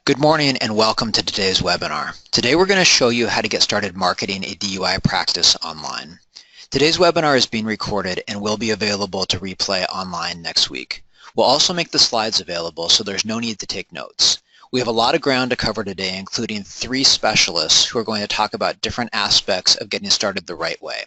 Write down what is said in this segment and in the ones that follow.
Good morning and welcome to today's webinar. Today we're going to show you how to get started marketing a DUI practice online. Today's webinar is being recorded and will be available to replay online next week. We'll also make the slides available so there's no need to take notes. We have a lot of ground to cover today, including 3 specialists who are going to talk about different aspects of getting started the right way.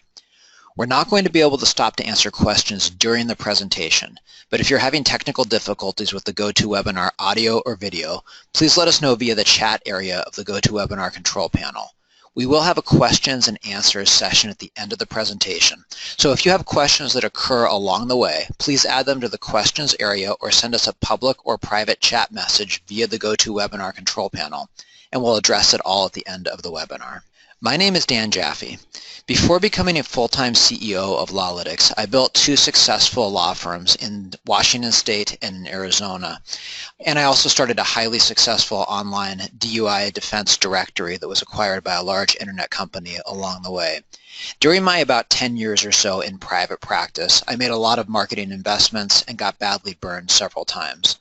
We're not going to be able to stop to answer questions during the presentation, but if you're having technical difficulties with the GoToWebinar audio or video, please let us know via the chat area of the GoToWebinar control panel. We will have a questions and answers session at the end of the presentation, so if you have questions that occur along the way, please add them to the questions area or send us a public or private chat message via the GoToWebinar control panel, and we'll address it all at the end of the webinar. My name is Dan Jaffe. Before becoming a full-time CEO of LawLytics, I built 2 successful law firms in Washington State and in Arizona. And I also started a highly successful online DUI defense directory that was acquired by a large internet company along the way. During my about 10 years or so in private practice, I made a lot of marketing investments and got badly burned several times.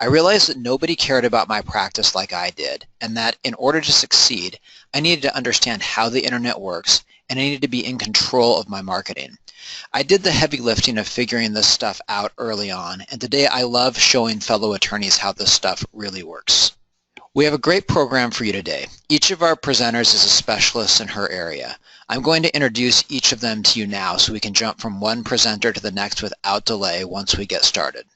I realized that nobody cared about my practice like I did, and that in order to succeed, I needed to understand how the internet works, and I needed to be in control of my marketing. I did the heavy lifting of figuring this stuff out early on, and today I love showing fellow attorneys how this stuff really works. We have a great program for you today. Each of our presenters is a specialist in her area. I'm going to introduce each of them to you now so we can jump from one presenter to the next without delay once we get started.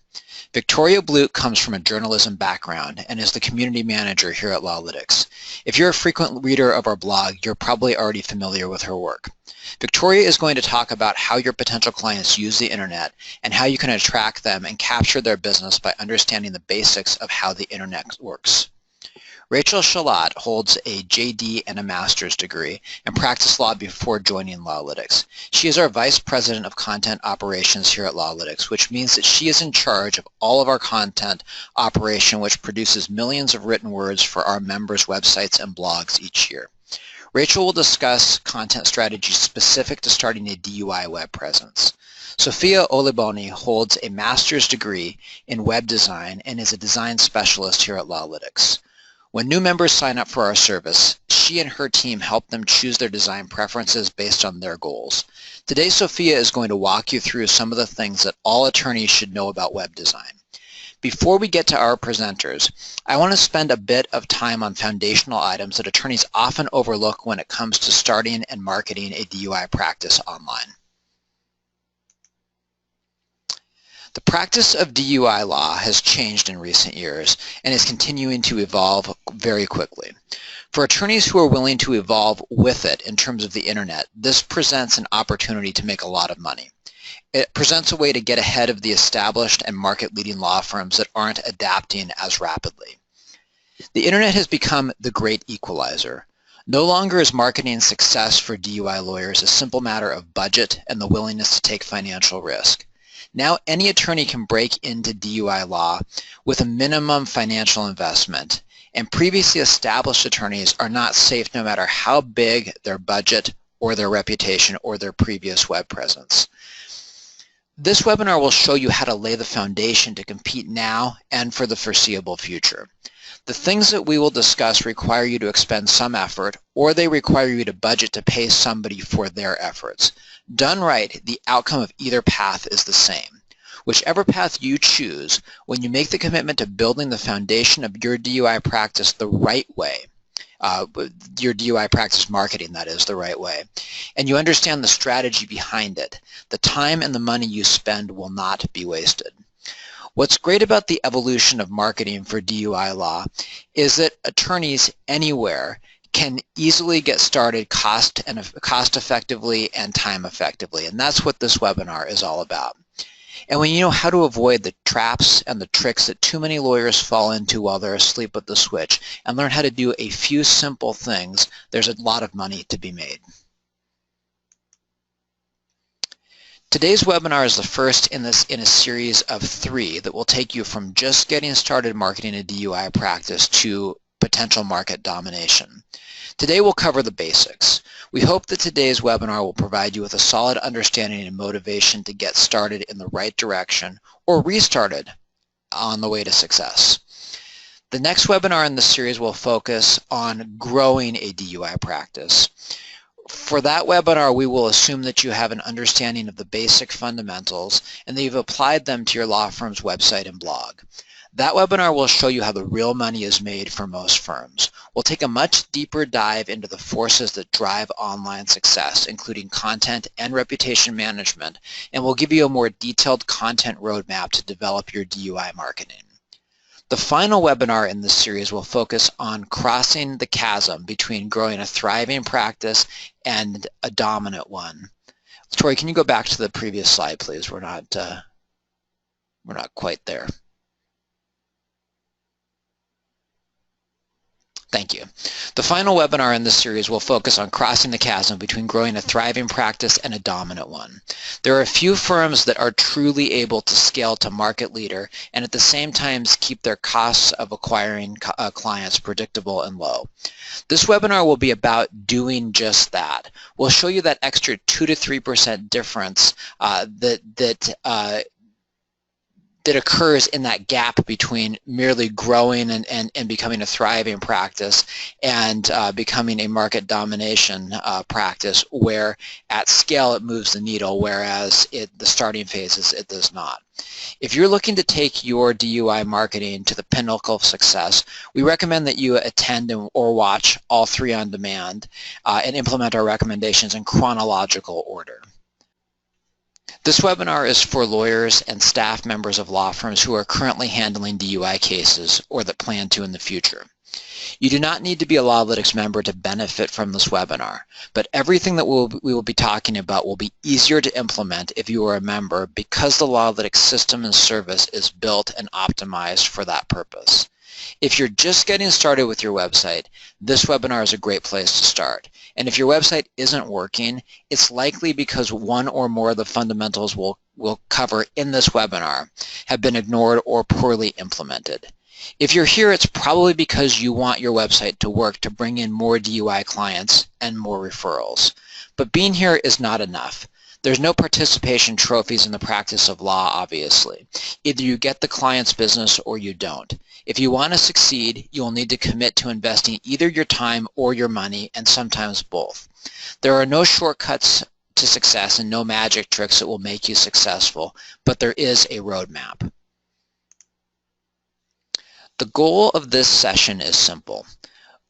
Victoria Blute comes from a journalism background and is the community manager here at LawLytics. If you're a frequent reader of our blog, you're probably already familiar with her work. Victoria is going to talk about how your potential clients use the internet and how you can attract them and capture their business by understanding the basics of how the internet works. Rachel Shalat holds a JD and a master's degree and practiced law before joining LawLytics. She is our Vice President of Content Operations here at LawLytics, which means that she is in charge of all of our content operation, which produces millions of written words for our members' websites and blogs each year. Rachel will discuss content strategies specific to starting a DUI web presence. Sophia Oliboni holds a master's degree in web design and is a design specialist here at LawLytics. When new members sign up for our service, she and her team help them choose their design preferences based on their goals. Today, Sophia is going to walk you through some of the things that all attorneys should know about web design. Before we get to our presenters, I want to spend a bit of time on foundational items that attorneys often overlook when it comes to starting and marketing a DUI practice online. The practice of DUI law has changed in recent years and is continuing to evolve very quickly. For attorneys who are willing to evolve with it in terms of the internet, this presents an opportunity to make a lot of money. It presents a way to get ahead of the established and market-leading law firms that aren't adapting as rapidly. The internet has become the great equalizer. No longer is marketing success for DUI lawyers a simple matter of budget and the willingness to take financial risk. Now any attorney can break into DUI law with a minimum financial investment, and previously established attorneys are not safe no matter how big their budget or their reputation or their previous web presence. This webinar will show you how to lay the foundation to compete now and for the foreseeable future. The things that we will discuss require you to expend some effort, or they require you to budget to pay somebody for their efforts. Done right, the outcome of either path is the same. Whichever path you choose, when you make the commitment to building the foundation of your DUI practice the right way, your DUI practice marketing, that is, the right way, and you understand the strategy behind it, the time and the money you spend will not be wasted. What's great about the evolution of marketing for DUI law is that attorneys anywhere can easily get started cost effectively and time effectively, and that's what this webinar is all about. And when you know how to avoid the traps and the tricks that too many lawyers fall into while they're asleep at the switch and learn how to do a few simple things, there's a lot of money to be made. Today's webinar is the first in a series of 3 that will take you from just getting started marketing a DUI practice to potential market domination. Today we'll cover the basics. We hope that today's webinar will provide you with a solid understanding and motivation to get started in the right direction or restarted on the way to success. The next webinar in the series will focus on growing a DUI practice. For that webinar, we will assume that you have an understanding of the basic fundamentals and that you've applied them to your law firm's website and blog. That webinar will show you how the real money is made for most firms. We'll take a much deeper dive into the forces that drive online success, including content and reputation management, and we'll give you a more detailed content roadmap to develop your DUI marketing. The final webinar in this series will focus on crossing the chasm between growing a thriving practice and a dominant one. Tori, can you go back to the previous slide, please? We're not quite there. Thank you. The final webinar in this series will focus on crossing the chasm between growing a thriving practice and a dominant one. There are a few firms that are truly able to scale to market leader and at the same time keep their costs of acquiring clients predictable and low. This webinar will be about doing just that. We'll show you that extra 2 to 3% difference that occurs in that gap between merely growing and becoming a thriving practice and becoming a market domination practice, where at scale it moves the needle, whereas the starting phases it does not. If you're looking to take your DUI marketing to the pinnacle of success, we recommend that you attend or watch all 3 on demand and implement our recommendations in chronological order. This webinar is for lawyers and staff members of law firms who are currently handling DUI cases or that plan to in the future. You do not need to be a LawLytics member to benefit from this webinar, but everything that we will be talking about will be easier to implement if you are a member because the LawLytics system and service is built and optimized for that purpose. If you're just getting started with your website, this webinar is a great place to start. And if your website isn't working, it's likely because one or more of the fundamentals we'll cover in this webinar have been ignored or poorly implemented. If you're here, it's probably because you want your website to work to bring in more DUI clients and more referrals. But being here is not enough. There's no participation trophies in the practice of law, obviously. Either you get the client's business or you don't. If you want to succeed, you will need to commit to investing either your time or your money, and sometimes both. There are no shortcuts to success and no magic tricks that will make you successful, but there is a roadmap. The goal of this session is simple.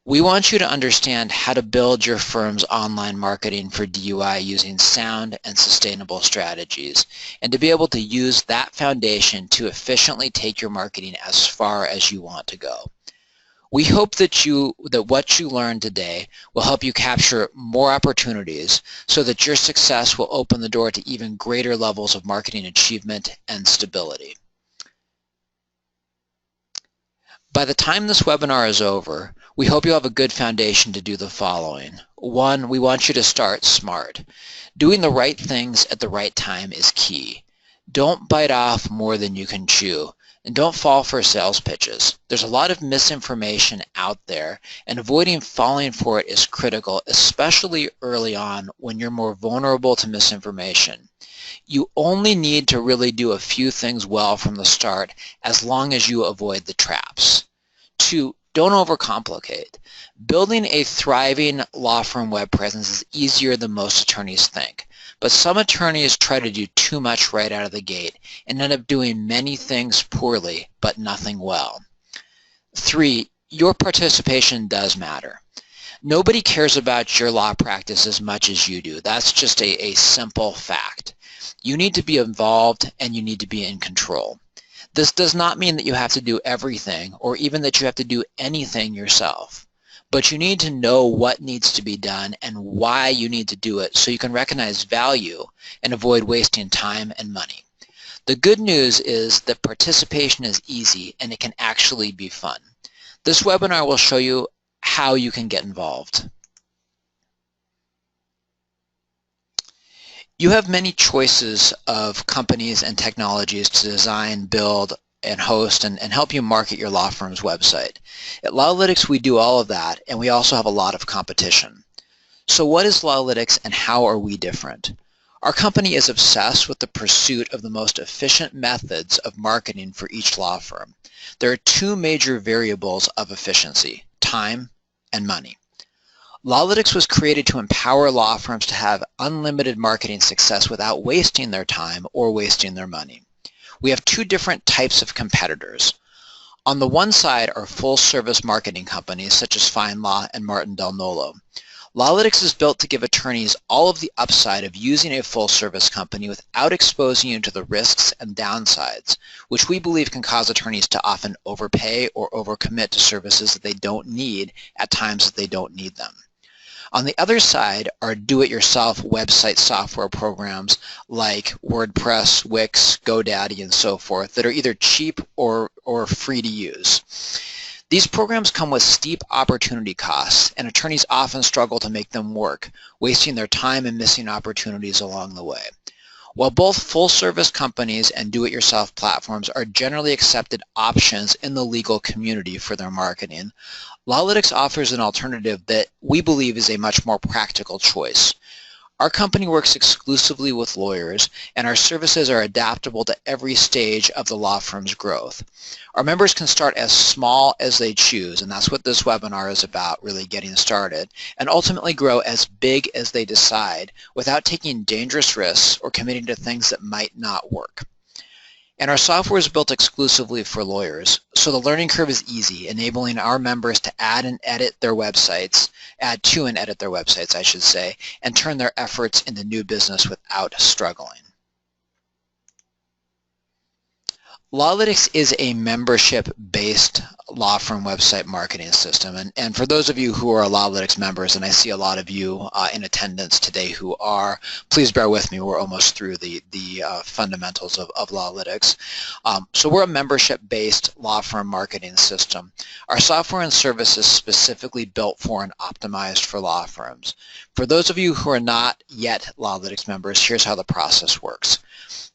We want you to understand how to build your firm's online marketing for DUI using sound and sustainable strategies, and to be able to use that foundation to efficiently take your marketing as far as you want to go. We hope that what you learned today will help you capture more opportunities so that your success will open the door to even greater levels of marketing achievement and stability. By the time this webinar is over, we hope you'll have a good foundation to do the following. 1, we want you to start smart. Doing the right things at the right time is key. Don't bite off more than you can chew, and don't fall for sales pitches. There's a lot of misinformation out there, and avoiding falling for it is critical, especially early on when you're more vulnerable to misinformation. You only need to really do a few things well from the start as long as you avoid the traps. 2, don't overcomplicate. Building a thriving law firm web presence is easier than most attorneys think, but some attorneys try to do too much right out of the gate and end up doing many things poorly but nothing well. 3, your participation does matter. Nobody cares about your law practice as much as you do. That's just a simple fact. You need to be involved and you need to be in control. This does not mean that you have to do everything or even that you have to do anything yourself, but you need to know what needs to be done and why you need to do it so you can recognize value and avoid wasting time and money. The good news is that participation is easy and it can actually be fun. This webinar will show you how you can get involved. You have many choices of companies and technologies to design, build, and host and help you market your law firm's website. At LawLytics, we do all of that, and we also have a lot of competition. So what is LawLytics and how are we different? Our company is obsessed with the pursuit of the most efficient methods of marketing for each law firm. There are two major variables of efficiency: time and money. LawLytics was created to empower law firms to have unlimited marketing success without wasting their time or wasting their money. We have two different types of competitors. On the one side are full-service marketing companies such as FindLaw and Martin Del Nolo. LawLytics is built to give attorneys all of the upside of using a full-service company without exposing you to the risks and downsides, which we believe can cause attorneys to often overpay or overcommit to services that they don't need at times that they don't need them. On the other side are do-it-yourself website software programs like WordPress, Wix, GoDaddy, and so forth that are either cheap or free to use. These programs come with steep opportunity costs, and attorneys often struggle to make them work, wasting their time and missing opportunities along the way. While both full-service companies and do-it-yourself platforms are generally accepted options in the legal community for their marketing, LawLytics offers an alternative that we believe is a much more practical choice. Our company works exclusively with lawyers, and our services are adaptable to every stage of the law firm's growth. Our members can start as small as they choose, and that's what this webinar is about, really getting started, and ultimately grow as big as they decide without taking dangerous risks or committing to things that might not work. And our software is built exclusively for lawyers, so the learning curve is easy, enabling our members to add to and edit their websites, I should say, and turn their efforts into new business without struggling. LawLytics is a membership-based law firm website marketing system, and for those of you who are LawLytics members, and I see a lot of you in attendance today who are, please bear with me, we're almost through the fundamentals of LawLytics. So we're a membership-based law firm marketing system. Our software and service is specifically built for and optimized for law firms. For those of you who are not yet LawLytics members, here's how the process works.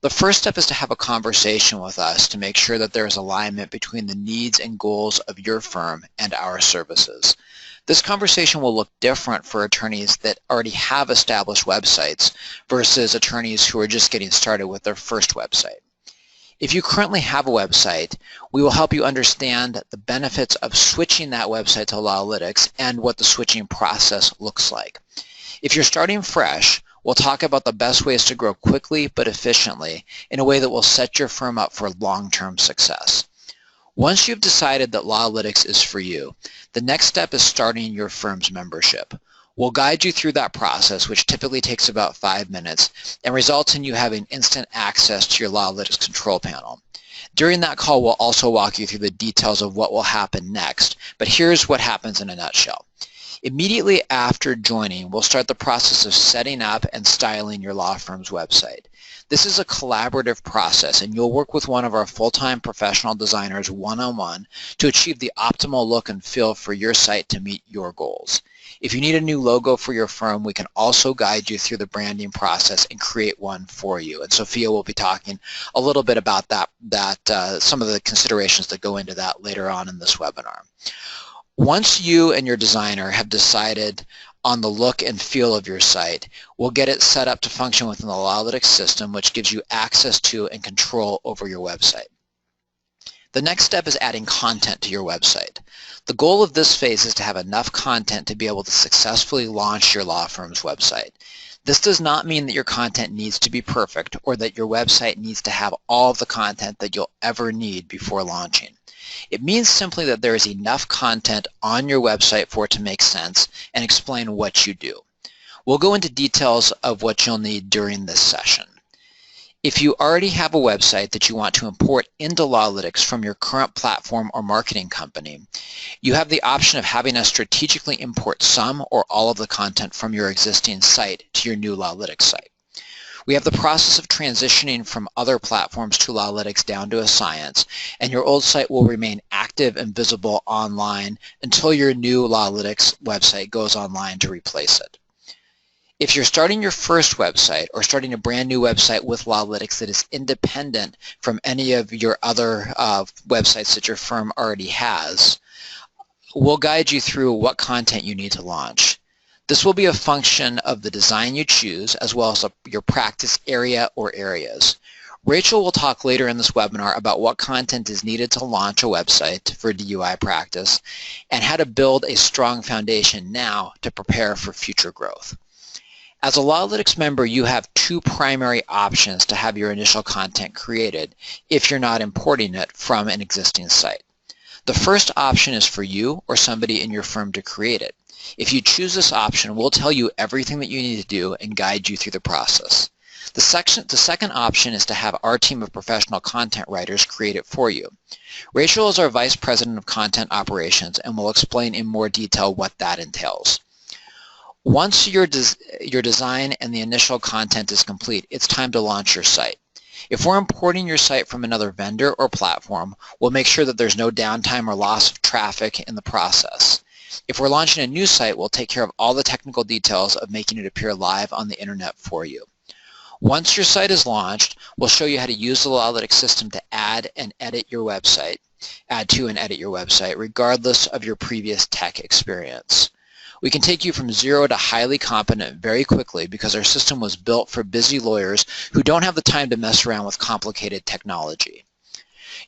The first step is to have a conversation with us to make sure that there is alignment between the needs and goals of your firm and our services. This conversation will look different for attorneys that already have established websites versus attorneys who are just getting started with their first website. If you currently have a website, we will help you understand the benefits of switching that website to LawLytics and what the switching process looks like. If you're starting fresh, we'll talk about the best ways to grow quickly but efficiently in a way that will set your firm up for long-term success. Once you've decided that LawLytics is for you, the next step is starting your firm's membership. We'll guide you through that process, which typically takes about 5 minutes and results in you having instant access to your LawLytics control panel. During that call, we'll also walk you through the details of what will happen next, but here's what happens in a nutshell. Immediately after joining, we'll start the process of setting up and styling your law firm's website. This is a collaborative process, and you'll work with one of our full-time professional designers one-on-one to achieve the optimal look and feel for your site to meet your goals. If you need a new logo for your firm, we can also guide you through the branding process and create one for you. And Sophia will be talking a little bit about some of the considerations that go into that later on in this webinar. Once you and your designer have decided on the look and feel of your site, we'll get it set up to function within the LawLytics system, which gives you access to and control over your website. The next step is adding content to your website. The goal of this phase is to have enough content to be able to successfully launch your law firm's website. This does not mean that your content needs to be perfect or that your website needs to have all of the content that you'll ever need before launching. It means simply that there is enough content on your website for it to make sense and explain what you do. We'll go into details of what you'll need during this session. If you already have a website that you want to import into LawLytics from your current platform or marketing company, you have the option of having us strategically import some or all of the content from your existing site to your new LawLytics site. We have the process of transitioning from other platforms to LawLytics down to a science, and your old site will remain active and visible online until your new LawLytics website goes online to replace it. If you're starting your first website or starting a brand new website with LawLytics that is independent from any of your other websites that your firm already has, we'll guide you through what content you need to launch. This will be a function of the design you choose as well as your practice area or areas. Rachel will talk later in this webinar about what content is needed to launch a website for DUI practice and how to build a strong foundation now to prepare for future growth. As a LawLytics member, you have two primary options to have your initial content created if you're not importing it from an existing site. The first option is for you or somebody in your firm to create it. If you choose this option, we'll tell you everything that you need to do and guide you through the process. The second option is to have our team of professional content writers create it for you. Rachel is our Vice President of Content Operations and will explain in more detail what that entails. Once your design and the initial content is complete, it's time to launch your site. If we're importing your site from another vendor or platform, we'll make sure that there's no downtime or loss of traffic in the process. If we're launching a new site, we'll take care of all the technical details of making it appear live on the internet for you. Once your site is launched, we'll show you how to use the LawLytics system to add to and edit your website, regardless of your previous tech experience. We can take you from zero to highly competent very quickly because our system was built for busy lawyers who don't have the time to mess around with complicated technology.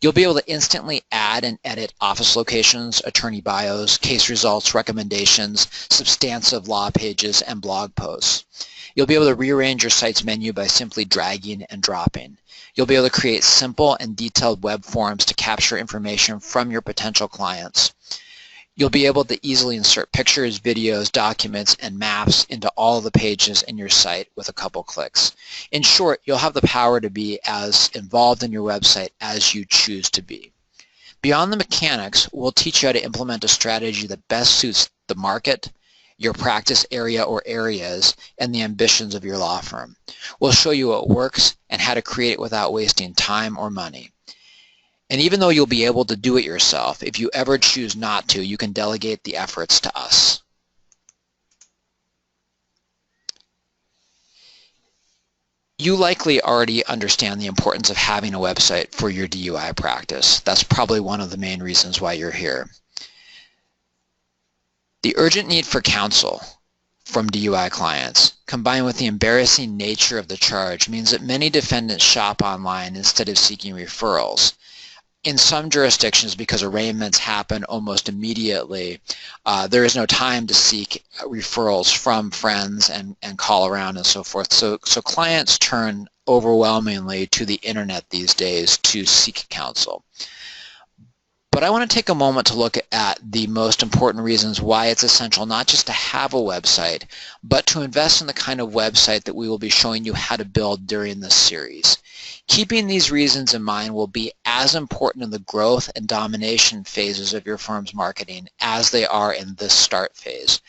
You'll be able to instantly add and edit office locations, attorney bios, case results, recommendations, substantive law pages, and blog posts. You'll be able to rearrange your site's menu by simply dragging and dropping. You'll be able to create simple and detailed web forms to capture information from your potential clients. You'll be able to easily insert pictures, videos, documents, and maps into all the pages in your site with a couple clicks. In short, you'll have the power to be as involved in your website as you choose to be. Beyond the mechanics, we'll teach you how to implement a strategy that best suits the market, your practice area or areas, and the ambitions of your law firm. We'll show you what works and how to create it without wasting time or money. And even though you'll be able to do it yourself, if you ever choose not to, you can delegate the efforts to us. You likely already understand the importance of having a website for your DUI practice. That's probably one of the main reasons why you're here. The urgent need for counsel from DUI clients, combined with the embarrassing nature of the charge, means that many defendants shop online instead of seeking referrals. In some jurisdictions, because arraignments happen almost immediately, there is no time to seek referrals from friends and call around and so forth. So clients turn overwhelmingly to the internet these days to seek counsel. But I want to take a moment to look at the most important reasons why it's essential not just to have a website, but to invest in the kind of website that we will be showing you how to build during this series. Keeping these reasons in mind will be as important in the growth and domination phases of your firm's marketing as they are in this start phase.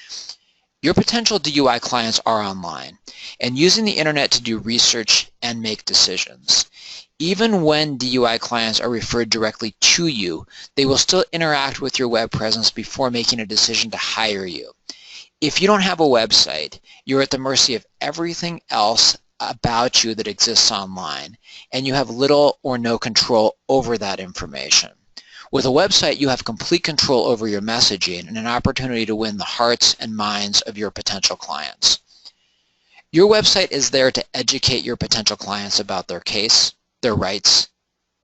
Your potential DUI clients are online and using the internet to do research and make decisions. Even when DUI clients are referred directly to you, they will still interact with your web presence before making a decision to hire you. If you don't have a website, you're at the mercy of everything else about you that exists online, and you have little or no control over that information. With a website, you have complete control over your messaging and an opportunity to win the hearts and minds of your potential clients. Your website is there to educate your potential clients about their case, their rights,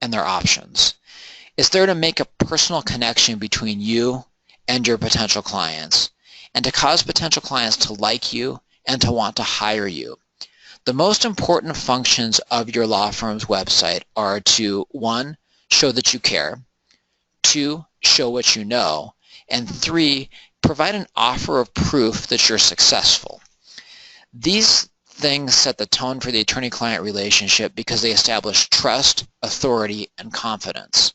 and their options. It's there to make a personal connection between you and your potential clients, and to cause potential clients to like you and to want to hire you. The most important functions of your law firm's website are to, 1, show that you care, 2, show what you know, and 3, provide an offer of proof that you're successful. These things set the tone for the attorney-client relationship because they establish trust, authority, and confidence.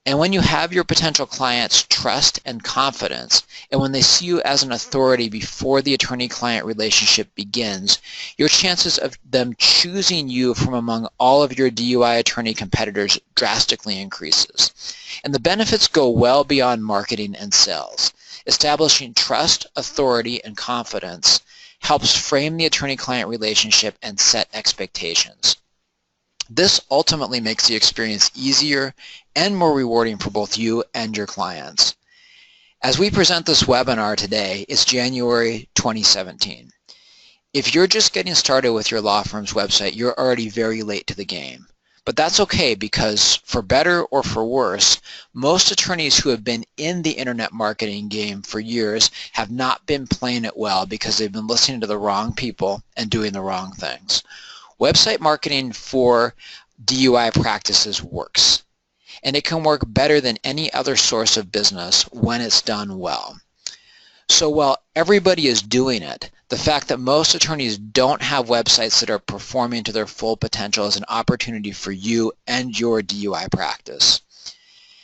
And when you have your potential clients' trust and confidence, and when they see you as an authority before the attorney-client relationship begins, your chances of them choosing you from among all of your DUI attorney competitors drastically increases. And the benefits go well beyond marketing and sales. Establishing trust, authority, and confidence helps frame the attorney-client relationship and set expectations. This ultimately makes the experience easier and more rewarding for both you and your clients. As we present this webinar today, it's January 2017. If you're just getting started with your law firm's website, you're already very late to the game. But that's okay, because for better or for worse, most attorneys who have been in the internet marketing game for years have not been playing it well because they've been listening to the wrong people and doing the wrong things. Website marketing for DUI practices works, and it can work better than any other source of business when it's done well. So while everybody is doing it, the fact that most attorneys don't have websites that are performing to their full potential is an opportunity for you and your DUI practice.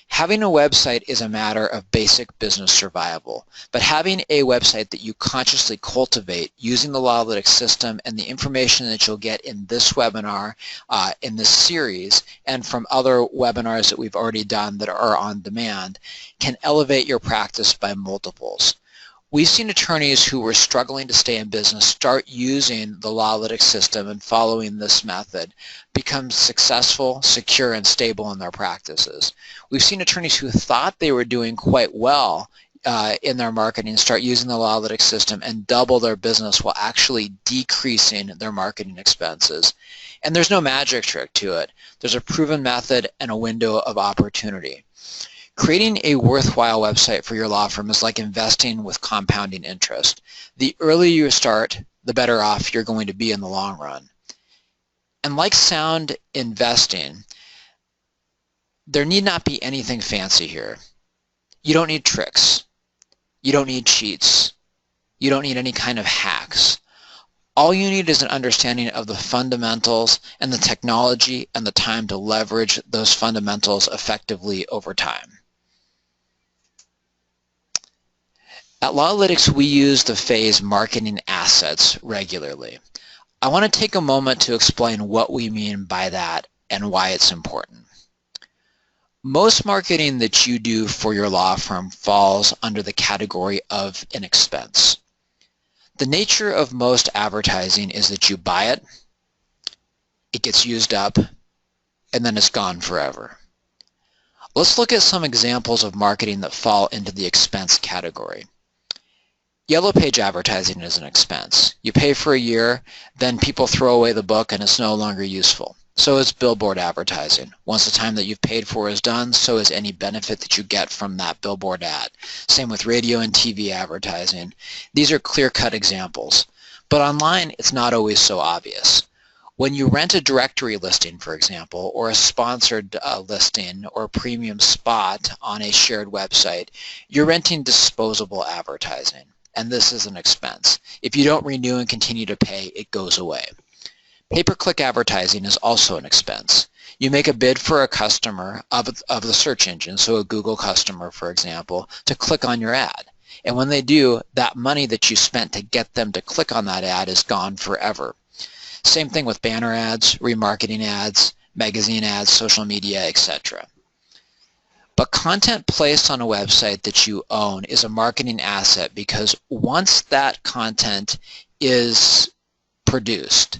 Having a website is a matter of basic business survival, but having a website that you consciously cultivate using the LawLytics system and the information that you'll get in this webinar, in this series, and from other webinars that we've already done that are on demand, can elevate your practice by multiples. We've seen attorneys who were struggling to stay in business start using the LawLytics system and following this method become successful, secure, and stable in their practices. We've seen attorneys who thought they were doing quite well in their marketing start using the LawLytics system and double their business while actually decreasing their marketing expenses. And there's no magic trick to it. There's a proven method and a window of opportunity. Creating a worthwhile website for your law firm is like investing with compounding interest. The earlier you start, the better off you're going to be in the long run. And like sound investing, there need not be anything fancy here. You don't need tricks. You don't need cheats. You don't need any kind of hacks. All you need is an understanding of the fundamentals and the technology and the time to leverage those fundamentals effectively over time. At LawLytics, we use the phrase marketing assets regularly. I want to take a moment to explain what we mean by that and why it's important. Most marketing that you do for your law firm falls under the category of an expense. The nature of most advertising is that you buy it, it gets used up, and then it's gone forever. Let's look at some examples of marketing that fall into the expense category. Yellow page advertising is an expense. You pay for a year, then people throw away the book and it's no longer useful. So is billboard advertising. Once the time that you've paid for is done, so is any benefit that you get from that billboard ad. Same with radio and TV advertising. These are clear-cut examples. But online, it's not always so obvious. When you rent a directory listing, for example, or a sponsored listing or a premium spot on a shared website, you're renting disposable advertising. And this is an expense. If you don't renew and continue to pay, it goes away. Pay-per-click advertising is also an expense. You make a bid for a customer of the search engine, so a Google customer, for example, to click on your ad. And when they do, that money that you spent to get them to click on that ad is gone forever. Same thing with banner ads, remarketing ads, magazine ads, social media, etc. But content placed on a website that you own is a marketing asset, because once that content is produced,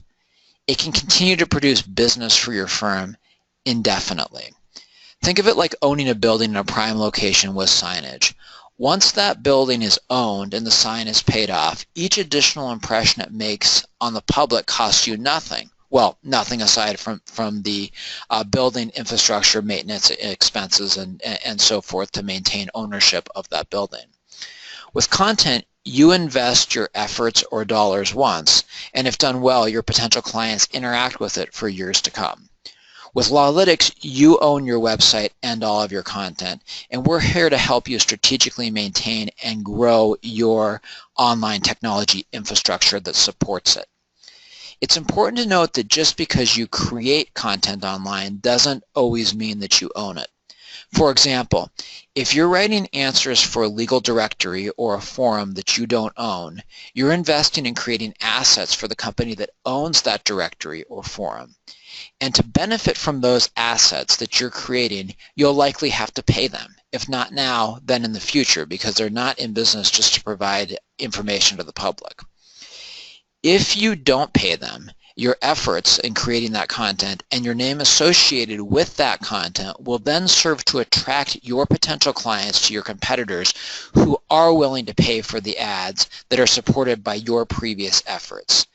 it can continue to produce business for your firm indefinitely. Think of it like owning a building in a prime location with signage. Once that building is owned and the sign is paid off, each additional impression it makes on the public costs you nothing. Well, nothing aside from the building infrastructure, maintenance expenses, and so forth to maintain ownership of that building. With content, you invest your efforts or dollars once, and if done well, your potential clients interact with it for years to come. With LawLytics, you own your website and all of your content, and we're here to help you strategically maintain and grow your online technology infrastructure that supports it. It's important to note that just because you create content online doesn't always mean that you own it. For example, if you're writing answers for a legal directory or a forum that you don't own, you're investing in creating assets for the company that owns that directory or forum. And to benefit from those assets that you're creating, you'll likely have to pay them. If not now, then in the future, because they're not in business just to provide information to the public. If you don't pay them, your efforts in creating that content, and your name associated with that content will then serve to attract your potential clients to your competitors who are willing to pay for the ads that are supported by your previous efforts.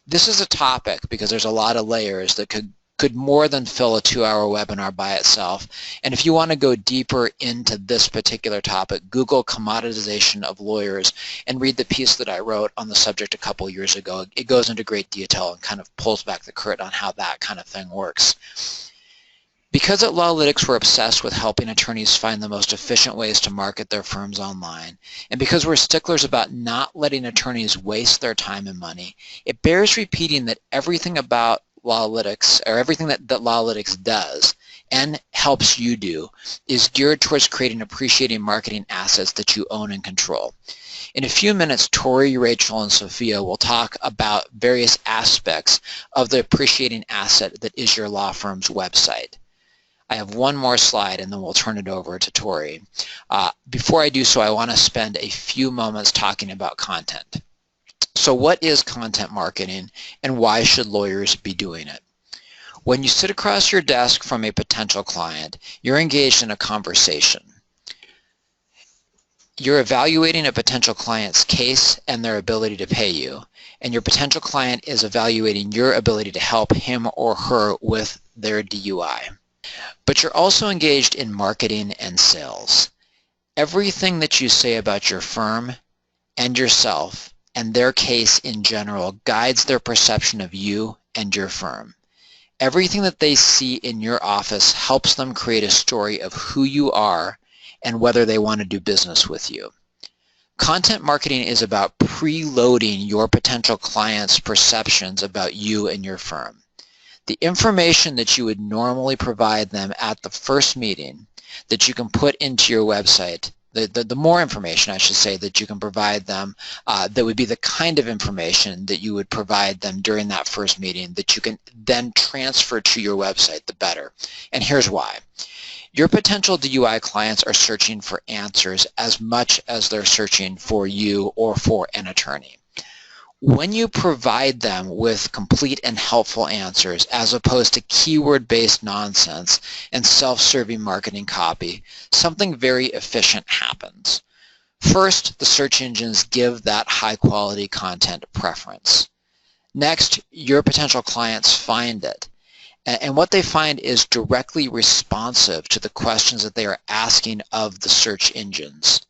This is a topic because there's a lot of layers that could more than fill a 2-hour webinar by itself. And if you want to go deeper into this particular topic, Google commoditization of lawyers and read the piece that I wrote on the subject a couple years ago. It goes into great detail and kind of pulls back the curtain on how that kind of thing works. Because at LawLytics we're obsessed with helping attorneys find the most efficient ways to market their firms online, and because we're sticklers about not letting attorneys waste their time and money, it bears repeating that everything about LawLytics, or everything that LawLytics does and helps you do, is geared towards creating appreciating marketing assets that you own and control. In a few minutes, Tori, Rachel, and Sophia will talk about various aspects of the appreciating asset that is your law firm's website. I have one more slide and then we'll turn it over to Tori. Before I do so, I want to spend a few moments talking about content. So what is content marketing and why should lawyers be doing it? When you sit across your desk from a potential client, you're engaged in a conversation. You're evaluating a potential client's case and their ability to pay you, and your potential client is evaluating your ability to help him or her with their DUI. But you're also engaged in marketing and sales. Everything that you say about your firm and yourself and their case in general guides their perception of you and your firm. Everything that they see in your office helps them create a story of who you are and whether they want to do business with you. Content marketing is about preloading your potential clients' perceptions about you and your firm. The information that you would normally provide them at the first meeting that you can put into your website, the more information, I should say, that you can provide them, that would be the kind of information that you would provide them during that first meeting that you can then transfer to your website, the better. And here's why. Your potential DUI clients are searching for answers as much as they're searching for you or for an attorney. When you provide them with complete and helpful answers as opposed to keyword-based nonsense and self-serving marketing copy, something very efficient happens. First, the search engines give that high-quality content preference. Next, your potential clients find it. And what they find is directly responsive to the questions that they are asking of the search engines.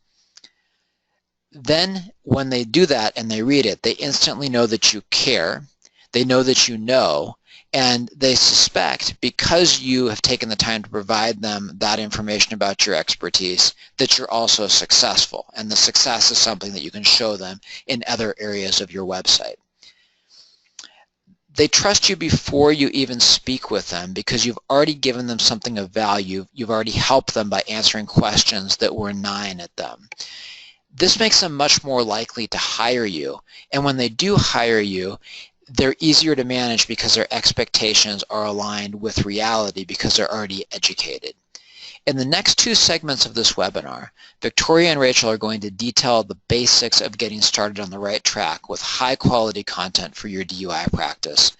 Then when they do that and they read it, they instantly know that you care, they know that you know, and they suspect, because you have taken the time to provide them that information about your expertise, that you're also successful. And the success is something that you can show them in other areas of your website. They trust you before you even speak with them because you've already given them something of value. You've already helped them by answering questions that were gnawing at them. This makes them much more likely to hire you, and when they do hire you, they're easier to manage because their expectations are aligned with reality because they're already educated. In the next two segments of this webinar, Victoria and Rachel are going to detail the basics of getting started on the right track with high-quality content for your DUI practice.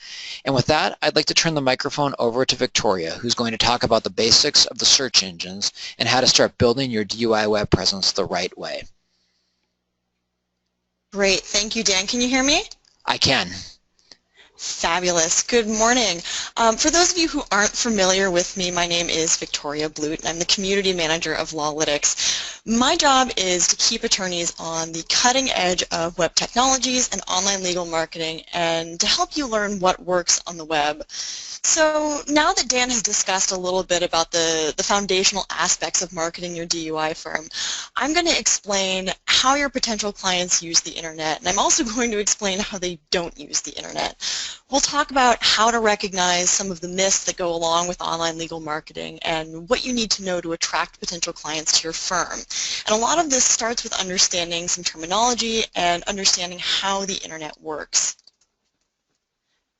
And with that, I'd like to turn the microphone over to Victoria, who's going to talk about the basics of the search engines and how to start building your DUI web presence the right way. Great. Thank you, Dan. Can you hear me? I can. Fabulous. Good morning. For those of you who aren't familiar with me, my name is Victoria Blute, and I'm the Community Manager of LawLytics. My job is to keep attorneys on the cutting edge of web technologies and online legal marketing and to help you learn what works on the web. So now that Dan has discussed a little bit about the foundational aspects of marketing your DUI firm, I'm going to explain how your potential clients use the internet, and I'm also going to explain how they don't use the internet. We'll talk about how to recognize some of the myths that go along with online legal marketing and what you need to know to attract potential clients to your firm. And a lot of this starts with understanding some terminology and understanding how the internet works.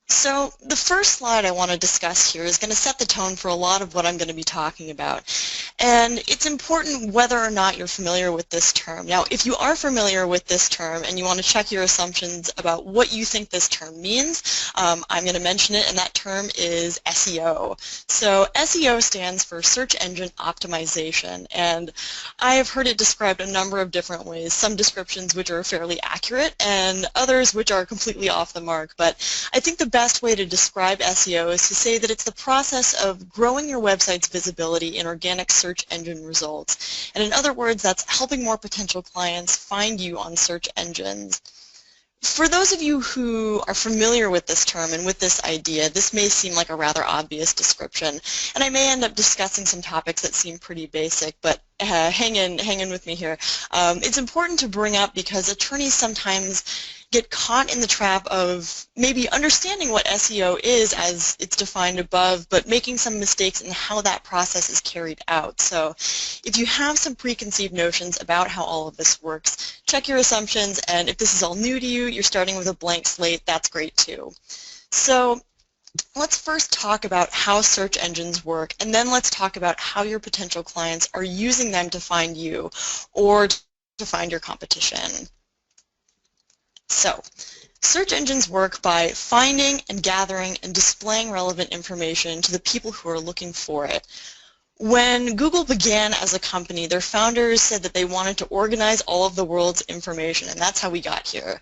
So the first slide I want to discuss here is going to set the tone for a lot of what I'm going to be talking about. And it's important whether or not you're familiar with this term. Now, if you are familiar with this term and you want to check your assumptions about what you think this term means, I'm going to mention it, and that term is SEO. So SEO stands for Search Engine Optimization, and I have heard it described a number of different ways, some descriptions which are fairly accurate and others which are completely off the mark. But I think the best way to describe SEO is to say that it's the process of growing your website's visibility in organic search engine results. And in other words, that's helping more potential clients find you on search engines. For those of you who are familiar with this term and with this idea, this may seem like a rather obvious description, and I may end up discussing some topics that seem pretty basic, but hang in with me here. It's important to bring up because attorneys sometimes get caught in the trap of maybe understanding what SEO is as it's defined above, but making some mistakes in how that process is carried out. So if you have some preconceived notions about how all of this works, check your assumptions, and if this is all new to you, you're starting with a blank slate, that's great too. So let's first talk about how search engines work, and then let's talk about how your potential clients are using them to find you or to find your competition. So, search engines work by finding and gathering and displaying relevant information to the people who are looking for it. When Google began as a company, their founders said that they wanted to organize all of the world's information, and that's how we got here.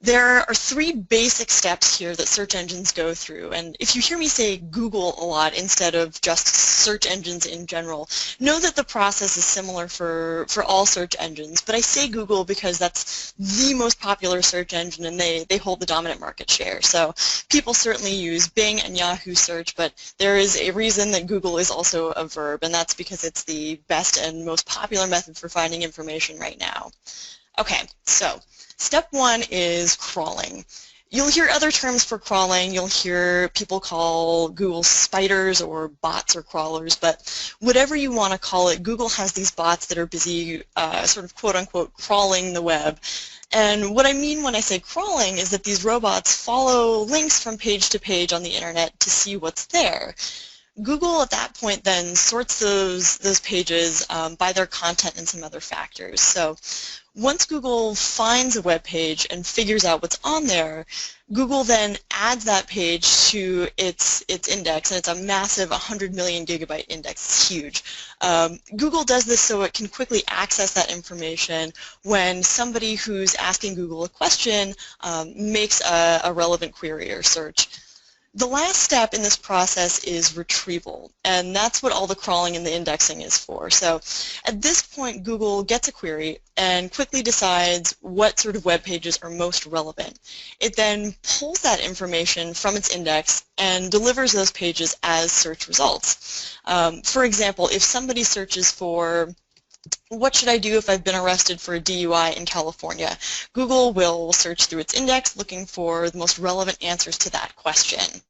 There are three basic steps here that search engines go through, and if you hear me say Google a lot instead of just search engines in general, know that the process is similar for all search engines, but I say Google because that's the most popular search engine and they hold the dominant market share. So people certainly use Bing and Yahoo search, but there is a reason that Google is also a verb, and that's because it's the best and most popular method for finding information right now. Okay, so step one is crawling. You'll hear other terms for crawling. You'll hear people call Google spiders or bots or crawlers, but whatever you want to call it, Google has these bots that are busy sort of quote-unquote crawling the web. And what I mean when I say crawling is that these robots follow links from page to page on the internet to see what's there. Google at that point then sorts those pages by their content and some other factors. So once Google finds a web page and figures out what's on there, Google then adds that page to its index, and it's a massive 100 million gigabyte index. It's huge. Google does this so it can quickly access that information when somebody who's asking Google a question makes a relevant query or search. The last step in this process is retrieval, and that's what all the crawling and the indexing is for. So at this point, Google gets a query and quickly decides what sort of web pages are most relevant. It then pulls that information from its index and delivers those pages as search results. For example, if somebody searches for what should I do if I've been arrested for a DUI in California? Google will search through its index looking for the most relevant answers to that question.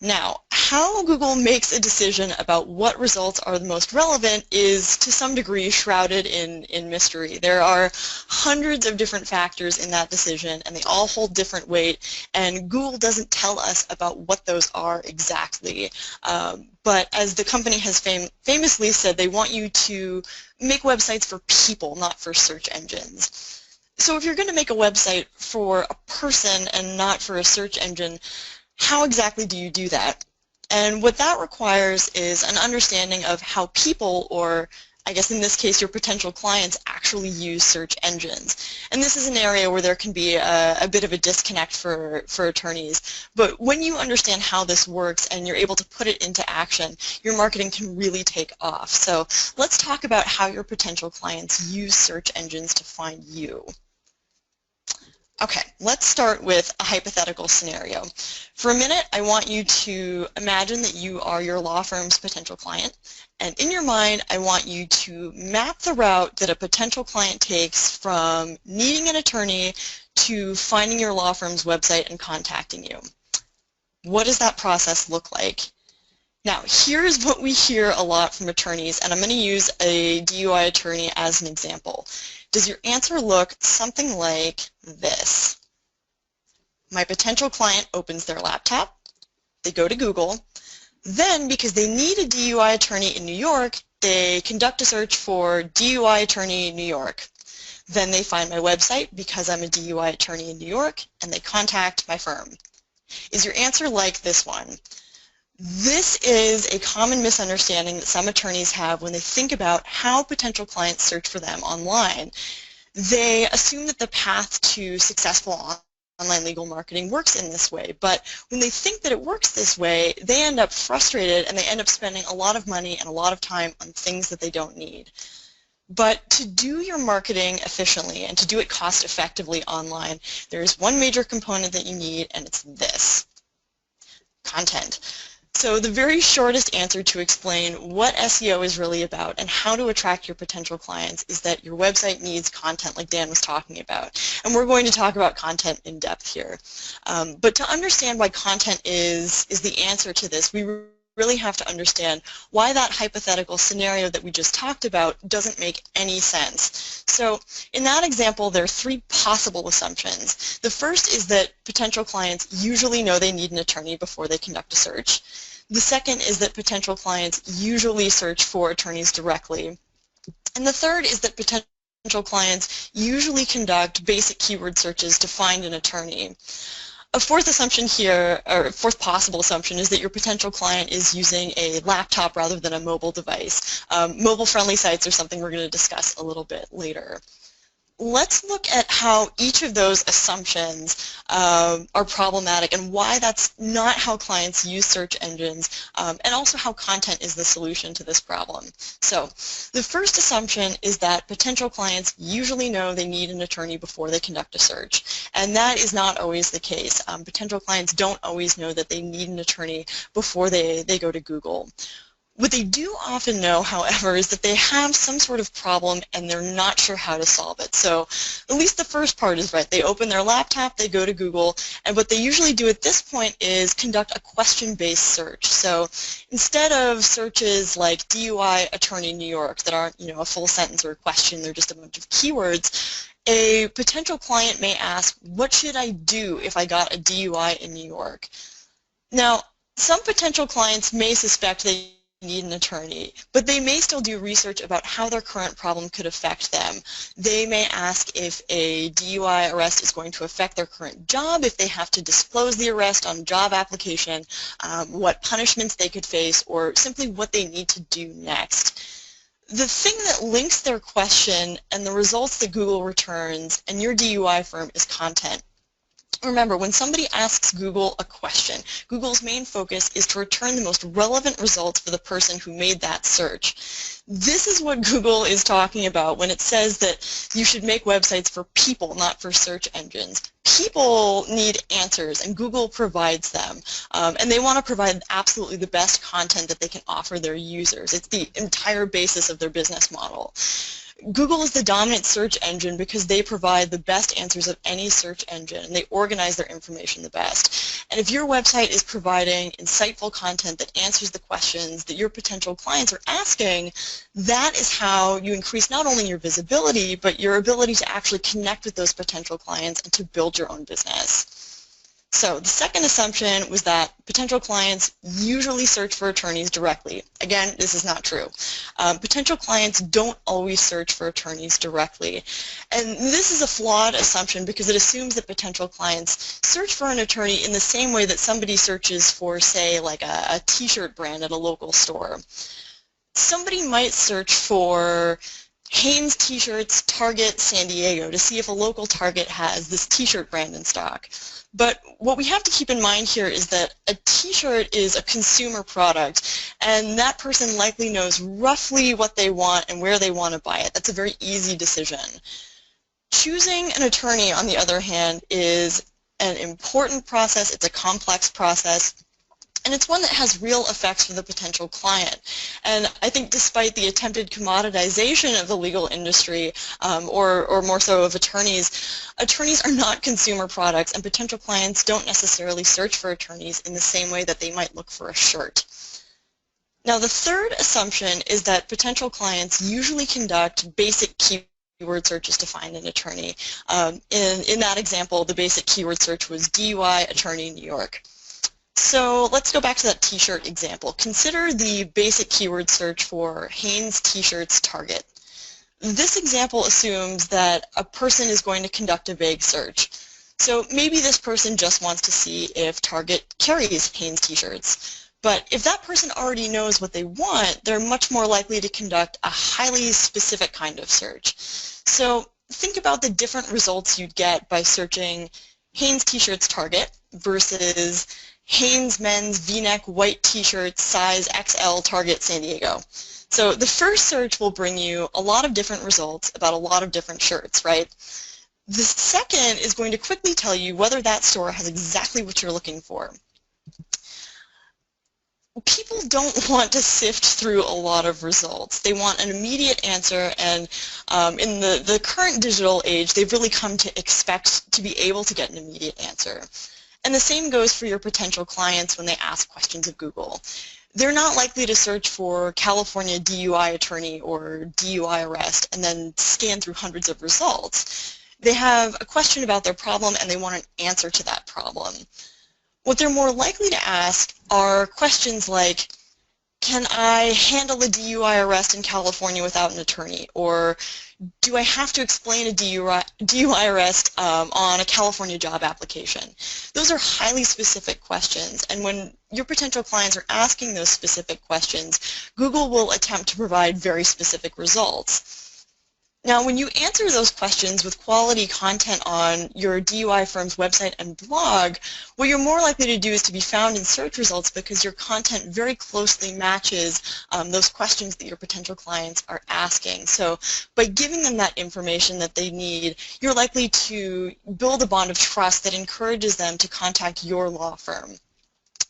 Now, how Google makes a decision about what results are the most relevant is to some degree shrouded in mystery. There are hundreds of different factors in that decision, and they all hold different weight, and Google doesn't tell us about what those are exactly. But as the company has famously said, they want you to make websites for people, not for search engines. So if you're going to make a website for a person and not for a search engine, how exactly do you do that? And what that requires is an understanding of how people, or I guess in this case your potential clients, actually use search engines. And this is an area where there can be a bit of a disconnect for attorneys. But when you understand how this works and you're able to put it into action, your marketing can really take off. So let's talk about how your potential clients use search engines to find you. Okay, let's start with a hypothetical scenario. For a minute, I want you to imagine that you are your law firm's potential client, and in your mind, I want you to map the route that a potential client takes from needing an attorney to finding your law firm's website and contacting you. What does that process look like? Now, here's what we hear a lot from attorneys, and I'm going to use a DUI attorney as an example. Does your answer look something like this? My potential client opens their laptop, they go to Google, then because they need a DUI attorney in New York, they conduct a search for DUI attorney New York. Then they find my website because I'm a DUI attorney in New York, and they contact my firm. Is your answer like this one? This is a common misunderstanding that some attorneys have when they think about how potential clients search for them online. They assume that the path to successful online legal marketing works in this way, but when they think that it works this way, they end up frustrated and they end up spending a lot of money and a lot of time on things that they don't need. But to do your marketing efficiently and to do it cost effectively online, there is one major component that you need, and it's this: content. So the very shortest answer to explain what SEO is really about and how to attract your potential clients is that your website needs content, like Dan was talking about. And we're going to talk about content in depth here. But to understand why content is the answer to this, we really have to understand why that hypothetical scenario that we just talked about doesn't make any sense. So in that example, there are three possible assumptions. The first is that potential clients usually know they need an attorney before they conduct a search. The second is that potential clients usually search for attorneys directly. And the third is that potential clients usually conduct basic keyword searches to find an attorney. A fourth assumption here, or fourth possible assumption, is that your potential client is using a laptop rather than a mobile device. Mobile-friendly sites are something we're going to discuss a little bit later. Let's look at how each of those assumptions are problematic and why that's not how clients use search engines, and also how content is the solution to this problem. So the first assumption is that potential clients usually know they need an attorney before they conduct a search, and that is not always the case. Potential clients don't always know that they need an attorney before they go to Google. What they do often know, however, is that they have some sort of problem and they're not sure how to solve it. So at least the first part is right. They open their laptop, they go to Google, and what they usually do at this point is conduct a question-based search. So instead of searches like DUI attorney New York that aren't, a full sentence or a question, they're just a bunch of keywords, a potential client may ask, what should I do if I got a DUI in New York? Now, some potential clients may suspect they need an attorney, but they may still do research about how their current problem could affect them. They may ask if a DUI arrest is going to affect their current job, if they have to disclose the arrest on a job application, what punishments they could face, or simply what they need to do next. The thing that links their question and the results that Google returns and your DUI firm is content. Remember, when somebody asks Google a question, Google's main focus is to return the most relevant results for the person who made that search. This is what Google is talking about when it says that you should make websites for people, not for search engines. People need answers, and Google provides them. And they want to provide absolutely the best content that they can offer their users. It's the entire basis of their business model. Google is the dominant search engine because they provide the best answers of any search engine, and they organize their information the best. And if your website is providing insightful content that answers the questions that your potential clients are asking, that is how you increase not only your visibility, but your ability to actually connect with those potential clients and to build your own business. So the second assumption was that potential clients usually search for attorneys directly. Again, this is not true. Potential clients don't always search for attorneys directly. And this is a flawed assumption because it assumes that potential clients search for an attorney in the same way that somebody searches for, say, like a t-shirt brand at a local store. Somebody might search for Hanes t-shirts, Target, San Diego, to see if a local Target has this t-shirt brand in stock. But what we have to keep in mind here is that a t-shirt is a consumer product, and that person likely knows roughly what they want and where they want to buy it. That's a very easy decision. Choosing an attorney, on the other hand, is an important process. It's a complex process. And it's one that has real effects for the potential client. And I think despite the attempted commoditization of the legal industry, or more so of attorneys, attorneys are not consumer products, and potential clients don't necessarily search for attorneys in the same way that they might look for a shirt. Now, the third assumption is that potential clients usually conduct basic keyword keyword searches to find an attorney. In that example, the basic keyword search was DUI, attorney, New York. So let's go back to that t-shirt example. Consider the basic keyword search for Hanes t-shirts Target. This example assumes that a person is going to conduct a vague search. So maybe this person just wants to see if Target carries Hanes t-shirts. But if that person already knows what they want, they're much more likely to conduct a highly specific kind of search. So think about the different results you'd get by searching Hanes t-shirts Target versus Hanes men's V-neck white t-shirts size XL Target San Diego. So the first search will bring you a lot of different results about a lot of different shirts, right? The second is going to quickly tell you whether that store has exactly what you're looking for. People don't want to sift through a lot of results. They want an immediate answer, and in the current digital age, they've really come to expect to be able to get an immediate answer. And the same goes for your potential clients when they ask questions of Google. They're not likely to search for California DUI attorney or DUI arrest and then scan through hundreds of results. They have a question about their problem and they want an answer to that problem. What they're more likely to ask are questions like, can I handle a DUI arrest in California without an attorney? Or do I have to explain a DUI arrest on a California job application? Those are highly specific questions, and when your potential clients are asking those specific questions, Google will attempt to provide very specific results. Now, when you answer those questions with quality content on your DUI firm's website and blog, what you're more likely to do is to be found in search results because your content very closely matches those questions that your potential clients are asking. So by giving them that information that they need, you're likely to build a bond of trust that encourages them to contact your law firm.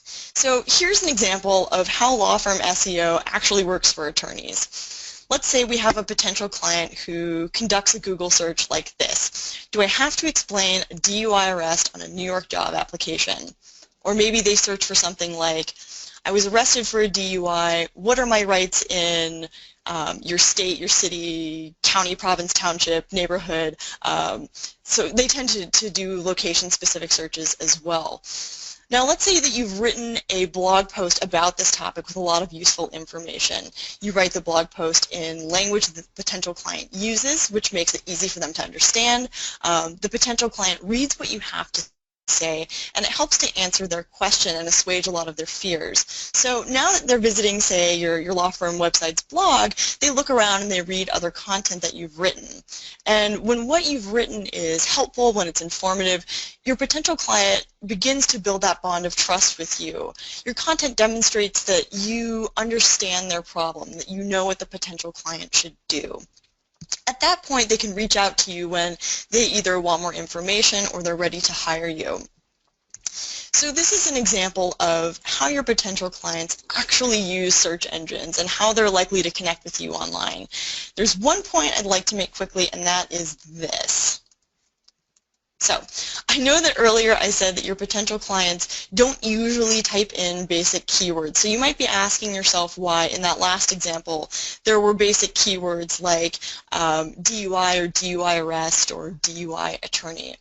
So here's an example of how law firm SEO actually works for attorneys. Let's say we have a potential client who conducts a Google search like this. Do I have to explain a DUI arrest on a New York job application? Or maybe they search for something like, I was arrested for a DUI. What are my rights in your state, your city, county, province, township, neighborhood? So they tend to do location-specific searches as well. Now let's say that you've written a blog post about this topic with a lot of useful information. You write the blog post in language that the potential client uses, which makes it easy for them to understand. The potential client reads what you have to say, and it helps to answer their question and assuage a lot of their fears. So now that they're visiting, say, your law firm website's blog, they look around and they read other content that you've written. And when what you've written is helpful, when it's informative, your potential client begins to build that bond of trust with you. Your content demonstrates that you understand their problem, that you know what the potential client should do. At that point, they can reach out to you when they either want more information or they're ready to hire you. So this is an example of how your potential clients actually use search engines and how they're likely to connect with you online. There's one point I'd like to make quickly, and that is this. So I know that earlier I said that your potential clients don't usually type in basic keywords. So you might be asking yourself why in that last example there were basic keywords like DUI or DUI arrest or DUI attorney.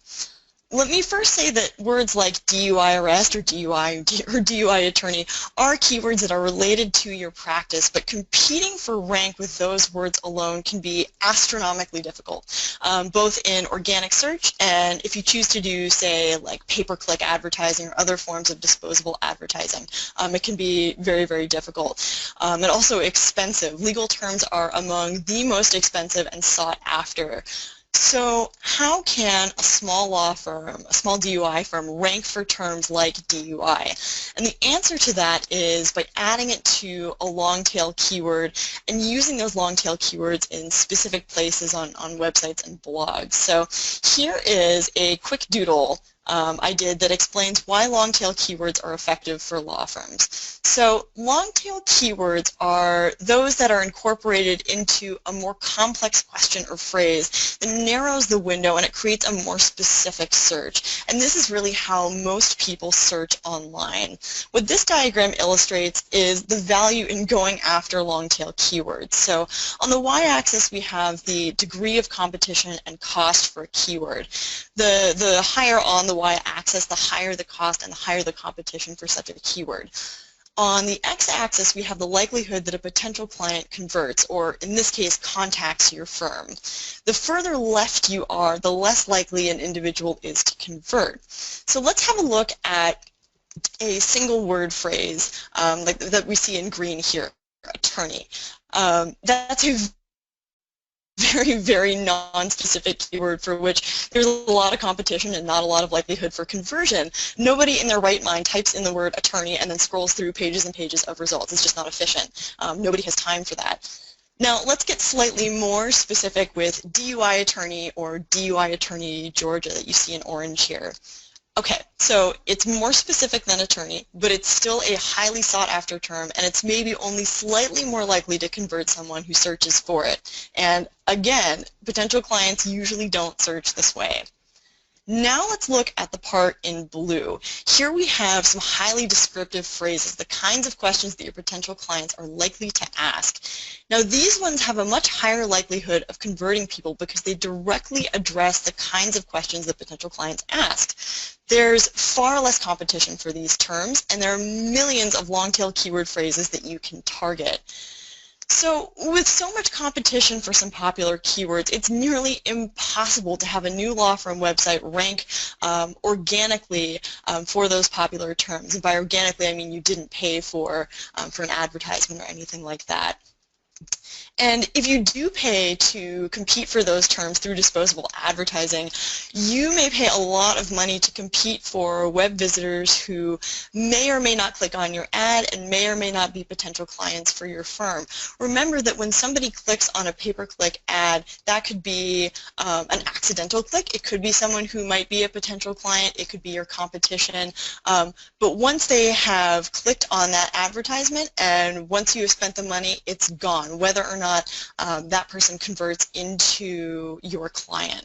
Let me first say that words like DUI arrest or DUI attorney are keywords that are related to your practice, but competing for rank with those words alone can be astronomically difficult, both in organic search and if you choose to do, say, like pay-per-click advertising or other forms of disposable advertising. It can be very, very difficult. And also expensive. Legal terms are among the most expensive and sought after. So how can a small law firm, a small DUI firm, rank for terms like DUI? And the answer to that is by adding it to a long-tail keyword and using those long-tail keywords in specific places on websites and blogs. So here is a quick doodle I did that explains why long-tail keywords are effective for law firms. So long-tail keywords are those that are incorporated into a more complex question or phrase that narrows the window and it creates a more specific search. And this is really how most people search online. What this diagram illustrates is the value in going after long-tail keywords. So on the y-axis we have the degree of competition and cost for a keyword. The higher on the y-axis, the higher the cost and the higher the competition for such a keyword. On the x-axis, we have the likelihood that a potential client converts, or in this case, contacts your firm. The further left you are, the less likely an individual is to convert. So let's have a look at a single word phrase like that we see in green here, attorney. That's a very, very non-specific keyword for which there's a lot of competition and not a lot of likelihood for conversion. Nobody in their right mind types in the word attorney and then scrolls through pages and pages of results. It's just not efficient. Nobody has time for that. Now let's get slightly more specific with DUI attorney or DUI attorney Georgia that you see in orange here. Okay, so it's more specific than attorney, but it's still a highly sought after term, and it's maybe only slightly more likely to convert someone who searches for it. And again, potential clients usually don't search this way. Now let's look at the part in blue. Here we have some highly descriptive phrases, the kinds of questions that your potential clients are likely to ask. Now these ones have a much higher likelihood of converting people because they directly address the kinds of questions that potential clients ask. There's far less competition for these terms, and there are millions of long-tail keyword phrases that you can target. So with so much competition for some popular keywords, it's nearly impossible to have a new law firm website rank organically for those popular terms. And by organically, I mean you didn't pay for an advertisement or anything like that. And if you do pay to compete for those terms through disposable advertising, you may pay a lot of money to compete for web visitors who may or may not click on your ad and may or may not be potential clients for your firm. Remember that when somebody clicks on a pay-per-click ad, that could be an accidental click. It could be someone who might be a potential client. It could be your competition. But once they have clicked on that advertisement and once you have spent the money, it's gone, whether or not that person converts into your client.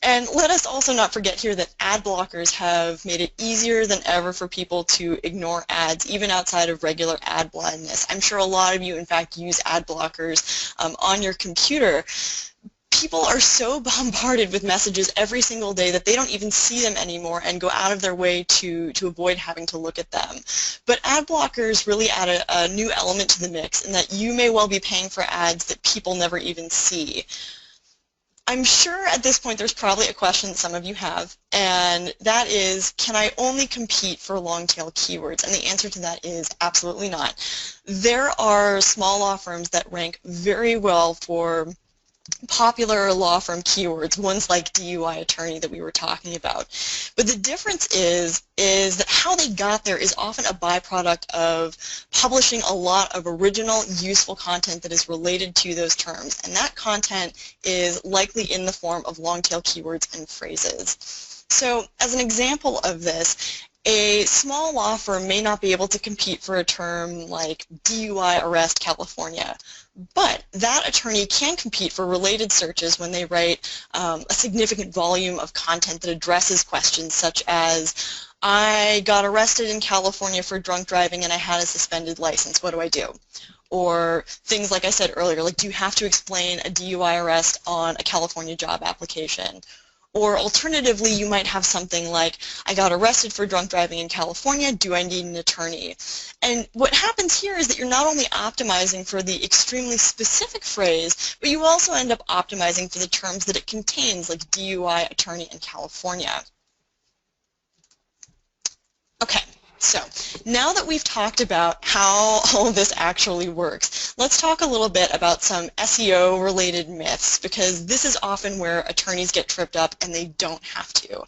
And let us also not forget here that ad blockers have made it easier than ever for people to ignore ads, even outside of regular ad blindness. I'm sure a lot of you, in fact, use ad blockers on your computer. People are so bombarded with messages every single day that they don't even see them anymore and go out of their way to avoid having to look at them. But ad blockers really add a new element to the mix in that you may well be paying for ads that people never even see. I'm sure at this point there's probably a question that some of you have, and that is, can I only compete for long-tail keywords? And the answer to that is absolutely not. There are small law firms that rank very well for popular law firm keywords, ones like DUI attorney that we were talking about. But the difference is that how they got there is often a byproduct of publishing a lot of original, useful content that is related to those terms. And that content is likely in the form of long-tail keywords and phrases. So as an example of this, a small law firm may not be able to compete for a term like DUI arrest California, but that attorney can compete for related searches when they write a significant volume of content that addresses questions such as, I got arrested in California for drunk driving and I had a suspended license, what do I do? Or things like I said earlier, like do you have to explain a DUI arrest on a California job application? Or alternatively, you might have something like, I got arrested for drunk driving in California, do I need an attorney? And what happens here is that you're not only optimizing for the extremely specific phrase, but you also end up optimizing for the terms that it contains, like DUI attorney in California. Okay. So now that we've talked about how all of this actually works, let's talk a little bit about some SEO-related myths, because this is often where attorneys get tripped up and they don't have to.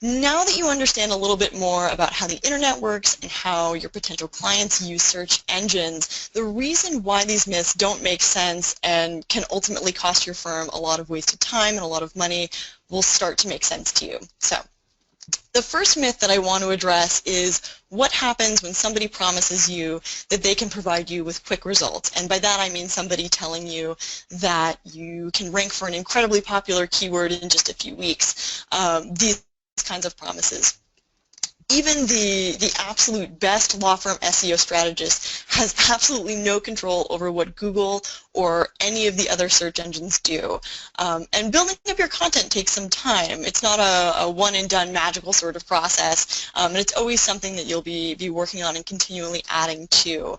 Now that you understand a little bit more about how the internet works and how your potential clients use search engines, the reason why these myths don't make sense and can ultimately cost your firm a lot of wasted time and a lot of money will start to make sense to you. So The first myth that I want to address is what happens when somebody promises you that they can provide you with quick results. And by that I mean somebody telling you that you can rank for an incredibly popular keyword in just a few weeks. These kinds of promises. Even the absolute best law firm SEO strategist has absolutely no control over what Google or any of the other search engines do. And building up your content takes some time. It's not a one-and-done magical sort of process, and it's always something that you'll be working on and continually adding to.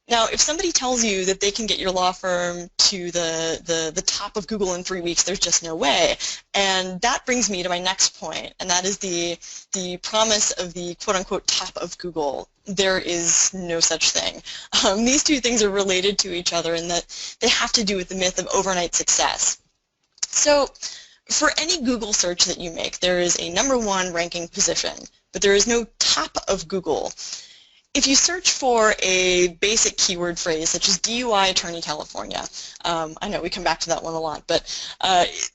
Now, if somebody tells you that they can get your law firm to the top of Google in 3 weeks, there's just no way. And that brings me to my next point, and that is the promise of the quote-unquote top of Google. There is no such thing. These two things are related to each other in that they have to do with the myth of overnight success. So, for any Google search that you make, there is a #1 ranking position, but there is no top of Google. If you search for a basic keyword phrase such as DUI Attorney California, I know we come back to that one a lot, but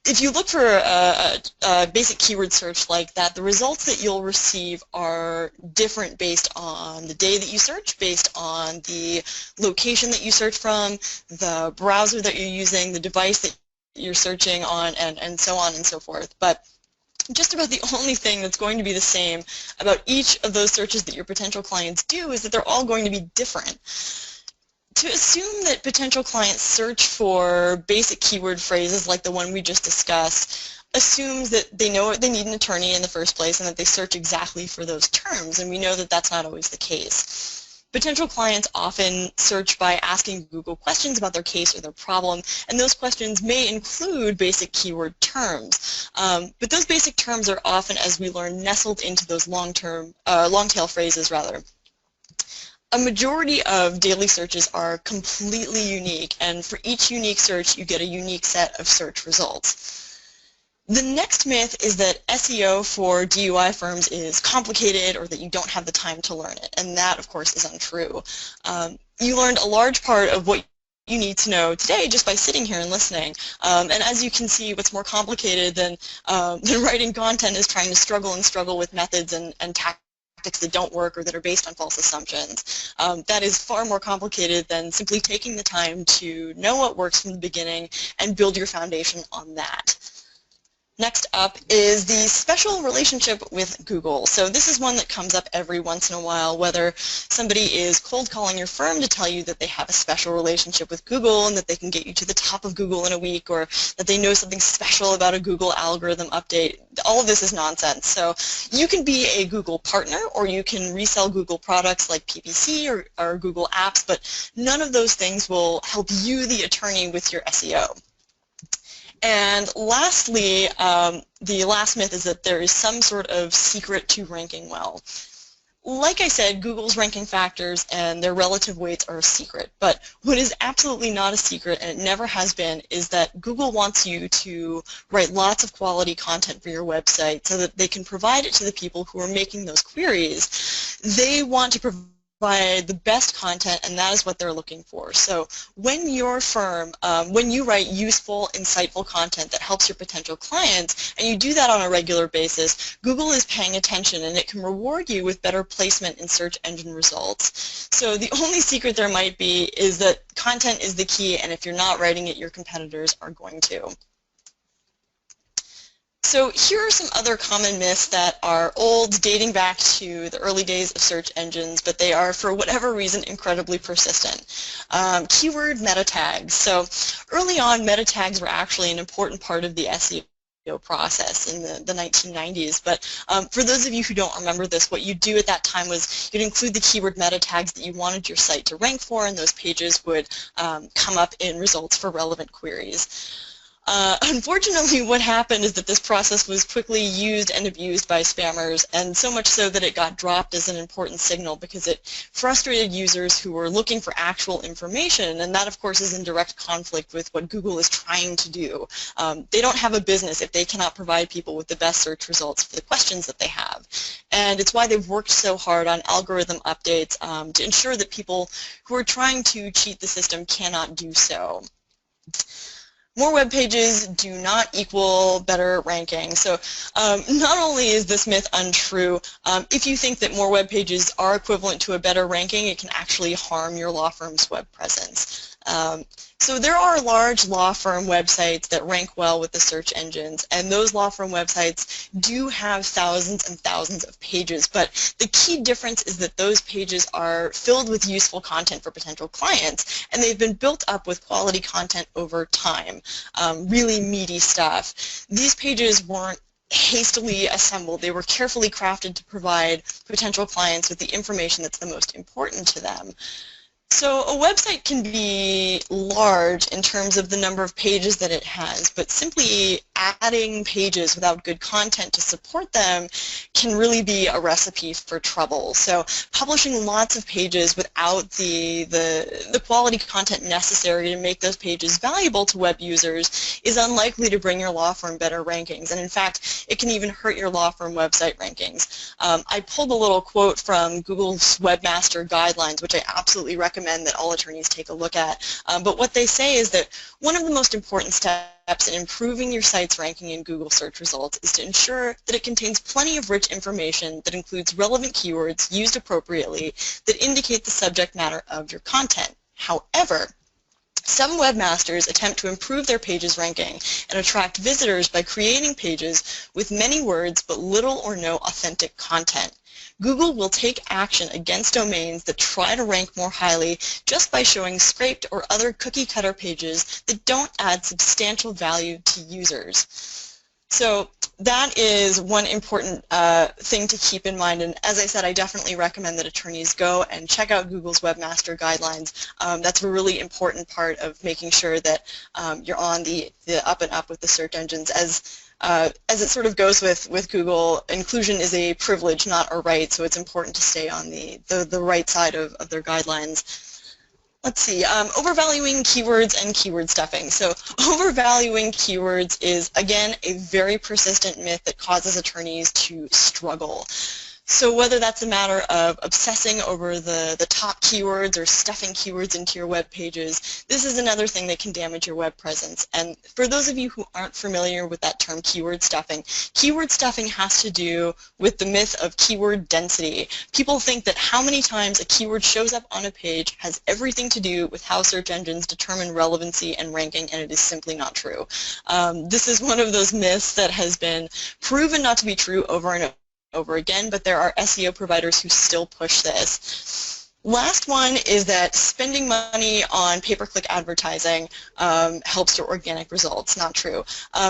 if you look for a basic keyword search like that, the results that you'll receive are different based on the day that you search, based on the location that you search from, the browser that you're using, the device that you're searching on, and so on and so forth. But just about the only thing that's going to be the same about each of those searches that your potential clients do is that they're all going to be different. To assume that potential clients search for basic keyword phrases like the one we just discussed assumes that they know they need an attorney in the first place and that they search exactly for those terms, and we know that that's not always the case. Potential clients often search by asking Google questions about their case or their problem, and those questions may include basic keyword terms. But those basic terms are often, as we learn, nestled into those long-tail phrases, rather. A majority of daily searches are completely unique, and for each unique search, you get a unique set of search results. The next myth is that SEO for DUI firms is complicated or that you don't have the time to learn it, and that, of course, is untrue. You learned a large part of what you need to know today just by sitting here and listening. And as you can see, what's more complicated than writing content is trying to struggle with methods and tactics that don't work or that are based on false assumptions. That is far more complicated than simply taking the time to know what works from the beginning and build your foundation on that. Next up is the special relationship with Google. So this is one that comes up every once in a while, whether somebody is cold calling your firm to tell you that they have a special relationship with Google and that they can get you to the top of Google in a week, or that they know something special about a Google algorithm update. All of this is nonsense. So you can be a Google partner, or you can resell Google products like PPC or Google Apps, but none of those things will help you, the attorney, with your SEO. And lastly, the last myth is that there is some sort of secret to ranking well. Like I said, Google's ranking factors and their relative weights are a secret, but what is absolutely not a secret, and it never has been, is that Google wants you to write lots of quality content for your website so that they can provide it to the people who are making those queries. They want to provide the best content, and that is what they're looking for. So when your firm, when you write useful, insightful content that helps your potential clients, and you do that on a regular basis, Google is paying attention, and it can reward you with better placement in search engine results. So the only secret there might be is that content is the key, and if you're not writing it, your competitors are going to. So here are some other common myths that are old, dating back to the early days of search engines, but they are, for whatever reason, incredibly persistent. Keyword meta tags. So early on, meta tags were actually an important part of the SEO process in the 1990s, but for those of you who don't remember this, what you'd do at that time was you'd include the keyword meta tags that you wanted your site to rank for, and those pages would come up in results for relevant queries. Unfortunately, what happened is that this process was quickly used and abused by spammers, and so much so that it got dropped as an important signal because it frustrated users who were looking for actual information, and that, of course, is in direct conflict with what Google is trying to do. They don't have a business if they cannot provide people with the best search results for the questions that they have, and it's why they've worked so hard on algorithm updates to ensure that people who are trying to cheat the system cannot do so. More web pages do not equal better ranking. So not only is this myth untrue, if you think that more web pages are equivalent to a better ranking, it can actually harm your law firm's web presence. So there are large law firm websites that rank well with the search engines, and those law firm websites do have thousands and thousands of pages, but the key difference is that those pages are filled with useful content for potential clients, and they've been built up with quality content over time, really meaty stuff. These pages weren't hastily assembled. They were carefully crafted to provide potential clients with the information that's the most important to them. So a website can be large in terms of the number of pages that it has, but simply adding pages without good content to support them can really be a recipe for trouble. So publishing lots of pages without the quality content necessary to make those pages valuable to web users is unlikely to bring your law firm better rankings. And in fact, it can even hurt your law firm website rankings. I pulled a little quote from Google's Webmaster Guidelines, which I absolutely recommend that all attorneys take a look at. But what they say is that one of the most important steps in improving your site's ranking in Google search results is to ensure that it contains plenty of rich information that includes relevant keywords used appropriately that indicate the subject matter of your content. However, some webmasters attempt to improve their page's ranking and attract visitors by creating pages with many words but little or no authentic content. Google will take action against domains that try to rank more highly just by showing scraped or other cookie-cutter pages that don't add substantial value to users. So that is one important thing to keep in mind, and as I said, I definitely recommend that attorneys go and check out Google's Webmaster Guidelines. That's a really important part of making sure that you're on the up and up with the search engines. As it sort of goes with Google, inclusion is a privilege, not a right, so it's important to stay on the right side of their guidelines. Let's see, overvaluing keywords and keyword stuffing. So overvaluing keywords is, again, a very persistent myth that causes attorneys to struggle. So whether that's a matter of obsessing over the top keywords or stuffing keywords into your web pages, this is another thing that can damage your web presence. And for those of you who aren't familiar with that term keyword stuffing has to do with the myth of keyword density. People think that how many times a keyword shows up on a page has everything to do with how search engines determine relevancy and ranking, and it is simply not true. This is one of those myths that has been proven not to be true over and over again, but there are SEO providers who still push this. Last one is that spending money on pay-per-click advertising helps your organic results. Not true.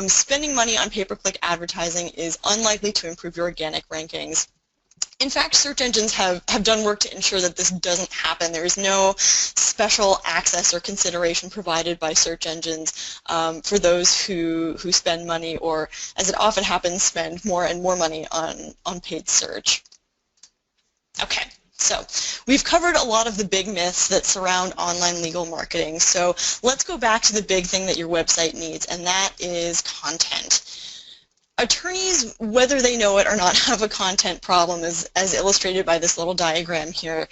Spending money on pay-per-click advertising is unlikely to improve your organic rankings. In fact, search engines have done work to ensure that this doesn't happen. There is no special access or consideration provided by search engines for those who spend money, or, as it often happens, spend more and more money on paid search. Okay. So we've covered a lot of the big myths that surround online legal marketing. So let's go back to the big thing that your website needs, and that is content. Attorneys, whether they know it or not, have a content problem, as illustrated by this little diagram here.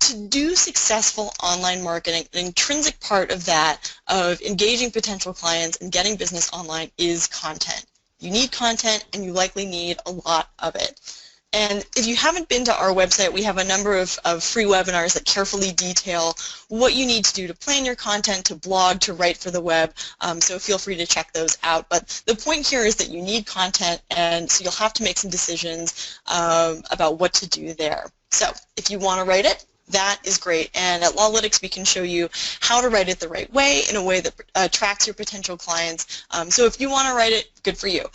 To do successful online marketing, an intrinsic part of that, of engaging potential clients and getting business online, is content. You need content, and you likely need a lot of it. And if you haven't been to our website, we have a number of free webinars that carefully detail what you need to do to plan your content, to blog, to write for the web, so feel free to check those out. But the point here is that you need content, and so you'll have to make some decisions about what to do there. So if you want to write it, that is great, and at LawLytics we can show you how to write it the right way, in a way that attracts your potential clients. So if you want to write it, good for you.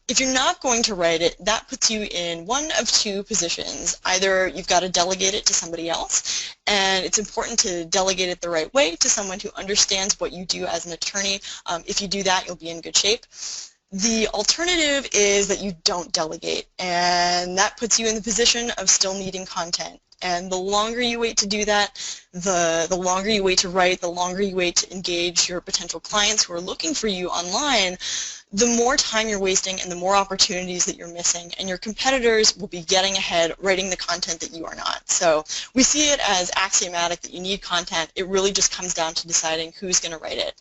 If you're not going to write it, that puts you in one of two positions. Either you've got to delegate it to somebody else, and it's important to delegate it the right way to someone who understands what you do as an attorney. If you do that, you'll be in good shape. The alternative is that you don't delegate, and that puts you in the position of still needing content. And the longer you wait to do that, the longer you wait to write, the longer you wait to engage your potential clients who are looking for you online, the more time you're wasting and the more opportunities that you're missing, and your competitors will be getting ahead writing the content that you are not. So we see it as axiomatic that you need content. It really just comes down to deciding who's going to write it.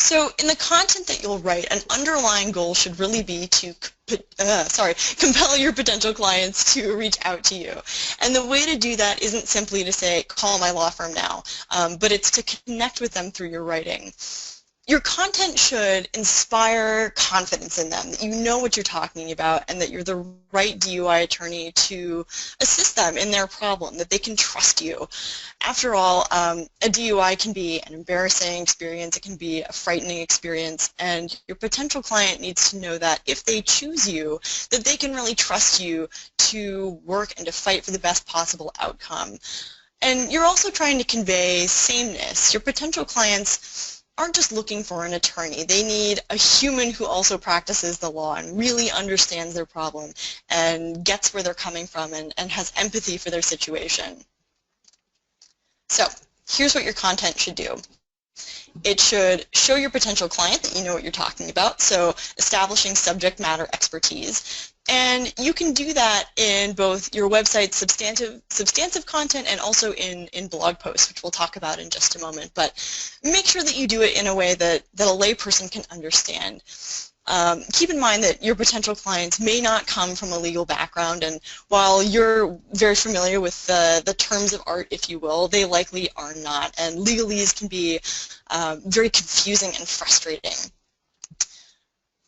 So in the content that you'll write, an underlying goal should really be to compel your potential clients to reach out to you. And the way to do that isn't simply to say, call my law firm now, but it's to connect with them through your writing. Your content should inspire confidence in them, that you know what you're talking about and that you're the right DUI attorney to assist them in their problem, that they can trust you. After all, a DUI can be an embarrassing experience, it can be a frightening experience, and your potential client needs to know that if they choose you, that they can really trust you to work and to fight for the best possible outcome. And you're also trying to convey sameness. Your potential clients aren't just looking for an attorney. They need a human who also practices the law and really understands their problem and gets where they're coming from and has empathy for their situation. So here's what your content should do. It should show your potential client that you know what you're talking about, so establishing subject matter expertise. And you can do that in both your website's substantive content and also in blog posts, which we'll talk about in just a moment. But make sure that you do it in a way that a layperson can understand. Keep in mind that your potential clients may not come from a legal background, and while you're very familiar with the terms of art, if you will, they likely are not, and legalese can be very confusing and frustrating.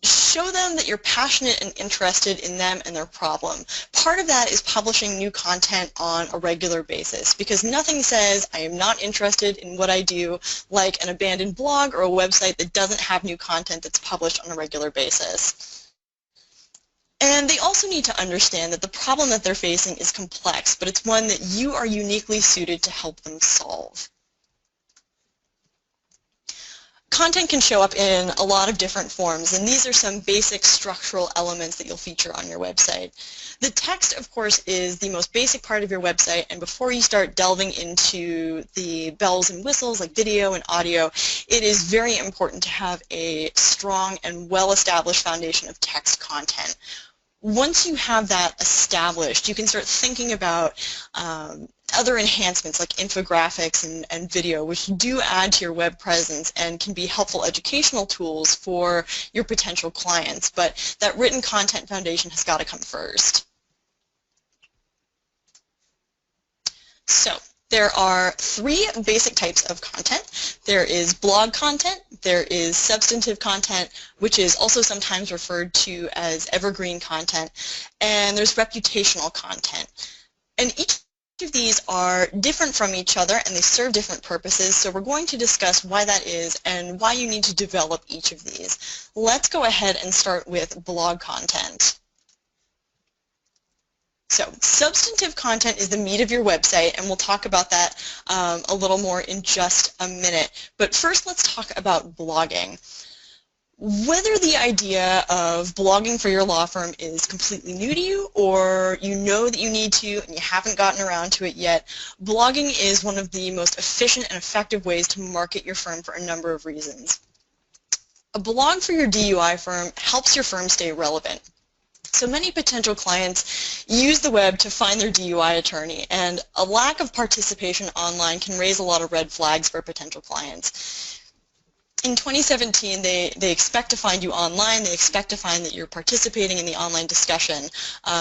Show them that you're passionate and interested in them and their problem. Part of that is publishing new content on a regular basis, because nothing says I am not interested in what I do like an abandoned blog or a website that doesn't have new content that's published on a regular basis. And they also need to understand that the problem that they're facing is complex, but it's one that you are uniquely suited to help them solve. Content can show up in a lot of different forms, and these are some basic structural elements that you'll feature on your website. The text, of course, is the most basic part of your website, and before you start delving into the bells and whistles like video and audio, it is very important to have a strong and well-established foundation of text content. Once you have that established, you can start thinking about other enhancements like infographics and video, which do add to your web presence and can be helpful educational tools for your potential clients. But that written content foundation has got to come first. So there are three basic types of content. There is blog content, there is substantive content, which is also sometimes referred to as evergreen content, and there's reputational content. And each of these are different from each other and they serve different purposes, so we're going to discuss why that is and why you need to develop each of these. Let's go ahead and start with blog content. So substantive content is the meat of your website, and we'll talk about that a little more in just a minute. But first, let's talk about blogging. Whether the idea of blogging for your law firm is completely new to you, or you know that you need to and you haven't gotten around to it yet, blogging is one of the most efficient and effective ways to market your firm for a number of reasons. A blog for your DUI firm helps your firm stay relevant. So many potential clients use the web to find their DUI attorney, and a lack of participation online can raise a lot of red flags for potential clients. In 2017, they expect to find you online. They expect to find that you're participating in the online discussion.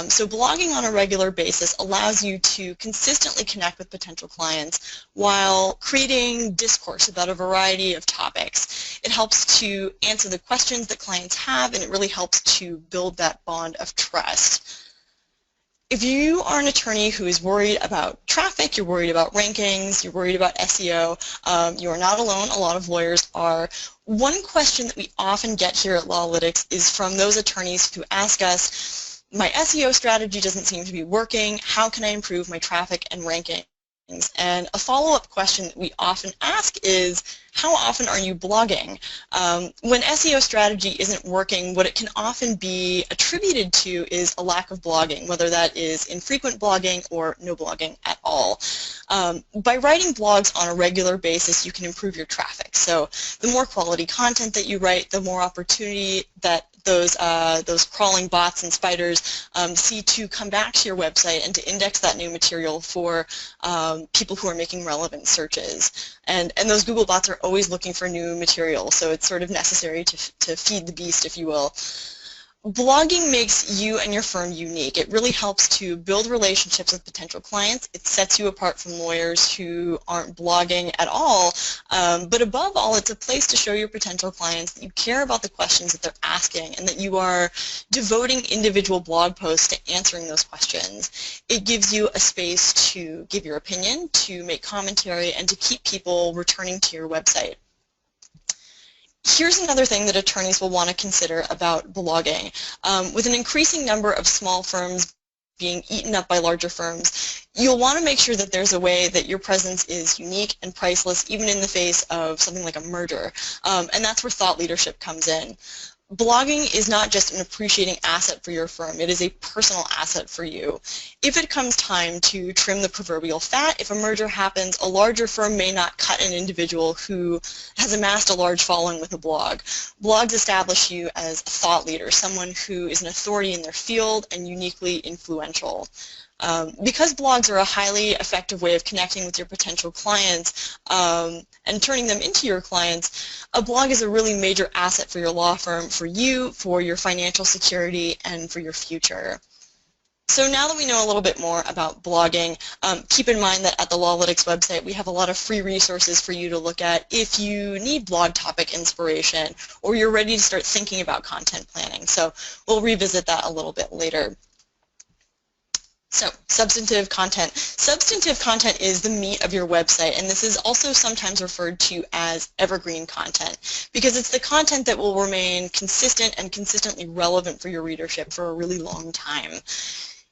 So blogging on a regular basis allows you to consistently connect with potential clients while creating discourse about a variety of topics. It helps to answer the questions that clients have, and it really helps to build that bond of trust. If you are an attorney who is worried about traffic, you're worried about rankings, you're worried about SEO, you are not alone. A lot of lawyers are. One question that we often get here at LawLytics is from those attorneys who ask us, my SEO strategy doesn't seem to be working, how can I improve my traffic and rankings? And a follow-up question that we often ask is, how often are you blogging? When SEO strategy isn't working, what it can often be attributed to is a lack of blogging, whether that is infrequent blogging or no blogging at all. By writing blogs on a regular basis, you can improve your traffic. So the more quality content that you write, the more opportunity that those crawling bots and spiders see to come back to your website and to index that new material for people who are making relevant searches. And those Google bots are always looking for new material, so it's sort of necessary to feed the beast, if you will. Blogging makes you and your firm unique. It really helps to build relationships with potential clients. It sets you apart from lawyers who aren't blogging at all. But above all, it's a place to show your potential clients that you care about the questions that they're asking and that you are devoting individual blog posts to answering those questions. It gives you a space to give your opinion, to make commentary, and to keep people returning to your website. Here's another thing that attorneys will want to consider about blogging. With an increasing number of small firms being eaten up by larger firms, you'll want to make sure that there's a way that your presence is unique and priceless, even in the face of something like a merger. And that's where thought leadership comes in. Blogging is not just an appreciating asset for your firm, it is a personal asset for you. If it comes time to trim the proverbial fat, if a merger happens, a larger firm may not cut an individual who has amassed a large following with a blog. Blogs establish you as a thought leader, someone who is an authority in their field and uniquely influential. Because blogs are a highly effective way of connecting with your potential clients and turning them into your clients, a blog is a really major asset for your law firm, for you, for your financial security, and for your future. So now that we know a little bit more about blogging, keep in mind that at the LawLytics website we have a lot of free resources for you to look at if you need blog topic inspiration or you're ready to start thinking about content planning. So we'll revisit that a little bit later. So, substantive content. Substantive content is the meat of your website, and this is also sometimes referred to as evergreen content because it's the content that will remain consistent and consistently relevant for your readership for a really long time.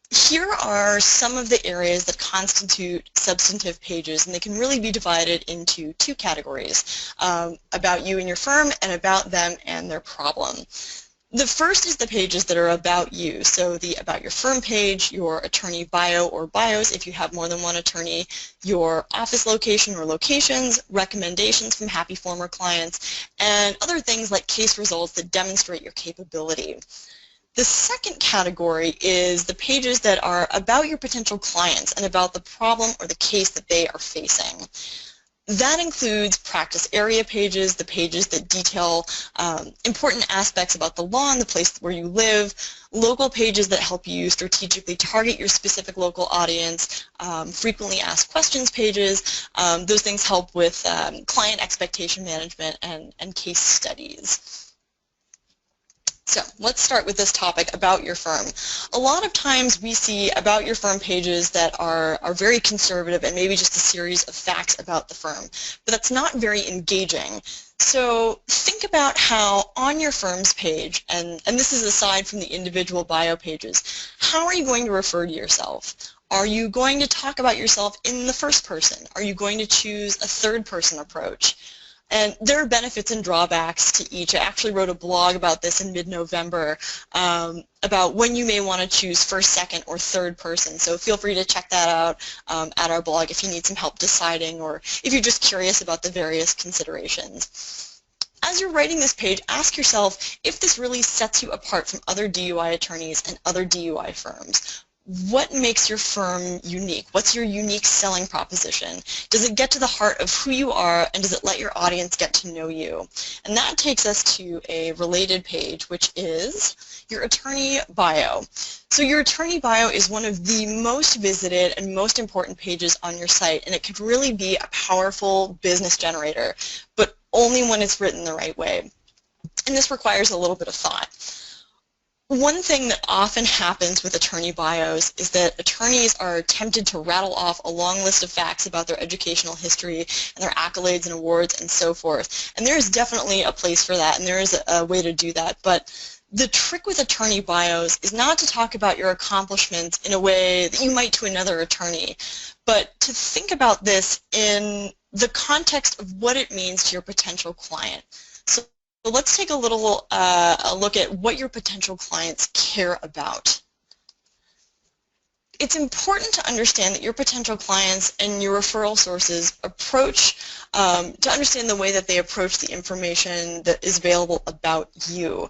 Here are some of the areas that constitute substantive pages, and they can really be divided into two categories, about you and your firm and about them and their problem. The first is the pages that are about you, so the about your firm page, your attorney bio or bios if you have more than one attorney, your office location or locations, recommendations from happy former clients, and other things like case results that demonstrate your capability. The second category is the pages that are about your potential clients and about the problem or the case that they are facing. That includes practice area pages, the pages that detail important aspects about the law and the place where you live, local pages that help you strategically target your specific local audience, frequently asked questions pages. Those things help with client expectation management and case studies. So let's start with this topic about your firm. A lot of times we see about your firm pages that are very conservative and maybe just a series of facts about the firm, but that's not very engaging. So think about how on your firm's page, and this is aside from the individual bio pages, how are you going to refer to yourself? Are you going to talk about yourself in the first person? Are you going to choose a third person approach? And there are benefits and drawbacks to each. I actually wrote a blog about this in mid-November about when you may want to choose first, second, or third person. So feel free to check that out at our blog if you need some help deciding or if you're just curious about the various considerations. As you're writing this page, ask yourself if this really sets you apart from other DUI attorneys and other DUI firms. What makes your firm unique? What's your unique selling proposition? Does it get to the heart of who you are, and does it let your audience get to know you? And that takes us to a related page, which is your attorney bio. So your attorney bio is one of the most visited and most important pages on your site, and it can really be a powerful business generator, but only when it's written the right way. And this requires a little bit of thought. One thing that often happens with attorney bios is that attorneys are tempted to rattle off a long list of facts about their educational history and their accolades and awards and so forth. And there is definitely a place for that, and there is a way to do that. But the trick with attorney bios is not to talk about your accomplishments in a way that you might to another attorney, but to think about this in the context of what it means to your potential client. So let's take a little look at what your potential clients care about. It's important to understand that your potential clients and your referral sources approach, to understand the way that they approach the information that is available about you.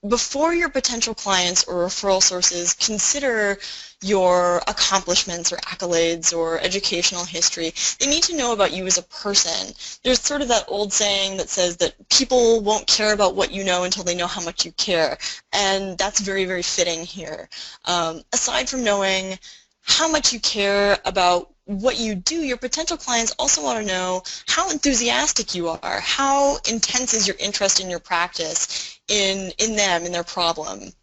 before your potential clients or referral sources consider your accomplishments or accolades or educational history, they need to know about you as a person. There's sort of that old saying that says that people won't care about what you know until they know how much you care, and that's very, very fitting here. Aside from knowing how much you care about what you do, your potential clients also want to know how enthusiastic you are, how intense is your interest in your practice, in them, in their problem.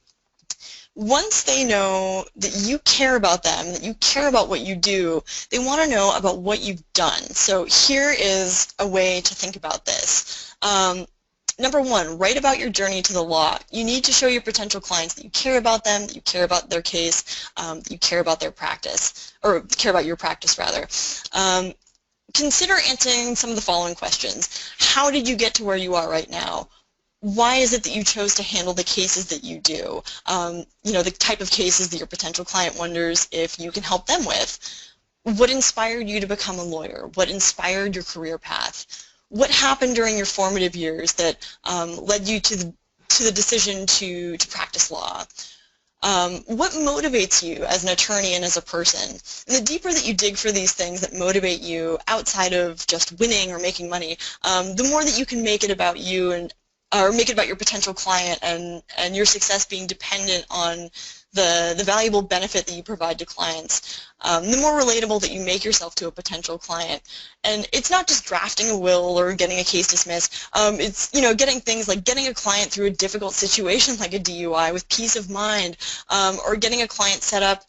Once they know that you care about them, that you care about what you do, they want to know about what you've done. So here is a way to think about this. Number one, write about your journey to the law. You need to show your potential clients that you care about them, that you care about their case, that you care about their practice, or care about your practice rather. Consider answering some of the following questions. How did you get to where you are right now? Why is it that you chose to handle the cases that you do? You know, the type of cases that your potential client wonders if you can help them with. What inspired you to become a lawyer? What inspired your career path? What happened during your formative years that led you to the decision to practice law? What motivates you as an attorney and as a person? And the deeper that you dig for these things that motivate you outside of just winning or making money, the more that you can make it about you or make it about your potential client and your success being dependent on the valuable benefit that you provide to clients. The more relatable that you make yourself to a potential client. And it's not just drafting a will or getting a case dismissed. It's, you know, getting things like getting a client through a difficult situation like a DUI with peace of mind, or getting a client set up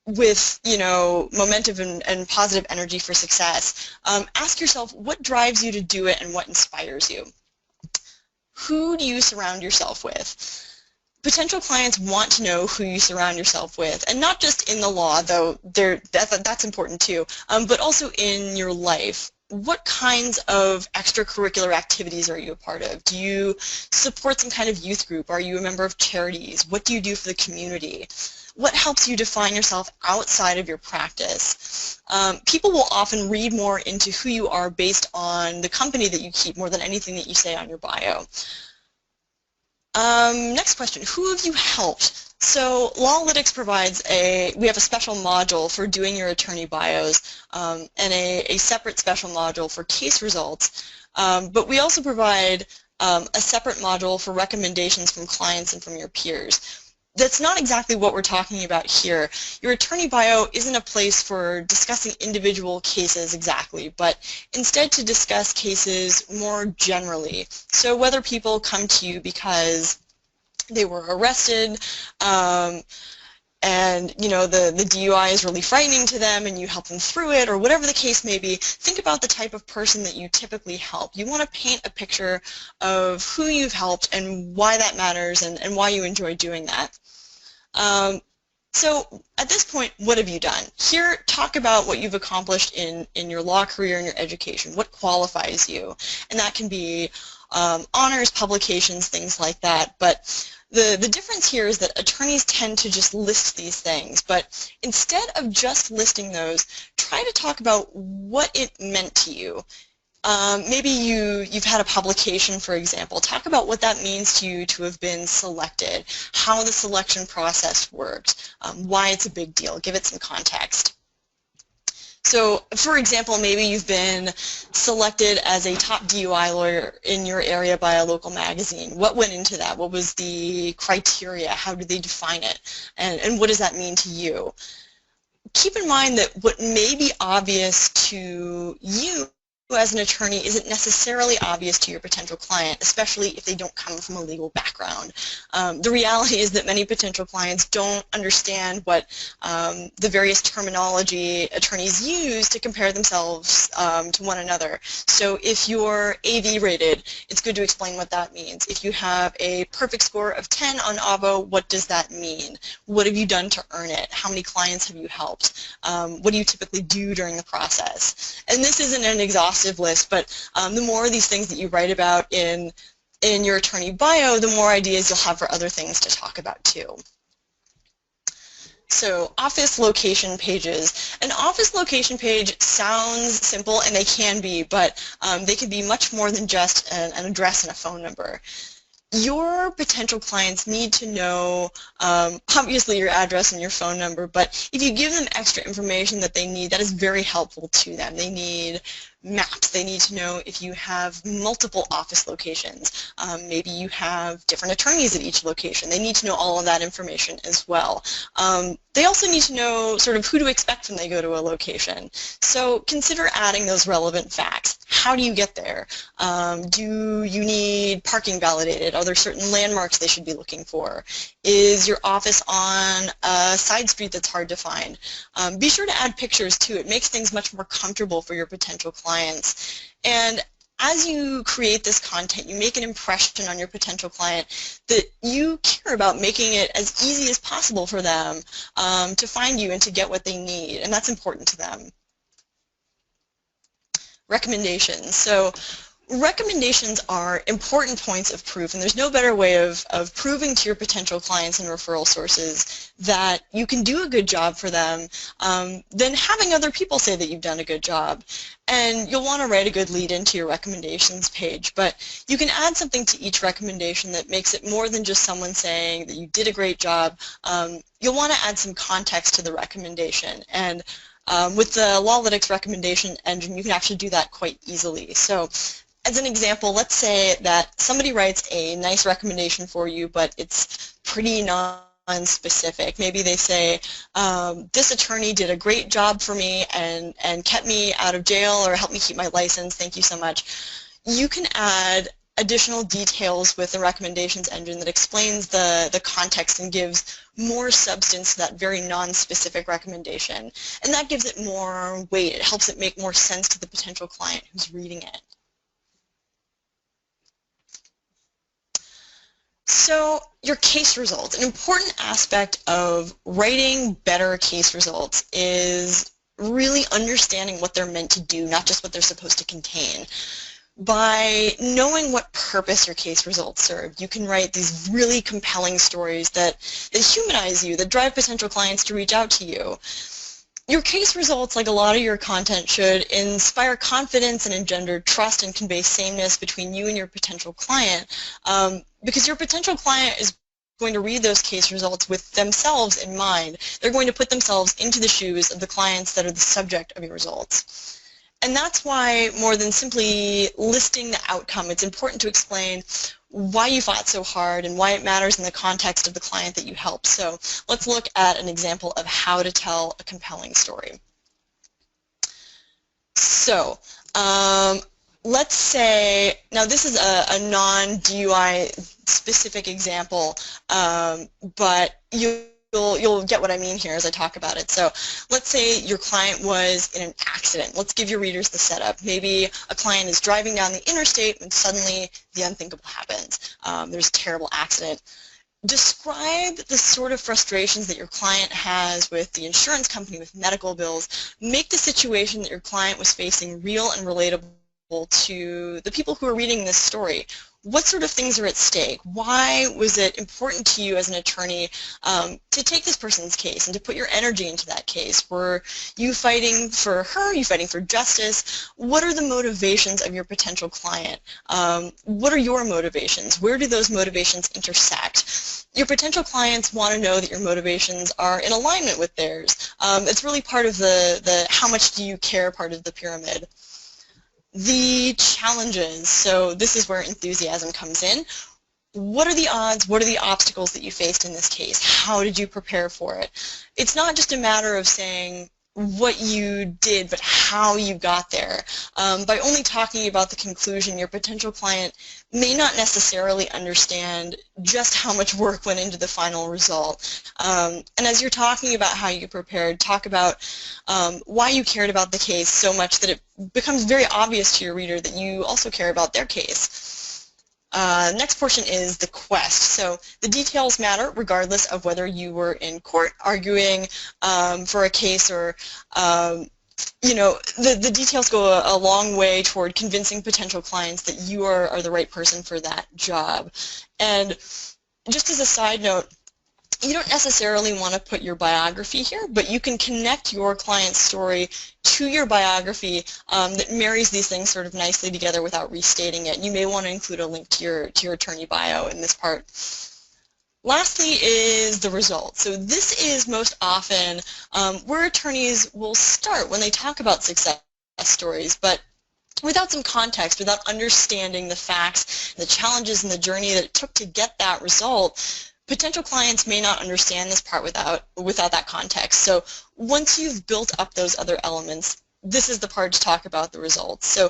with, you know, momentum and positive energy for success. Ask yourself what drives you to do it and what inspires you. Who do you surround yourself with? Potential clients want to know who you surround yourself with, and not just in the law, though that's important too, but also in your life. What kinds of extracurricular activities are you a part of? Do you support some kind of youth group? Are you a member of charities? What do you do for the community? What helps you define yourself outside of your practice? People will often read more into who you are based on the company that you keep more than anything that you say on your bio. Next question, who have you helped? So LawLytics provides we have a special module for doing your attorney bios and a separate special module for case results, but we also provide a separate module for recommendations from clients and from your peers. That's not exactly what we're talking about here. Your attorney bio isn't a place for discussing individual cases exactly, but instead to discuss cases more generally. So whether people come to you because they were arrested and, you know, the DUI is really frightening to them and you help them through it, or whatever the case may be, think about the type of person that you typically help. You want to paint a picture of who you've helped and why that matters and why you enjoy doing that. So at this point, what have you done? Here, talk about what you've accomplished in your law career and your education. What qualifies you? And that can be honors, publications, things like that. But the difference here is that attorneys tend to just list these things, but instead of just listing those, try to talk about what it meant to you. Maybe you've had a publication, for example. Talk about what that means to you to have been selected, how the selection process worked, why it's a big deal. Give it some context. So, for example, maybe you've been selected as a top DUI lawyer in your area by a local magazine. What went into that? What was the criteria? How did they define it? And what does that mean to you? Keep in mind that what may be obvious to you as an attorney isn't necessarily obvious to your potential client, especially if they don't come from a legal background. The reality is that many potential clients don't understand what the various terminology attorneys use to compare themselves to one another. So if you're AV rated, it's good to explain what that means. If you have a perfect score of 10 on AVO, what does that mean? What have you done to earn it? How many clients have you helped? What do you typically do during the process? And this isn't an exhaustive list, but the more of these things that you write about in your attorney bio, the more ideas you'll have for other things to talk about too. So office location pages. An office location page sounds simple, and they can be, but they can be much more than just an address and a phone number. your potential clients need to know, obviously, your address and your phone number, but if you give them extra information that they need, that is very helpful to them. They need maps. They need to know if you have multiple office locations. Maybe you have different attorneys at each location. They need to know all of that information as well. They also need to know sort of who to expect when they go to a location. So consider adding those relevant facts. How do you get there? Do you need parking validated? Are there certain landmarks they should be looking for? Is your office on a side street that's hard to find? Be sure to add pictures too. It makes things much more comfortable for your potential clients. And as you create this content, you make an impression on your potential client that you care about making it as easy as possible for them to find you and to get what they need, and that's important to them. Recommendations. So recommendations are important points of proof, and there's no better way of proving to your potential clients and referral sources that you can do a good job for them than having other people say that you've done a good job. And you'll want to write a good lead into your recommendations page, but you can add something to each recommendation that makes it more than just someone saying that you did a great job. You'll want to add some context to the recommendation, and with the LawLytics recommendation engine, you can actually do that quite easily. So as an example, let's say that somebody writes a nice recommendation for you, but it's pretty non-specific. Maybe they say, this attorney did a great job for me and kept me out of jail or helped me keep my license. Thank you so much. You can add additional details with the recommendations engine that explains the context and gives more substance to that very non-specific recommendation. And that gives it more weight. It helps it make more sense to the potential client who's reading it. So your case results. An important aspect of writing better case results is really understanding what they're meant to do, not just what they're supposed to contain. By knowing what purpose your case results serve, you can write these really compelling stories that humanize you, that drive potential clients to reach out to you. Your case results, like a lot of your content, should inspire confidence and engender trust and convey sameness between you and your potential client, because your potential client is going to read those case results with themselves in mind. They're going to put themselves into the shoes of the clients that are the subject of your results. And that's why, more than simply listing the outcome, it's important to explain why you fought so hard and why it matters in the context of the client that you help. So let's look at an example of how to tell a compelling story. So let's say, now this is a non-DUI specific example, but you'll get what I mean here as I talk about it. So let's say your client was in an accident. Let's give your readers the setup. Maybe a client is driving down the interstate and suddenly the unthinkable happens. There's a terrible accident. Describe the sort of frustrations that your client has with the insurance company, with medical bills. Make the situation that your client was facing real and relatable to the people who are reading this story. What sort of things are at stake? Why was it important to you as an attorney to take this person's case and to put your energy into that case? Were you fighting for her? Are you fighting for justice? What are the motivations of your potential client? What are your motivations? Where do those motivations intersect? Your potential clients want to know that your motivations are in alignment with theirs. It's really part of the how much do you care part of the pyramid. The challenges, so this is where enthusiasm comes in. What are the odds? What are the obstacles that you faced in this case? How did you prepare for it? It's not just a matter of saying what you did, but how you got there. By only talking about the conclusion, your potential client may not necessarily understand just how much work went into the final result. And as you're talking about how you prepared, talk about why you cared about the case so much that it becomes very obvious to your reader that you also care about their case. Next portion is the quest. So the details matter regardless of whether you were in court arguing for a case or, you know, the details go a long way toward convincing potential clients that you are the right person for that job. And just as a side note, you don't necessarily want to put your biography here, but you can connect your client's story to your biography that marries these things sort of nicely together without restating it. You may want to include a link to your attorney bio in this part. Lastly is the result. So this is most often where attorneys will start when they talk about success stories, but without some context, without understanding the facts, the challenges, and the journey that it took to get that result, potential clients may not understand this part without that context. So once you've built up those other elements, this is the part to talk about the results. So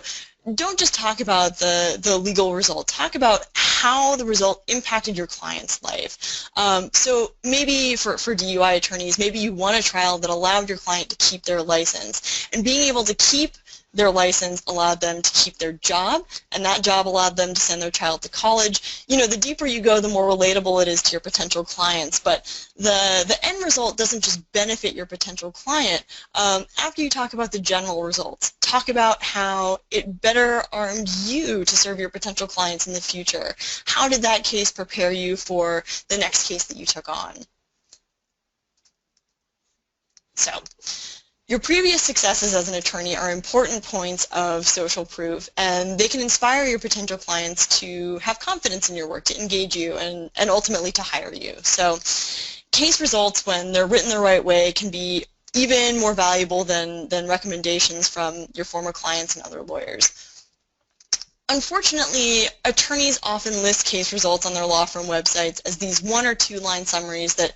don't just talk about the legal result. Talk about how the result impacted your client's life. So maybe for DUI attorneys, maybe you won a trial that allowed your client to keep their license. And being able to keep their license allowed them to keep their job, and that job allowed them to send their child to college. You know, the deeper you go, the more relatable it is to your potential clients, but the end result doesn't just benefit your potential client. After you talk about the general results, talk about how it better armed you to serve your potential clients in the future. How did that case prepare you for the next case that you took on? So, your previous successes as an attorney are important points of social proof, and they can inspire your potential clients to have confidence in your work, to engage you, and ultimately to hire you. So case results, when they're written the right way, can be even more valuable than recommendations from your former clients and other lawyers. Unfortunately, attorneys often list case results on their law firm websites as these 1- or 2-line summaries that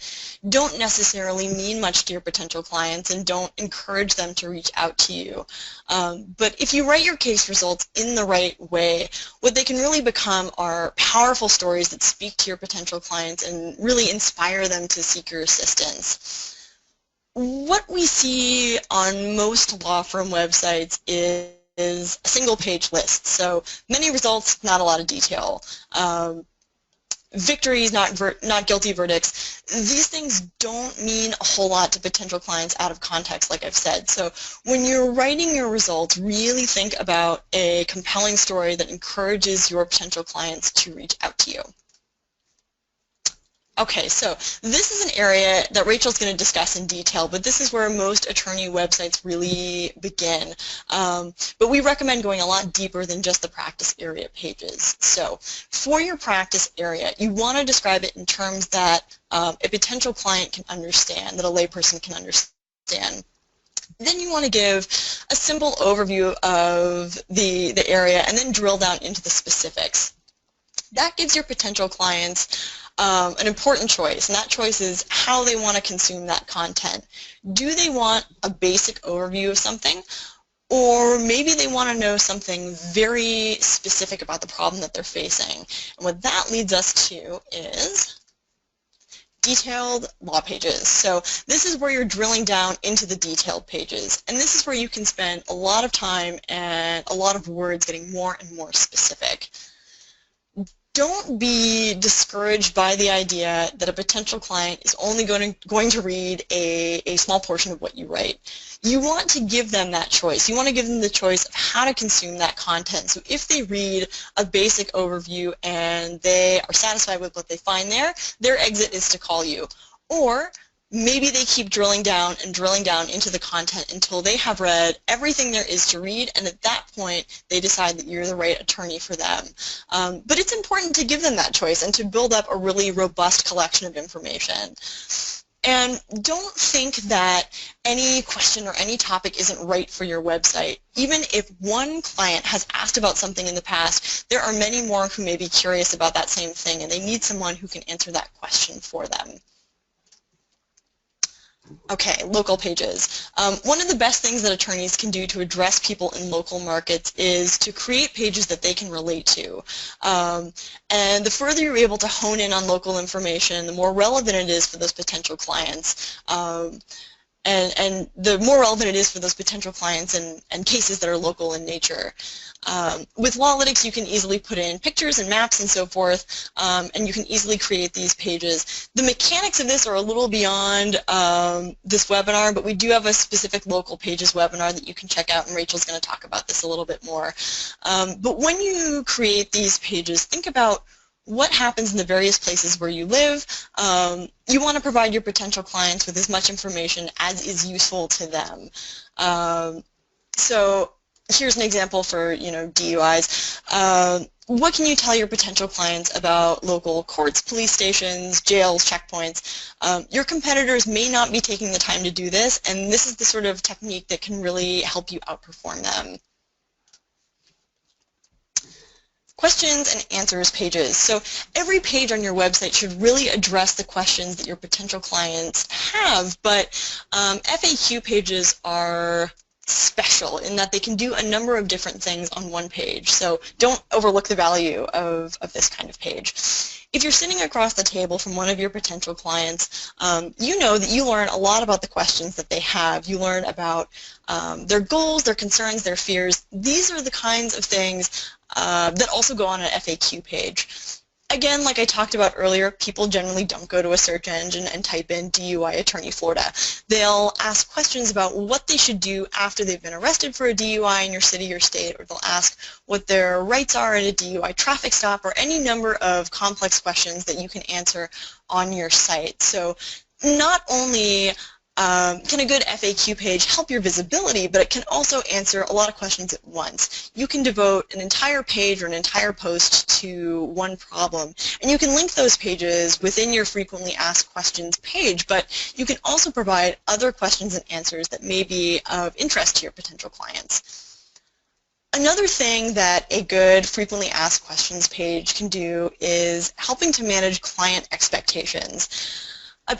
don't necessarily mean much to your potential clients and don't encourage them to reach out to you. But if you write your case results in the right way, what they can really become are powerful stories that speak to your potential clients and really inspire them to seek your assistance. What we see on most law firm websites is a single-page list. So many results, not a lot of detail. Victories, not guilty verdicts. These things don't mean a whole lot to potential clients out of context, like I've said. So when you're writing your results, really think about a compelling story that encourages your potential clients to reach out to you. Okay, so this is an area that Rachel's going to discuss in detail, but this is where most attorney websites really begin. But we recommend going a lot deeper than just the practice area pages. So for your practice area, you want to describe it in terms that a potential client can understand, that a layperson can understand. Then you want to give a simple overview of the area and then drill down into the specifics. That gives your potential clients an important choice, and that choice is how they want to consume that content. Do they want a basic overview of something, or maybe they want to know something very specific about the problem that they're facing? And what that leads us to is detailed law pages. So this is where you're drilling down into the detailed pages, and this is where you can spend a lot of time and a lot of words getting more and more specific. Don't be discouraged by the idea that a potential client is only going to read a small portion of what you write. You want to give them that choice. You want to give them the choice of how to consume that content. So if they read a basic overview and they are satisfied with what they find there, their exit is to call you. Or maybe they keep drilling down and drilling down into the content until they have read everything there is to read, and at that point they decide that you're the right attorney for them. But it's important to give them that choice and to build up a really robust collection of information. And don't think that any question or any topic isn't right for your website. Even if one client has asked about something in the past, there are many more who may be curious about that same thing, and they need someone who can answer that question for them. Okay, local pages. One of the best things that attorneys can do to address people in local markets is to create pages that they can relate to. And the further you're able to hone in on local information, the more relevant it is for those potential clients. And the more relevant it is for those potential clients and cases that are local in nature. With LawLytics, you can easily put in pictures and maps and so forth, and you can easily create these pages. The mechanics of this are a little beyond this webinar, but we do have a specific local pages webinar that you can check out, and Rachel's going to talk about this a little bit more. But when you create these pages, think about what happens in the various places where you live. You want to provide your potential clients with as much information as is useful to them. So here's an example for, DUIs. What can you tell your potential clients about local courts, police stations, jails, checkpoints? Your competitors may not be taking the time to do this, and this is the sort of technique that can really help you outperform them. Questions and answers pages. So every page on your website should really address the questions that your potential clients have, but FAQ pages are special in that they can do a number of different things on one page. So don't overlook the value of this kind of page. If you're sitting across the table from one of your potential clients, you know that you learn a lot about the questions that they have. You learn about their goals, their concerns, their fears. These are the kinds of things that also go on an FAQ page. Again, like I talked about earlier, people generally don't go to a search engine and type in DUI Attorney Florida. They'll ask questions about what they should do after they've been arrested for a DUI in your city or state, or they'll ask what their rights are at a DUI traffic stop, or any number of complex questions that you can answer on your site. So not only can a good FAQ page help your visibility, but it can also answer a lot of questions at once. You can devote an entire page or an entire post to one problem, and you can link those pages within your frequently asked questions page, but you can also provide other questions and answers that may be of interest to your potential clients. Another thing that a good frequently asked questions page can do is helping to manage client expectations. A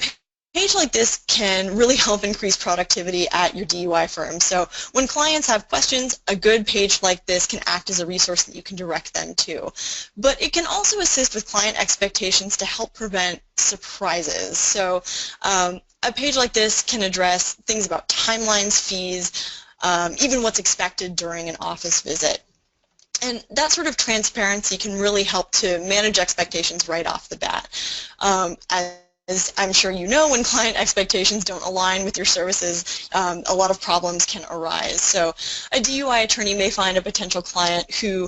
page like this can really help increase productivity at your DUI firm. So when clients have questions, a good page like this can act as a resource that you can direct them to. But it can also assist with client expectations to help prevent surprises. So a page like this can address things about timelines, fees, even what's expected during an office visit. And that sort of transparency can really help to manage expectations right off the bat. As I'm sure you know, when client expectations don't align with your services, a lot of problems can arise. So a DUI attorney may find a potential client who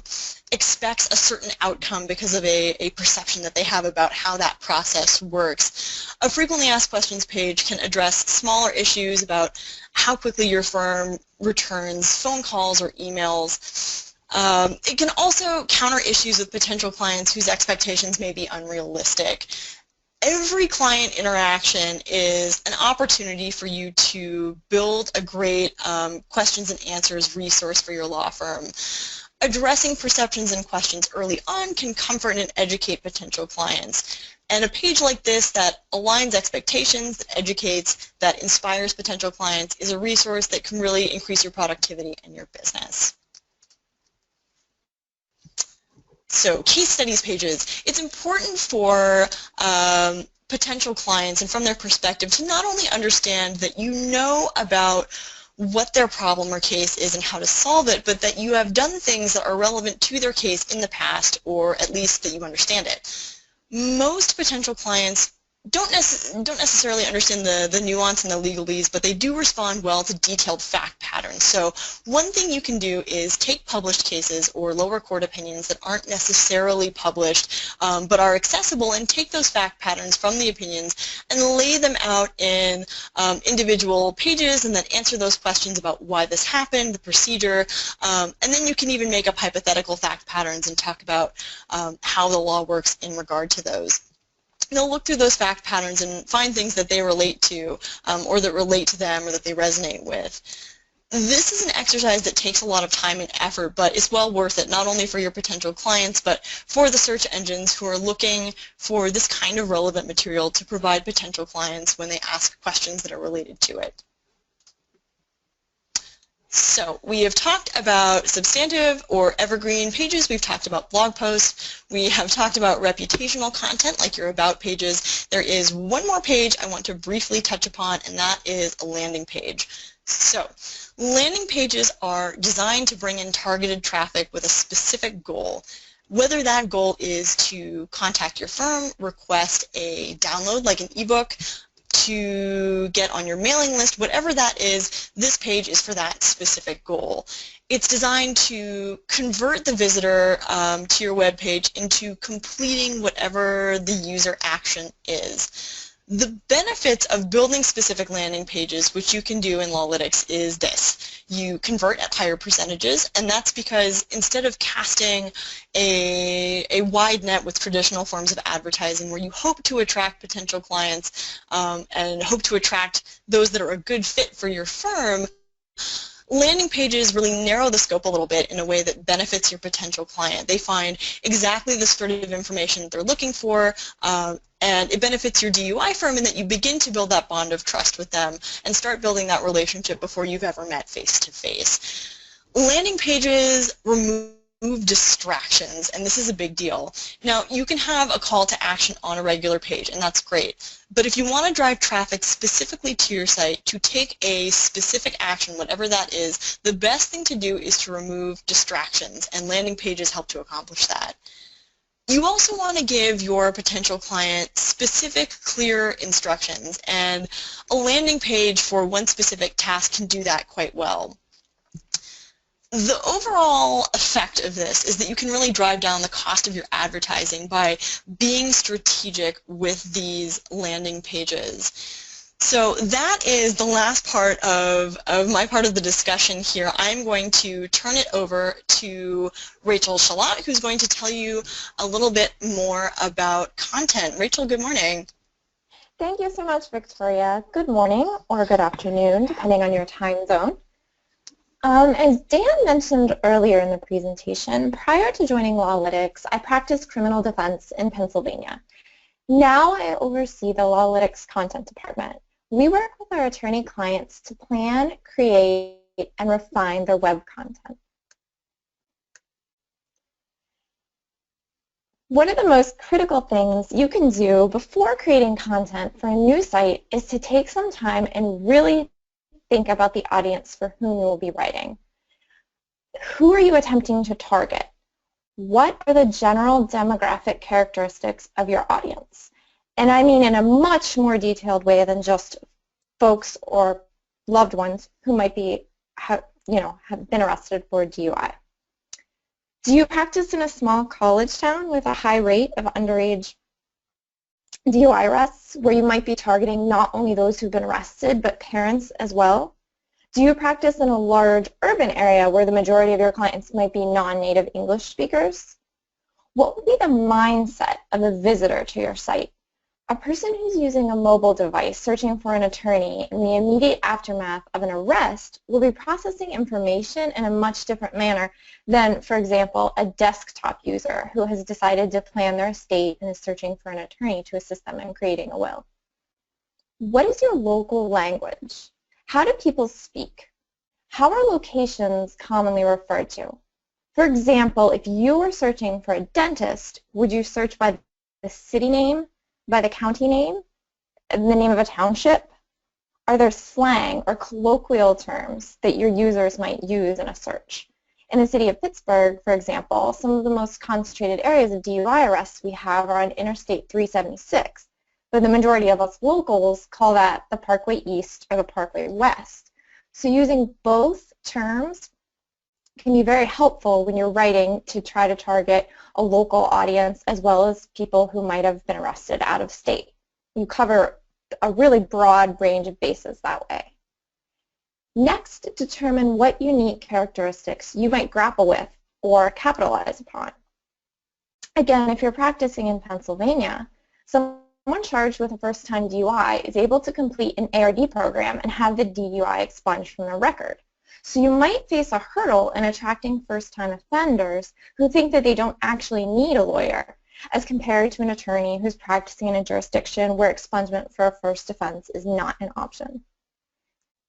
expects a certain outcome because of a perception that they have about how that process works. A frequently asked questions page can address smaller issues about how quickly your firm returns phone calls or emails. It can also counter issues with potential clients whose expectations may be unrealistic. Every client interaction is an opportunity for you to build a great questions and answers resource for your law firm. Addressing perceptions and questions early on can comfort and educate potential clients. And a page like this that aligns expectations, that educates, that inspires potential clients is a resource that can really increase your productivity in your business. So case studies pages, it's important for potential clients and from their perspective to not only understand that you know about what their problem or case is and how to solve it, but that you have done things that are relevant to their case in the past, or at least that you understand it. Most potential clients don't necessarily understand the nuance and the legalese, but they do respond well to detailed fact patterns. So one thing you can do is take published cases or lower court opinions that aren't necessarily published but are accessible, and take those fact patterns from the opinions and lay them out in individual pages, and then answer those questions about why this happened, the procedure, and then you can even make up hypothetical fact patterns and talk about how the law works in regard to those. They'll look through those fact patterns and find things that they relate to, or that relate to them, or that they resonate with. This is an exercise that takes a lot of time and effort, but it's well worth it, not only for your potential clients, but for the search engines who are looking for this kind of relevant material to provide potential clients when they ask questions that are related to it. So we have talked about substantive or evergreen pages. We've talked about blog posts. We have talked about reputational content like your about pages. There is one more page I want to briefly touch upon, and that is a landing page. So landing pages are designed to bring in targeted traffic with a specific goal. Whether that goal is to contact your firm, request a download like an ebook, to get on your mailing list, whatever that is, this page is for that specific goal. It's designed to convert the visitor to your web page into completing whatever the user action is. The benefits of building specific landing pages, which you can do in LawLytics, is this. You convert at higher percentages, and that's because instead of casting a wide net with traditional forms of advertising where you hope to attract potential clients and hope to attract those that are a good fit for your firm, landing pages really narrow the scope a little bit in a way that benefits your potential client. They find exactly the sort of information that they're looking for, and it benefits your DUI firm in that you begin to build that bond of trust with them and start building that relationship before you've ever met face-to-face. Landing pages remove distractions, and this is a big deal. Now, you can have a call to action on a regular page, and that's great. But if you want to drive traffic specifically to your site to take a specific action, whatever that is, the best thing to do is to remove distractions, and landing pages help to accomplish that. You also want to give your potential client specific, clear instructions, and a landing page for one specific task can do that quite well. The overall effect of this is that you can really drive down the cost of your advertising by being strategic with these landing pages. So that is the last part of my part of the discussion here. I'm going to turn it over to Rachel Shalat, who's going to tell you a little bit more about content. Rachel, good morning. Thank you so much, Victoria. Good morning or good afternoon, depending on your time zone. As Dan mentioned earlier in the presentation, prior to joining LawLytics, I practiced criminal defense in Pennsylvania. Now I oversee the LawLytics content department. We work with our attorney clients to plan, create, and refine their web content. One of the most critical things you can do before creating content for a new site is to take some time and really think about the audience for whom you will be writing. Who are you attempting to target? What are the general demographic characteristics of your audience? And I mean in a much more detailed way than just folks or loved ones who might be, have been arrested for DUI. Do you practice in a small college town with a high rate of underage DUI arrests where you might be targeting not only those who've been arrested but parents as well? Do you practice in a large urban area where the majority of your clients might be non-native English speakers? What would be the mindset of a visitor to your site? A person who's using a mobile device searching for an attorney in the immediate aftermath of an arrest will be processing information in a much different manner than, for example, a desktop user who has decided to plan their estate and is searching for an attorney to assist them in creating a will. What is your local language? How do people speak? How are locations commonly referred to? For example, if you were searching for a dentist, would you search by the city name, by the county name, the name of a township? Are there slang or colloquial terms that your users might use in a search? In the city of Pittsburgh, for example, some of the most concentrated areas of DUI arrests we have are on Interstate 376, but the majority of us locals call that the Parkway East or the Parkway West. So using both terms can be very helpful when you're writing to try to target a local audience as well as people who might have been arrested out of state. You cover a really broad range of bases that way. Next, determine what unique characteristics you might grapple with or capitalize upon. Again, if you're practicing in Pennsylvania, someone charged with a first-time DUI is able to complete an ARD program and have the DUI expunged from their record. So you might face a hurdle in attracting first-time offenders who think that they don't actually need a lawyer, as compared to an attorney who's practicing in a jurisdiction where expungement for a first offense is not an option.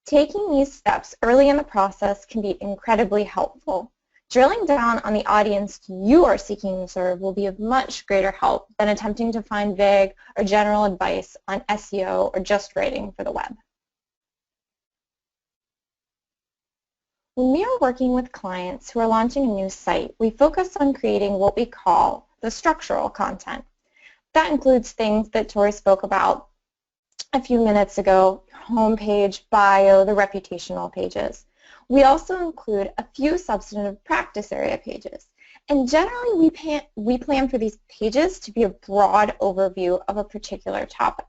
Taking these steps early in the process can be incredibly helpful. Drilling down on the audience you are seeking to serve will be of much greater help than attempting to find vague or general advice on SEO or just writing for the web. When we are working with clients who are launching a new site, we focus on creating what we call the structural content. That includes things that Tori spoke about a few minutes ago, homepage, bio, the reputational pages. We also include a few substantive practice area pages. And generally, we plan for these pages to be a broad overview of a particular topic.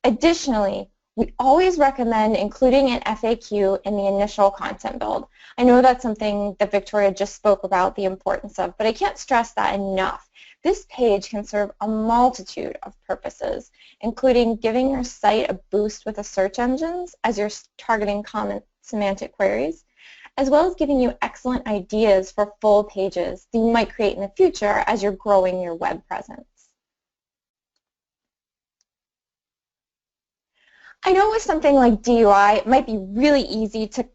Additionally, we always recommend including an FAQ in the initial content build. I know that's something that Victoria just spoke about the importance of, but I can't stress that enough. This page can serve a multitude of purposes, including giving your site a boost with the search engines as you're targeting common semantic queries, as well as giving you excellent ideas for full pages that you might create in the future as you're growing your web presence. I know with something like DUI, it might be really easy to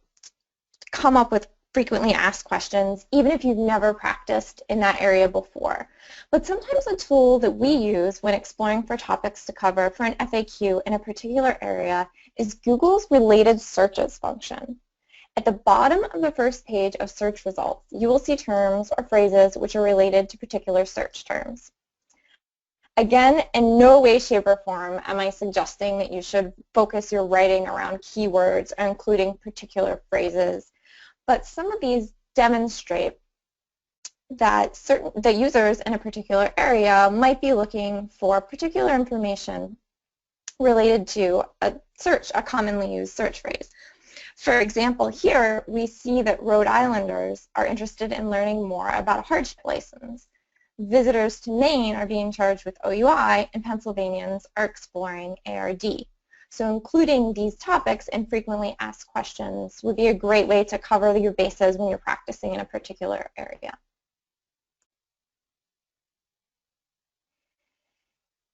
come up with frequently asked questions, even if you've never practiced in that area before. But sometimes a tool that we use when exploring for topics to cover for an FAQ in a particular area is Google's Related Searches function. At the bottom of the first page of search results, you will see terms or phrases which are related to particular search terms. Again, in no way, shape, or form am I suggesting that you should focus your writing around keywords or including particular phrases, but some of these demonstrate that users in a particular area might be looking for particular information related to a commonly used search phrase. For example, here we see that Rhode Islanders are interested in learning more about a hardship license. Visitors to Maine are being charged with OUI, and Pennsylvanians are exploring ARD. So including these topics and frequently asked questions would be a great way to cover your bases when you're practicing in a particular area.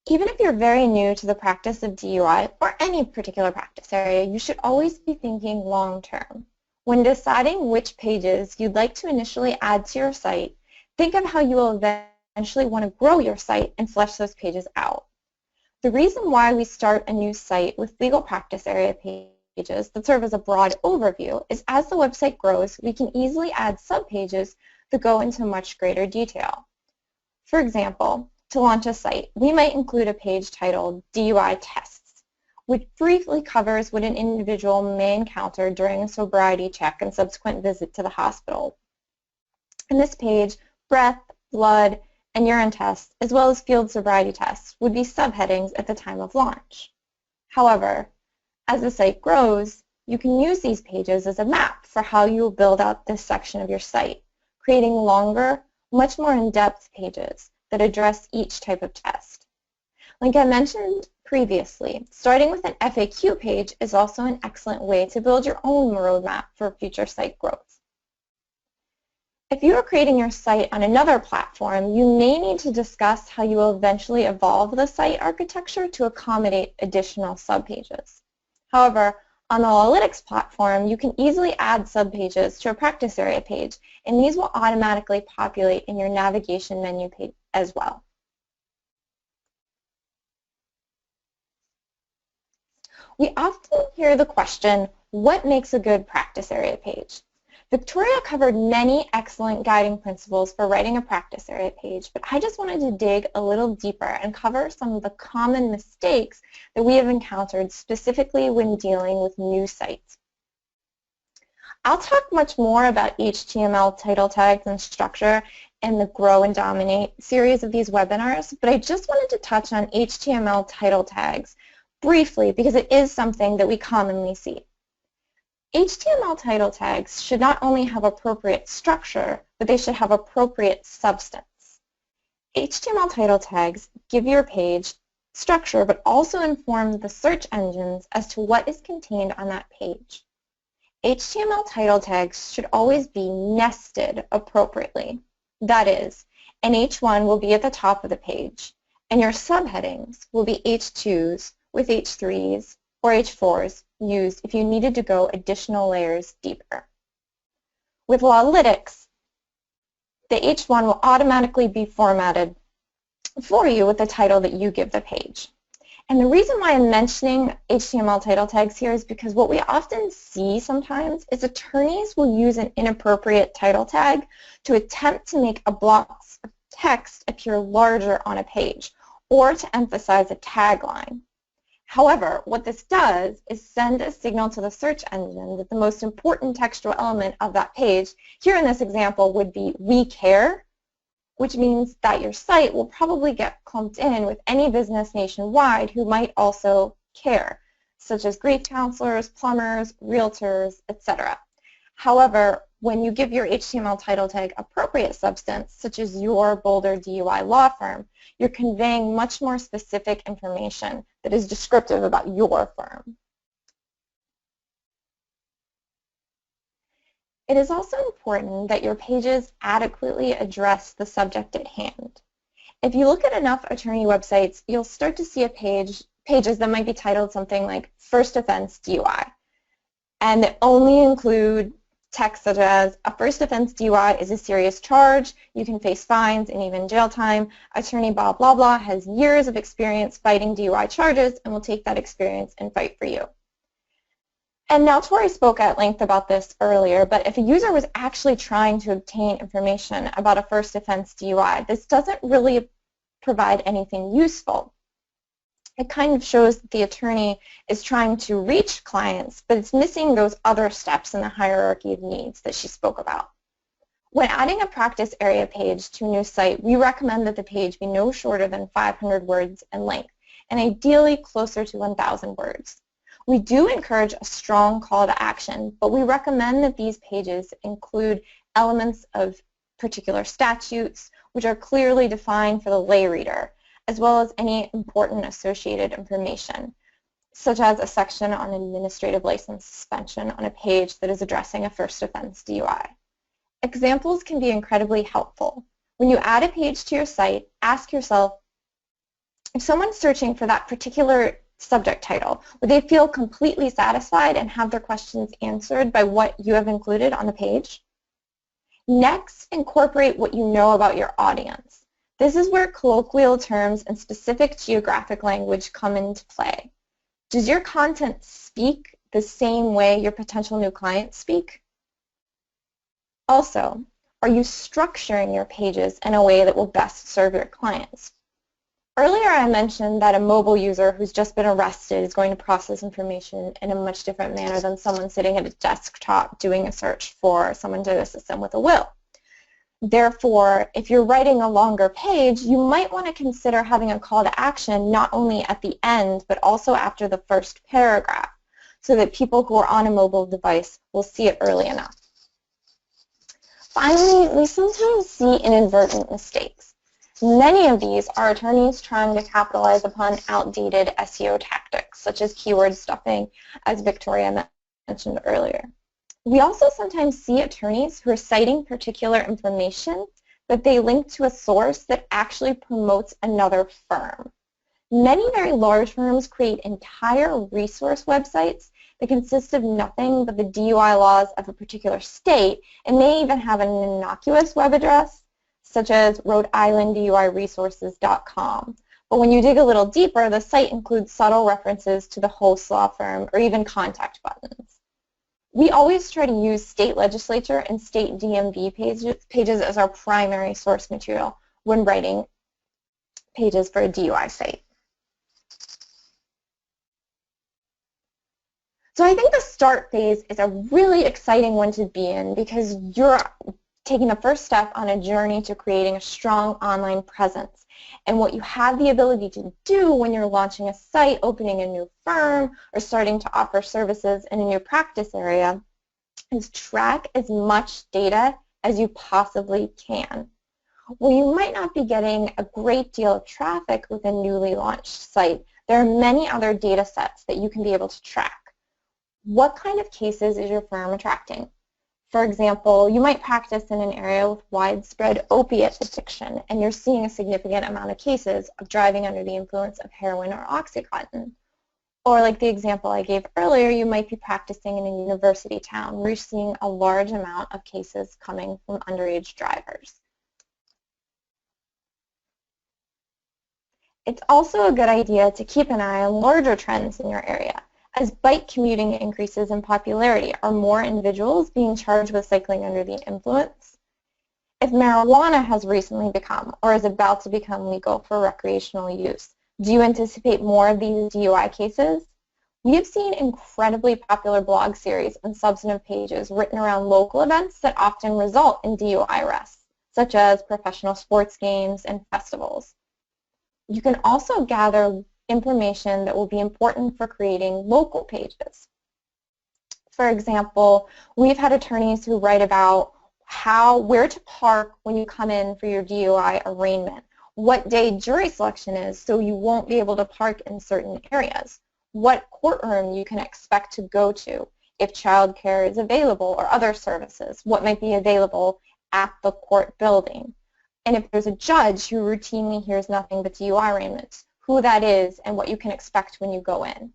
Even if you're very new to the practice of DUI or any particular practice area, you should always be thinking long-term. When deciding which pages you'd like to initially add to your site, think of how you will eventually want to grow your site and flesh those pages out. The reason why we start a new site with legal practice area pages that serve as a broad overview is as the website grows, we can easily add subpages that go into much greater detail. For example, to launch a site, we might include a page titled DUI Tests, which briefly covers what an individual may encounter during a sobriety check and subsequent visit to the hospital. In this page, breath, blood, and urine tests, as well as field sobriety tests, would be subheadings at the time of launch. However, as the site grows, you can use these pages as a map for how you will build out this section of your site, creating longer, much more in-depth pages that address each type of test. Like I mentioned previously, starting with an FAQ page is also an excellent way to build your own roadmap for future site growth. If you are creating your site on another platform, you may need to discuss how you will eventually evolve the site architecture to accommodate additional subpages. However, on the LawLytics platform, you can easily add subpages to a practice area page, and these will automatically populate in your navigation menu page as well. We often hear the question, what makes a good practice area page? Victoria covered many excellent guiding principles for writing a practice area page, but I just wanted to dig a little deeper and cover some of the common mistakes that we have encountered specifically when dealing with new sites. I'll talk much more about HTML title tags and structure in the Grow and Dominate series of these webinars, but I just wanted to touch on HTML title tags briefly because it is something that we commonly see. HTML title tags should not only have appropriate structure, but they should have appropriate substance. HTML title tags give your page structure, but also inform the search engines as to what is contained on that page. HTML title tags should always be nested appropriately. That is, an H1 will be at the top of the page, and your subheadings will be H2s with H3s or H4s used if you needed to go additional layers deeper. With LawLytics, the H1 will automatically be formatted for you with the title that you give the page. And the reason why I'm mentioning HTML title tags here is because what we often see sometimes is attorneys will use an inappropriate title tag to attempt to make a block of text appear larger on a page or to emphasize a tagline. However, what this does is send a signal to the search engine that the most important textual element of that page, here in this example, would be "we care," which means that your site will probably get clumped in with any business nationwide who might also care, such as grief counselors, plumbers, realtors, etc. However, when you give your HTML title tag appropriate substance, such as your Boulder DUI law firm, you're conveying much more specific information that is descriptive about your firm. It is also important that your pages adequately address the subject at hand. If you look at enough attorney websites, you'll start to see pages that might be titled something like "First Offense DUI," and that only include text such as "A first offense DUI is a serious charge. You can face fines and even jail time. Attorney blah blah blah has years of experience fighting DUI charges and will take that experience and fight for you." And now Tori spoke at length about this earlier, but if a user was actually trying to obtain information about a first offense DUI, this doesn't really provide anything useful. It kind of shows that the attorney is trying to reach clients, but it's missing those other steps in the hierarchy of needs that she spoke about. When adding a practice area page to a new site, we recommend that the page be no shorter than 500 words in length, and ideally closer to 1,000 words. We do encourage a strong call to action, but we recommend that these pages include elements of particular statutes, which are clearly defined for the lay reader, as well as any important associated information, such as a section on administrative license suspension on a page that is addressing a first offense DUI. Examples can be incredibly helpful. When you add a page to your site, ask yourself, if someone's searching for that particular subject title, would they feel completely satisfied and have their questions answered by what you have included on the page? Next, incorporate what you know about your audience. This is where colloquial terms and specific geographic language come into play. Does your content speak the same way your potential new clients speak? Also, are you structuring your pages in a way that will best serve your clients? Earlier I mentioned that a mobile user who's just been arrested is going to process information in a much different manner than someone sitting at a desktop doing a search for someone to assist them with a will. Therefore, if you're writing a longer page, you might want to consider having a call to action not only at the end, but also after the first paragraph, so that people who are on a mobile device will see it early enough. Finally, we sometimes see inadvertent mistakes. Many of these are attorneys trying to capitalize upon outdated SEO tactics, such as keyword stuffing, as Victoria mentioned earlier. We also sometimes see attorneys who are citing particular information, but they link to a source that actually promotes another firm. Many very large firms create entire resource websites that consist of nothing but the DUI laws of a particular state, and may even have an innocuous web address, such as Rhode-IslandDUIResources.com. But when you dig a little deeper, the site includes subtle references to the host law firm or even contact buttons. We always try to use state legislature and state DMV pages as our primary source material when writing pages for a DUI site. So I think the start phase is a really exciting one to be in because you're taking the first step on a journey to creating a strong online presence. And what you have the ability to do when you're launching a site, opening a new firm, or starting to offer services in a new practice area is track as much data as you possibly can. While you might not be getting a great deal of traffic with a newly launched site, there are many other data sets that you can be able to track. What kind of cases is your firm attracting? For example, you might practice in an area with widespread opiate addiction, and you're seeing a significant amount of cases of driving under the influence of heroin or Oxycontin. Or like the example I gave earlier, you might be practicing in a university town where you're seeing a large amount of cases coming from underage drivers. It's also a good idea to keep an eye on larger trends in your area. As bike commuting increases in popularity, are more individuals being charged with cycling under the influence? If marijuana has recently become or is about to become legal for recreational use, Do you anticipate more of these DUI cases? We have seen incredibly popular blog series and substantive pages written around local events that often result in DUI arrests, such as professional sports games and festivals. You can also gather information that will be important for creating local pages. For example, we've had attorneys who write about where to park when you come in for your DUI arraignment, what day jury selection is so you won't be able to park in certain areas, what courtroom you can expect to go to, if childcare is available or other services, what might be available at the court building, and if there's a judge who routinely hears nothing but DUI arraignments, who that is and what you can expect when you go in.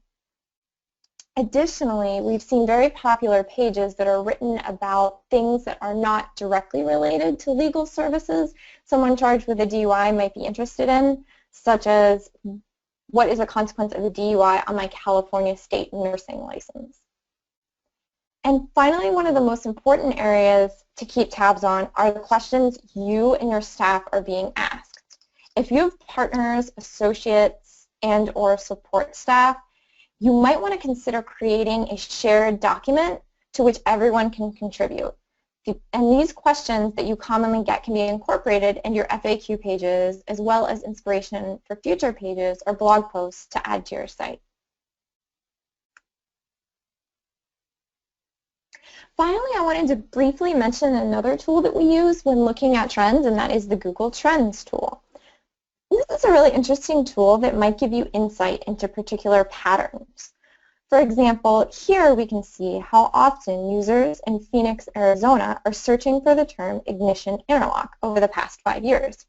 Additionally, we've seen very popular pages that are written about things that are not directly related to legal services someone charged with a DUI might be interested in, such as what is a consequence of a DUI on my California state nursing license. And finally, one of the most important areas to keep tabs on are the questions you and your staff are being asked. If you have partners, associates, and/or support staff, you might want to consider creating a shared document to which everyone can contribute. And these questions that you commonly get can be incorporated into your FAQ pages as well as inspiration for future pages or blog posts to add to your site. Finally, I wanted to briefly mention another tool that we use when looking at trends, and that is the Google Trends tool. This is a really interesting tool that might give you insight into particular patterns. For example, here we can see how often users in Phoenix, Arizona are searching for the term ignition interlock over the past 5 years.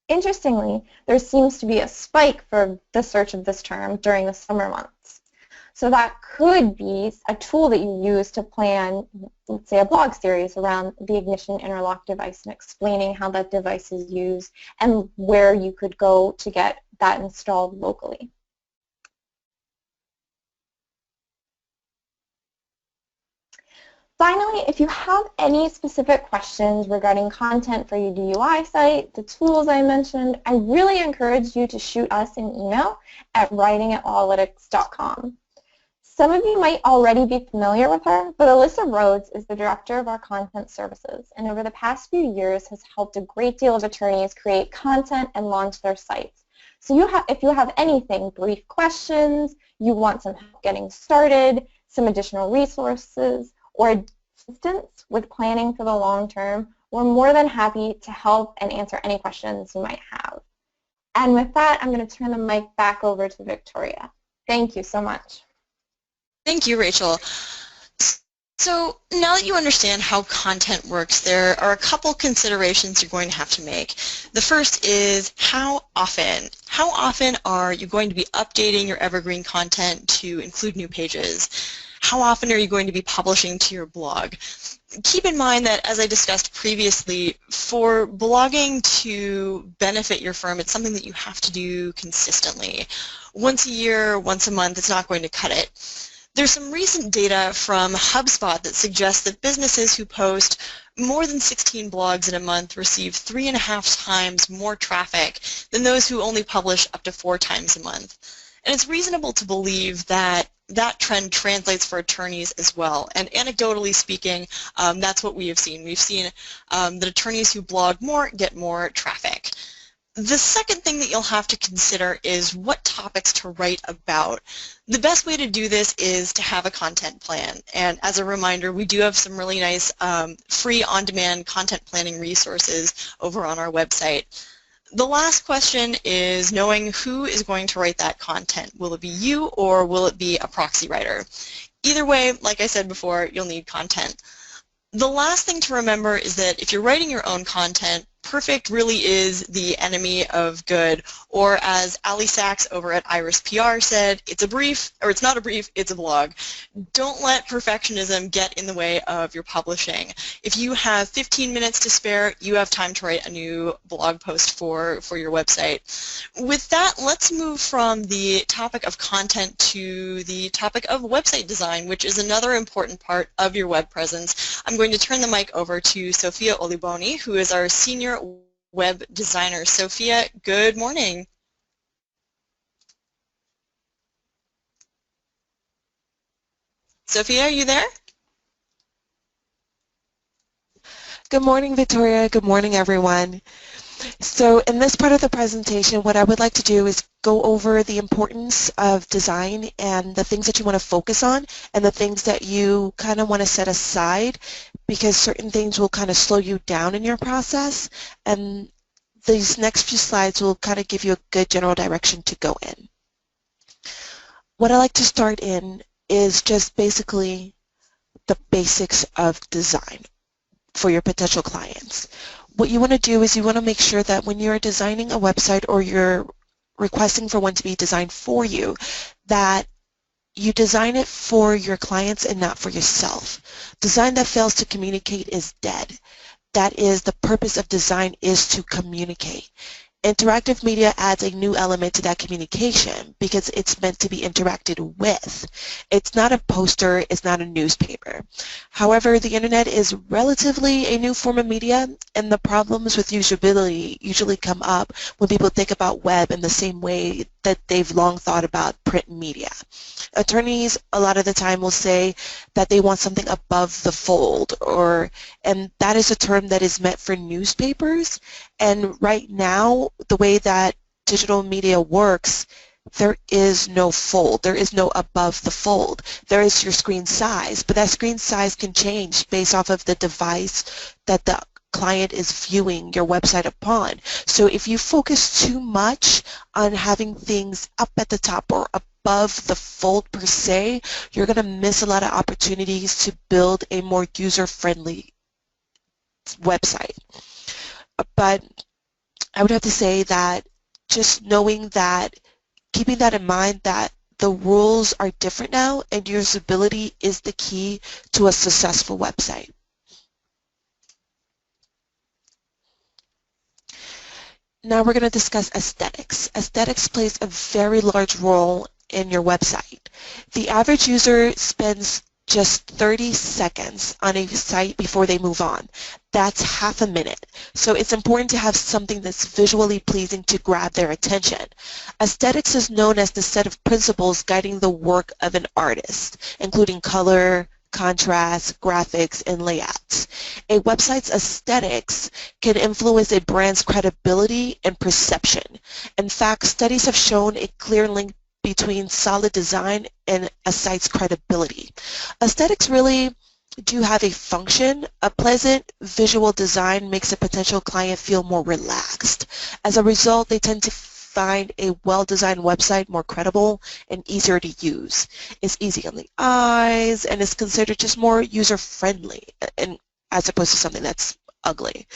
Interestingly, there seems to be a spike for the search of this term during the summer months. So that could be a tool that you use to plan, let's say, a blog series around the ignition interlock device and explaining how that device is used and where you could go to get that installed locally. Finally, if you have any specific questions regarding content for your DUI site, the tools I mentioned, I really encourage you to shoot us an email at writing@lawlytics.com. Some of you might already be familiar with her, but Alyssa Rhodes is the director of our content services, and over the past few years has helped a great deal of attorneys create content and launch their sites. So if you have anything, brief questions, you want some help getting started, some additional resources, or assistance with planning for the long term, we're more than happy to help and answer any questions you might have. And with that, I'm going to turn the mic back over to Victoria. Thank you so much. Thank you, Rachel. So now that you understand how content works, there are a couple considerations you're going to have to make. The first is how often? How often are you going to be updating your evergreen content to include new pages? How often are you going to be publishing to your blog? Keep in mind that, as I discussed previously, for blogging to benefit your firm, it's something that you have to do consistently. Once a year, once a month, it's not going to cut it. There's some recent data from HubSpot that suggests that businesses who post more than 16 blogs in a month receive 3.5 times more traffic than those who only publish up to 4 times a month. And it's reasonable to believe that that trend translates for attorneys as well. And anecdotally speaking, that's what we have seen. We've seen that attorneys who blog more get more traffic. The second thing that you'll have to consider is what topics to write about. The best way to do this is to have a content plan. And as a reminder, we do have some really nice free on-demand content planning resources over on our website. The last question is knowing who is going to write that content. Will it be you or will it be a proxy writer? Either way, like I said before, you'll need content. The last thing to remember is that if you're writing your own content, perfect really is the enemy of good, or as Ali Sachs over at Iris PR said, it's a brief, or it's not a brief, it's a blog. Don't let perfectionism get in the way of your publishing. If you have 15 minutes to spare, you have time to write a new blog post for your website. With that, let's move from the topic of content to the topic of website design, which is another important part of your web presence. I'm going to turn the mic over to Sophia Oliboni, who is our senior web designer. Sophia, good morning. Sophia, are you there? Good morning, Victoria. Good morning, everyone. So in this part of the presentation, what I would like to do is go over the importance of design and the things that you want to focus on and the things that you kind of want to set aside, because certain things will kind of slow you down in your process, and these next few slides will kind of give you a good general direction to go in. What I like to start in is just basically the basics of design for your potential clients. What you want to do is you want to make sure that when you're designing a website or you're requesting for one to be designed for you, that you design it for your clients and not for yourself. Design that fails to communicate is dead. That is, the purpose of design is to communicate. Interactive media adds a new element to that communication because it's meant to be interacted with. It's not a poster, it's not a newspaper. However, the internet is relatively a new form of media, and the problems with usability usually come up when people think about web in the same way that they've long thought about print media. Attorneys a lot of the time will say that they want something above the fold, and that is a term that is meant for newspapers. And right now, the way that digital media works, there is no fold. There is no above the fold. There is your screen size, but that screen size can change based off of the device that the client is viewing your website upon. So if you focus too much on having things up at the top or above the fold per se, you're going to miss a lot of opportunities to build a more user-friendly website. But I would have to say that just knowing that, keeping that in mind, that the rules are different now and usability is the key to a successful website. Now we're going to discuss aesthetics. Aesthetics plays a very large role in your website. The average user spends just 30 seconds on a site before they move on. That's half a minute. So it's important to have something that's visually pleasing to grab their attention. Aesthetics is known as the set of principles guiding the work of an artist, including color, contrast, graphics, and layouts. A website's aesthetics can influence a brand's credibility and perception. In fact, studies have shown a clear link between solid design and a site's credibility. Aesthetics really do have a function. A pleasant visual design makes a potential client feel more relaxed. As a result, they tend to find a well-designed website more credible and easier to use. It's easy on the eyes and is considered just more user-friendly, and as opposed to something that's ugly.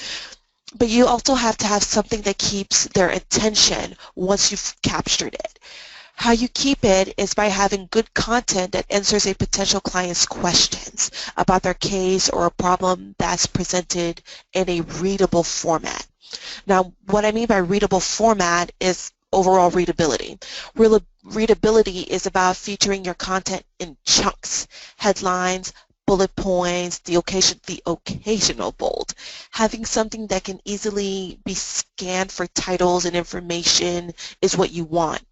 But you also have to have something that keeps their attention once you've captured it. How you keep it is by having good content that answers a potential client's questions about their case or a problem that's presented in a readable format. Now, what I mean by readable format is overall readability. Readability is about featuring your content in chunks, headlines, bullet points, the occasional bold. Having something that can easily be scanned for titles and information is what you want.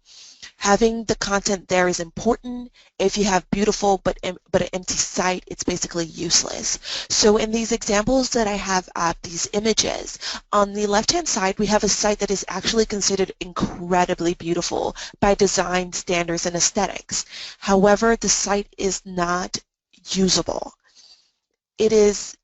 Having the content there is important. If you have beautiful but an empty site, it's basically useless. So in these examples that I have up, these images, on the left-hand side we have a site that is actually considered incredibly beautiful by design standards and aesthetics. However, the site is not usable. It is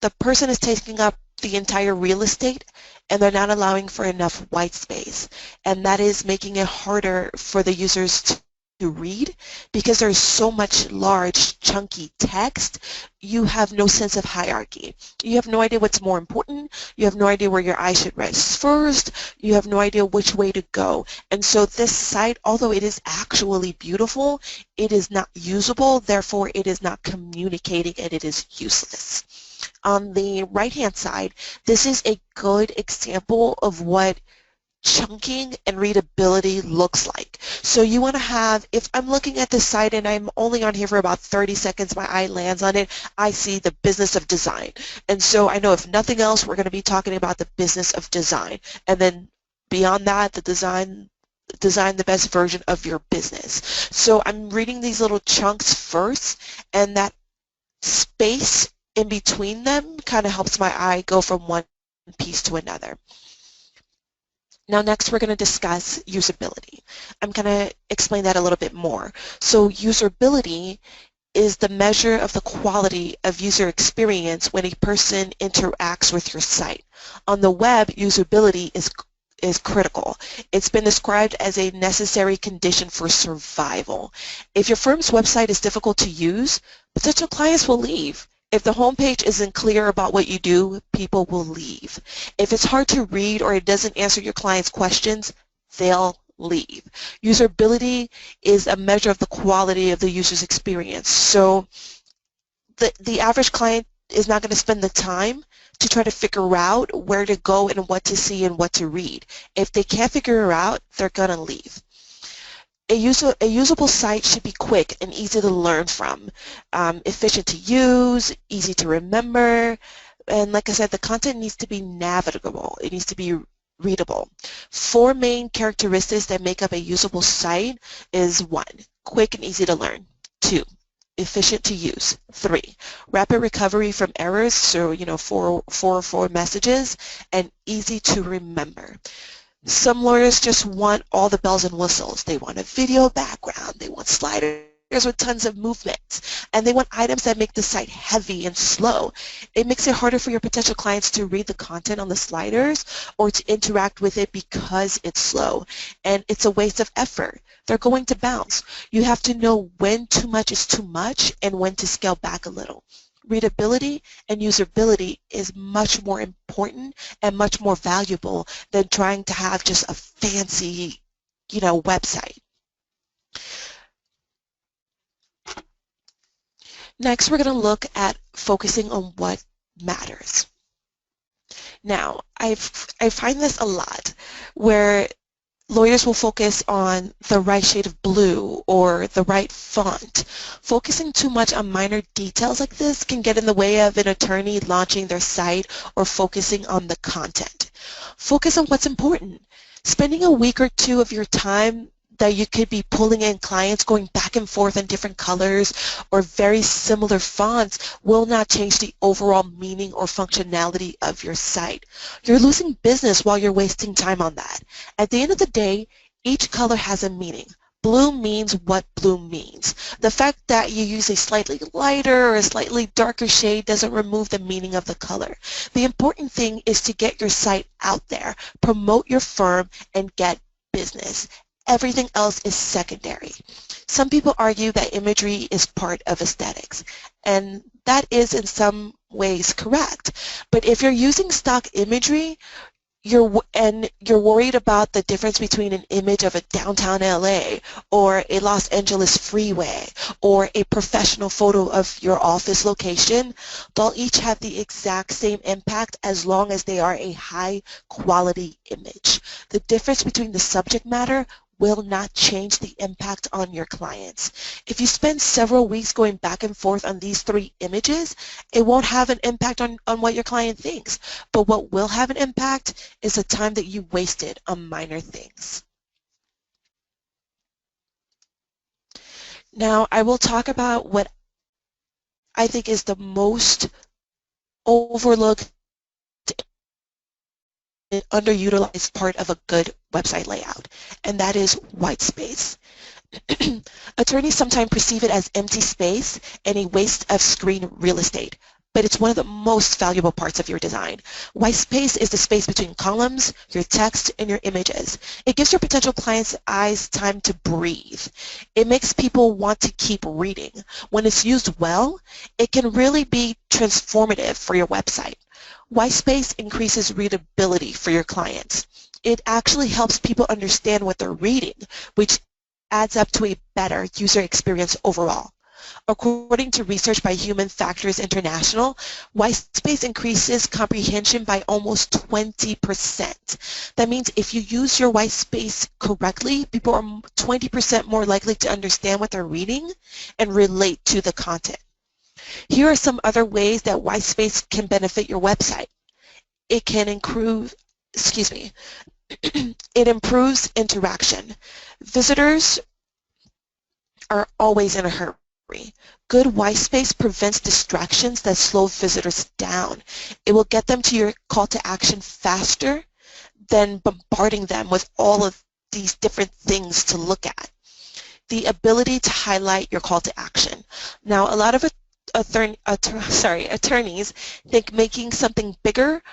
the person is taking up the entire real estate and they're not allowing for enough white space, and that is making it harder for the users to read because there's so much large chunky text. You have no sense of hierarchy. You have no idea what's more important. You have no idea where your eye should rest first. You have no idea which way to go. And so this site, although it is actually beautiful, it is not usable, therefore it is not communicating, and it is useless. On the right-hand side, this is a good example of what chunking and readability looks like. So you want to have, if I'm looking at this site and I'm only on here for about 30 seconds, my eye lands on it, I see the business of design. And so I know if nothing else, we're going to be talking about the business of design. And then beyond that, the design design the best version of your business. So I'm reading these little chunks first, and that space in between them kind of helps my eye go from one piece to another. Now next we're going to discuss usability. I'm going to explain that a little bit more. So usability is the measure of the quality of user experience when a person interacts with your site. On the web, usability is critical. It's been described as a necessary condition for survival. If your firm's website is difficult to use, potential clients will leave. If the homepage isn't clear about what you do, people will leave. If it's hard to read or it doesn't answer your clients' questions, they'll leave. Usability is a measure of the quality of the user's experience. So the average client is not going to spend the time to try to figure out where to go and what to see and what to read. If they can't figure it out, they're going to leave. A usable site should be quick and easy to learn from, efficient to use, easy to remember, and like I said, the content needs to be navigable. It needs to be readable. 4 main characteristics that make up a usable site is 1, quick and easy to learn. 2, efficient to use. 3, rapid recovery from errors, so 404 messages, and easy to remember. Some lawyers just want all the bells and whistles. They want a video background, they want sliders with tons of movement, and they want items that make the site heavy and slow. It makes it harder for your potential clients to read the content on the sliders or to interact with it because it's slow, and it's a waste of effort. They're going to bounce. You have to know when too much is too much and when to scale back a little. Readability and usability is much more important and much more valuable than trying to have just a fancy, website. Next, we're going to look at focusing on what matters. Now, I find this a lot where lawyers will focus on the right shade of blue or the right font. Focusing too much on minor details like this can get in the way of an attorney launching their site or focusing on the content. Focus on what's important. Spending a week or 2 of your time that you could be pulling in clients going back and forth in different colors or very similar fonts will not change the overall meaning or functionality of your site. You're losing business while you're wasting time on that. At the end of the day, each color has a meaning. Blue means what blue means. The fact that you use a slightly lighter or a slightly darker shade doesn't remove the meaning of the color. The important thing is to get your site out there, promote your firm, and get business. Everything else is secondary. Some people argue that imagery is part of aesthetics, and that is in some ways correct. But if you're using stock imagery, you're worried about the difference between an image of a downtown LA or a Los Angeles freeway or a professional photo of your office location, they'll each have the exact same impact as long as they are a high quality image. The difference between the subject matter will not change the impact on your clients. If you spend several weeks going back and forth on these 3 images, it won't have an impact on what your client thinks. But what will have an impact is the time that you wasted on minor things. Now, I will talk about what I think is the most overlooked and underutilized part of a good website layout, and that is white space. Attorneys sometimes perceive it as empty space and a waste of screen real estate, but it's one of the most valuable parts of your design. White space is the space between columns, your text, and your images. It gives your potential clients' eyes time to breathe. It makes people want to keep reading. When it's used well, it can really be transformative for your website. White space increases readability for your clients. It actually helps people understand what they're reading, which adds up to a better user experience overall. According to research by Human Factors International, white space increases comprehension by almost 20%. That means if you use your white space correctly, people are 20% more likely to understand what they're reading and relate to the content. Here are some other ways that white space can benefit your website. It can improve It improves interaction. Visitors are always in a hurry. Good white space prevents distractions that slow visitors down. It will get them to your call to action faster than bombarding them with all of these different things to look at. The ability to highlight your call to action. Now, a lot of attorneys think making something bigger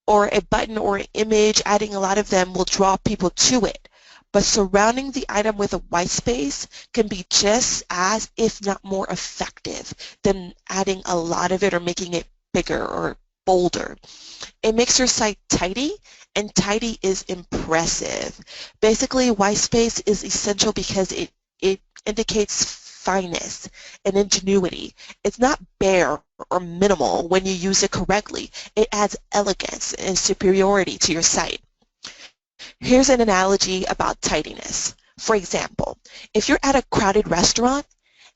or a button or an image, adding a lot of them, will draw people to it. But surrounding the item with a white space can be just as, if not more effective than adding a lot of it or making it bigger or bolder. It makes your site tidy, and tidy is impressive. Basically, white space is essential because it indicates fineness and ingenuity. It's not bare or minimal when you use it correctly. It adds elegance and superiority to your site. Here's an analogy about tidiness. For example, if you're at a crowded restaurant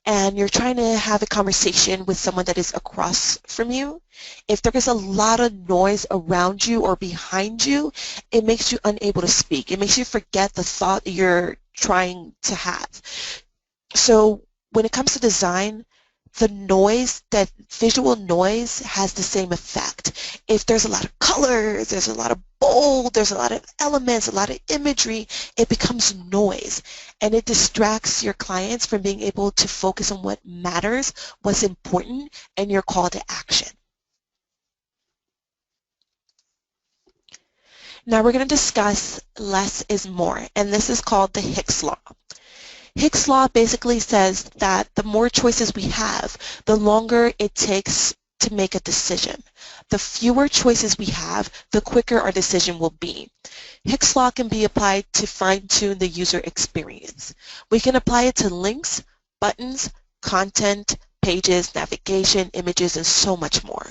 and you're trying to have a conversation with someone that is across from you, if there is a lot of noise around you or behind you, it makes you unable to speak. It makes you forget the thought you're trying to have. So when it comes to design, the noise, that visual noise, has the same effect. If there's a lot of colors, there's a lot of bold, there's a lot of elements, a lot of imagery, it becomes noise, and it distracts your clients from being able to focus on what matters, what's important, and your call to action. Now we're going to discuss less is more, and this is called the Hicks Law. Hicks Law basically says that the more choices we have, the longer it takes to make a decision. The fewer choices we have, the quicker our decision will be. Hicks Law can be applied to fine-tune the user experience. We can apply it to links, buttons, content, pages, navigation, images, and so much more.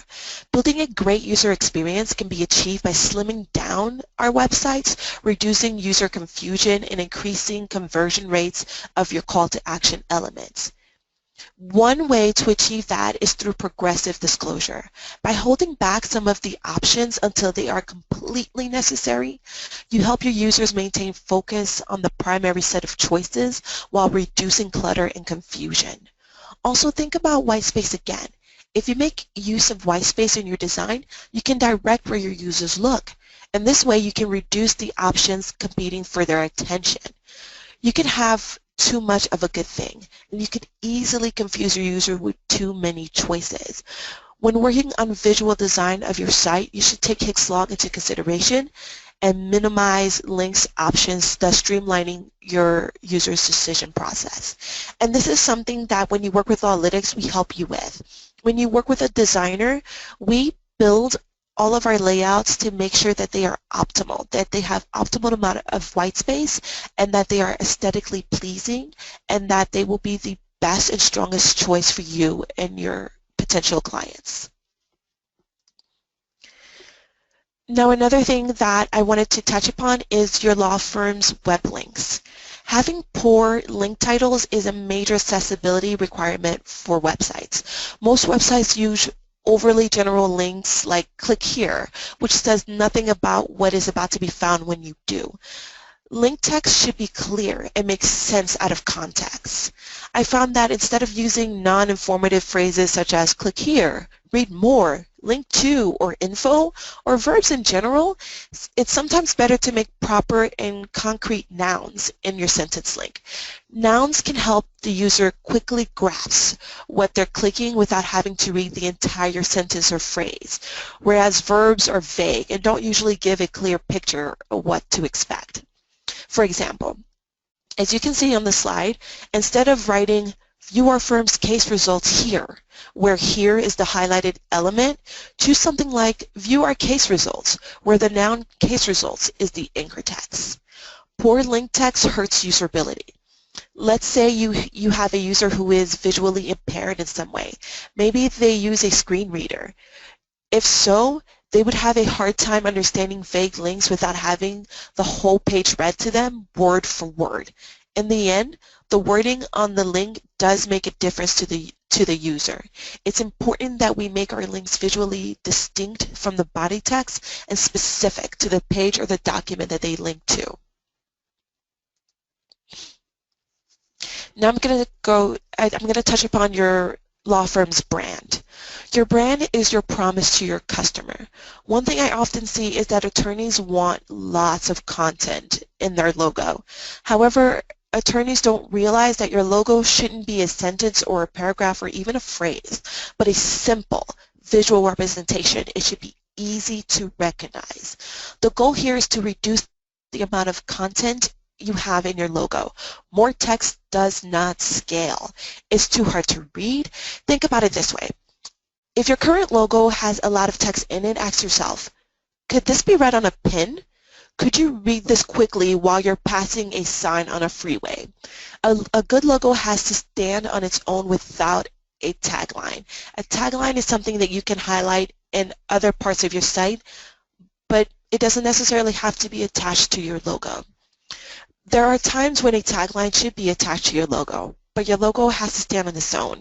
Building a great user experience can be achieved by slimming down our websites, reducing user confusion, and increasing conversion rates of your call to action elements. One way to achieve that is through progressive disclosure. By holding back some of the options until they are completely necessary, you help your users maintain focus on the primary set of choices while reducing clutter and confusion. Also, think about white space again. If you make use of white space in your design, you can direct where your users look. And this way, you can reduce the options competing for their attention. You can have too much of a good thing, and you could easily confuse your user with too many choices. When working on visual design of your site, you should take Hicks Law into consideration and minimize links options, thus streamlining your user's decision process. And this is something that when you work with LawLytics, we help you with. When you work with a designer, we build all of our layouts to make sure that they are optimal, that they have optimal amount of white space, and that they are aesthetically pleasing, and that they will be the best and strongest choice for you and your potential clients. Now, another thing that I wanted to touch upon is your law firm's web links. Having poor link titles is a major accessibility requirement for websites. Most websites use overly general links like click here, which says nothing about what is about to be found when you do. Link text should be clear and make sense out of context. I found that instead of using non-informative phrases such as click here, read more, link to, or info, or verbs in general, it's sometimes better to make proper and concrete nouns in your sentence link. Nouns can help the user quickly grasp what they're clicking without having to read the entire sentence or phrase, whereas verbs are vague and don't usually give a clear picture of what to expect. For example, as you can see on the slide, instead of writing view our firm's case results here, where here is the highlighted element, choose something like view our case results, where the noun case results is the anchor text. Poor link text hurts usability. Let's say you have a user who is visually impaired in some way. Maybe they use a screen reader. If so, they would have a hard time understanding vague links without having the whole page read to them word for word. In the end, the wording on the link does make a difference to the user. It's important that we make our links visually distinct from the body text and specific to the page or the document that they link to. Now I'm going to touch upon your law firm's brand. Your brand is your promise to your customer. One thing I often see is that attorneys want lots of content in their logo. However, attorneys don't realize that your logo shouldn't be a sentence or a paragraph or even a phrase, but a simple visual representation. It should be easy to recognize. The goal here is to reduce the amount of content you have in your logo. More text does not scale. It's too hard to read. Think about it this way. If your current logo has a lot of text in it, ask yourself, could this be read on a pin? Could you read this quickly while you're passing a sign on a freeway? A good logo has to stand on its own without a tagline. A tagline is something that you can highlight in other parts of your site, but it doesn't necessarily have to be attached to your logo. There are times when a tagline should be attached to your logo, but your logo has to stand on its own.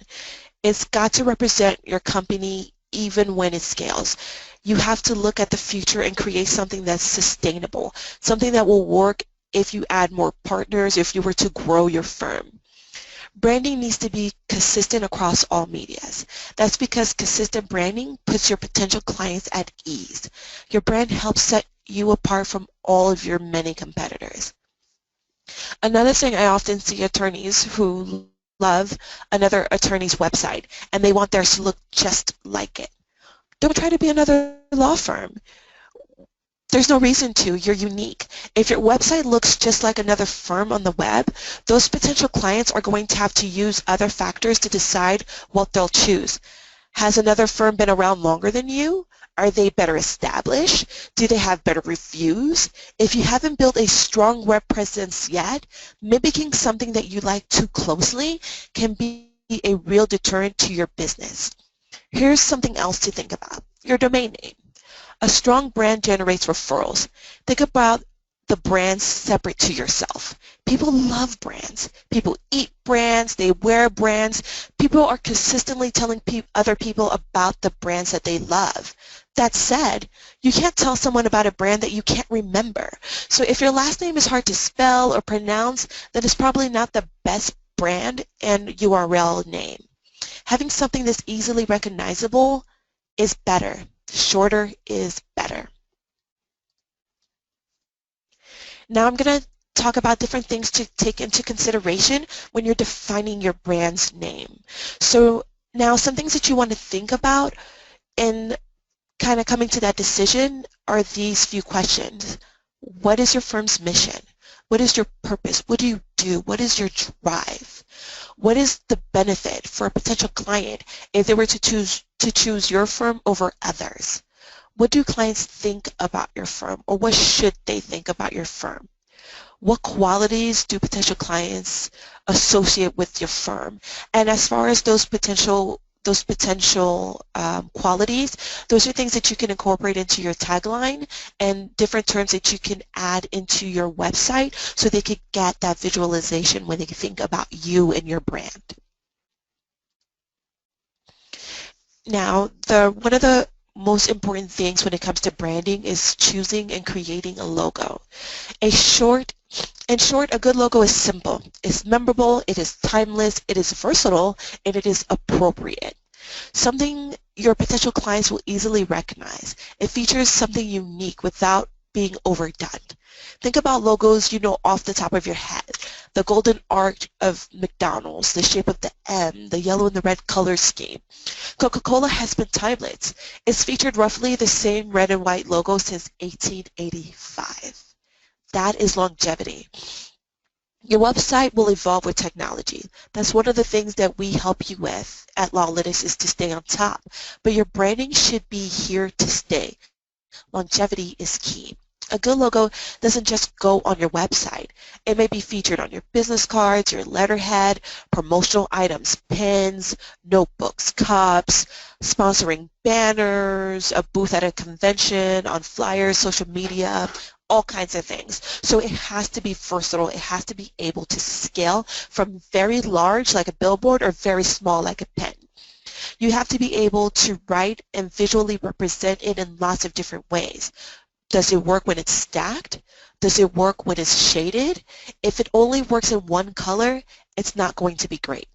It's got to represent your company even when it scales. You have to look at the future and create something that's sustainable, something that will work if you add more partners, if you were to grow your firm. Branding needs to be consistent across all medias. That's because consistent branding puts your potential clients at ease. Your brand helps set you apart from all of your many competitors. Another thing I often see attorneys who love another attorney's website and they want theirs to look just like it. Don't try to be another law firm. There's no reason to. You're unique. If your website looks just like another firm on the web, those potential clients are going to have to use other factors to decide what they'll choose. Has another firm been around longer than you? Are they better established? Do they have better reviews? If you haven't built a strong web presence yet, mimicking something that you like too closely can be a real deterrent to your business. Here's something else to think about, your domain name. A strong brand generates referrals. Think about the brands separate to yourself. People love brands. People eat brands. They wear brands. People are consistently telling other people about the brands that they love. That said, you can't tell someone about a brand that you can't remember. So if your last name is hard to spell or pronounce, then it's probably not the best brand and URL name. Having something that's easily recognizable is better. Shorter is better. Now I'm going to talk about different things to take into consideration when you're defining your brand's name. So now some things that you want to think about in kind of coming to that decision are these few questions. What is your firm's mission? What is your purpose? What do you do? What is your drive? What is the benefit for a potential client if they were to choose your firm over others? What do clients think about your firm, or what should they think about your firm? What qualities do potential clients associate with your firm? And as far as those potential qualities, those are things that you can incorporate into your tagline and different terms that you can add into your website so they could get that visualization when they think about you and your brand. Now, one of the most important things when it comes to branding is choosing and creating a logo. In short, a good logo is simple. It's memorable, it is timeless, it is versatile, and it is appropriate. Something your potential clients will easily recognize. It features something unique without being overdone. Think about logos you know off the top of your head. The golden arch of McDonald's, the shape of the M, the yellow and the red color scheme. Coca-Cola has been timeless. It's featured roughly the same red and white logo since 1885. That is longevity. Your website will evolve with technology. That's one of the things that we help you with at LawLytics is to stay on top. But your branding should be here to stay. Longevity is key. A good logo doesn't just go on your website. It may be featured on your business cards, your letterhead, promotional items, pins, notebooks, cups, sponsoring banners, a booth at a convention, on flyers, social media, all kinds of things. So it has to be versatile. It has to be able to scale from very large, like a billboard, or very small, like a pen. You have to be able to write and visually represent it in lots of different ways. Does it work when it's stacked? Does it work when it's shaded? If it only works in one color, it's not going to be great.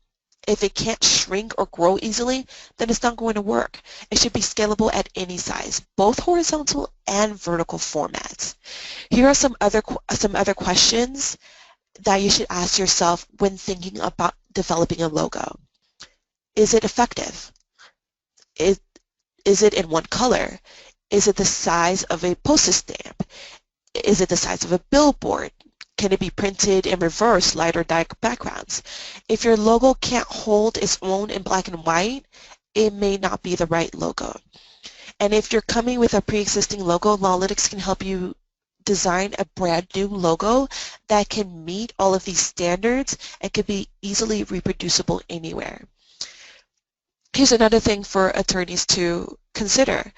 If it can't shrink or grow easily, then it's not going to work. It should be scalable at any size, both horizontal and vertical formats. Here are some other questions that you should ask yourself when thinking about developing a logo. Is it effective? Is it in one color? Is it the size of a postage stamp? Is it the size of a billboard? Can it be printed in reverse, light or dark backgrounds? If your logo can't hold its own in black and white, it may not be the right logo. And if you're coming with a pre-existing logo, LawLytics can help you design a brand new logo that can meet all of these standards and can be easily reproducible anywhere. Here's another thing for attorneys to consider.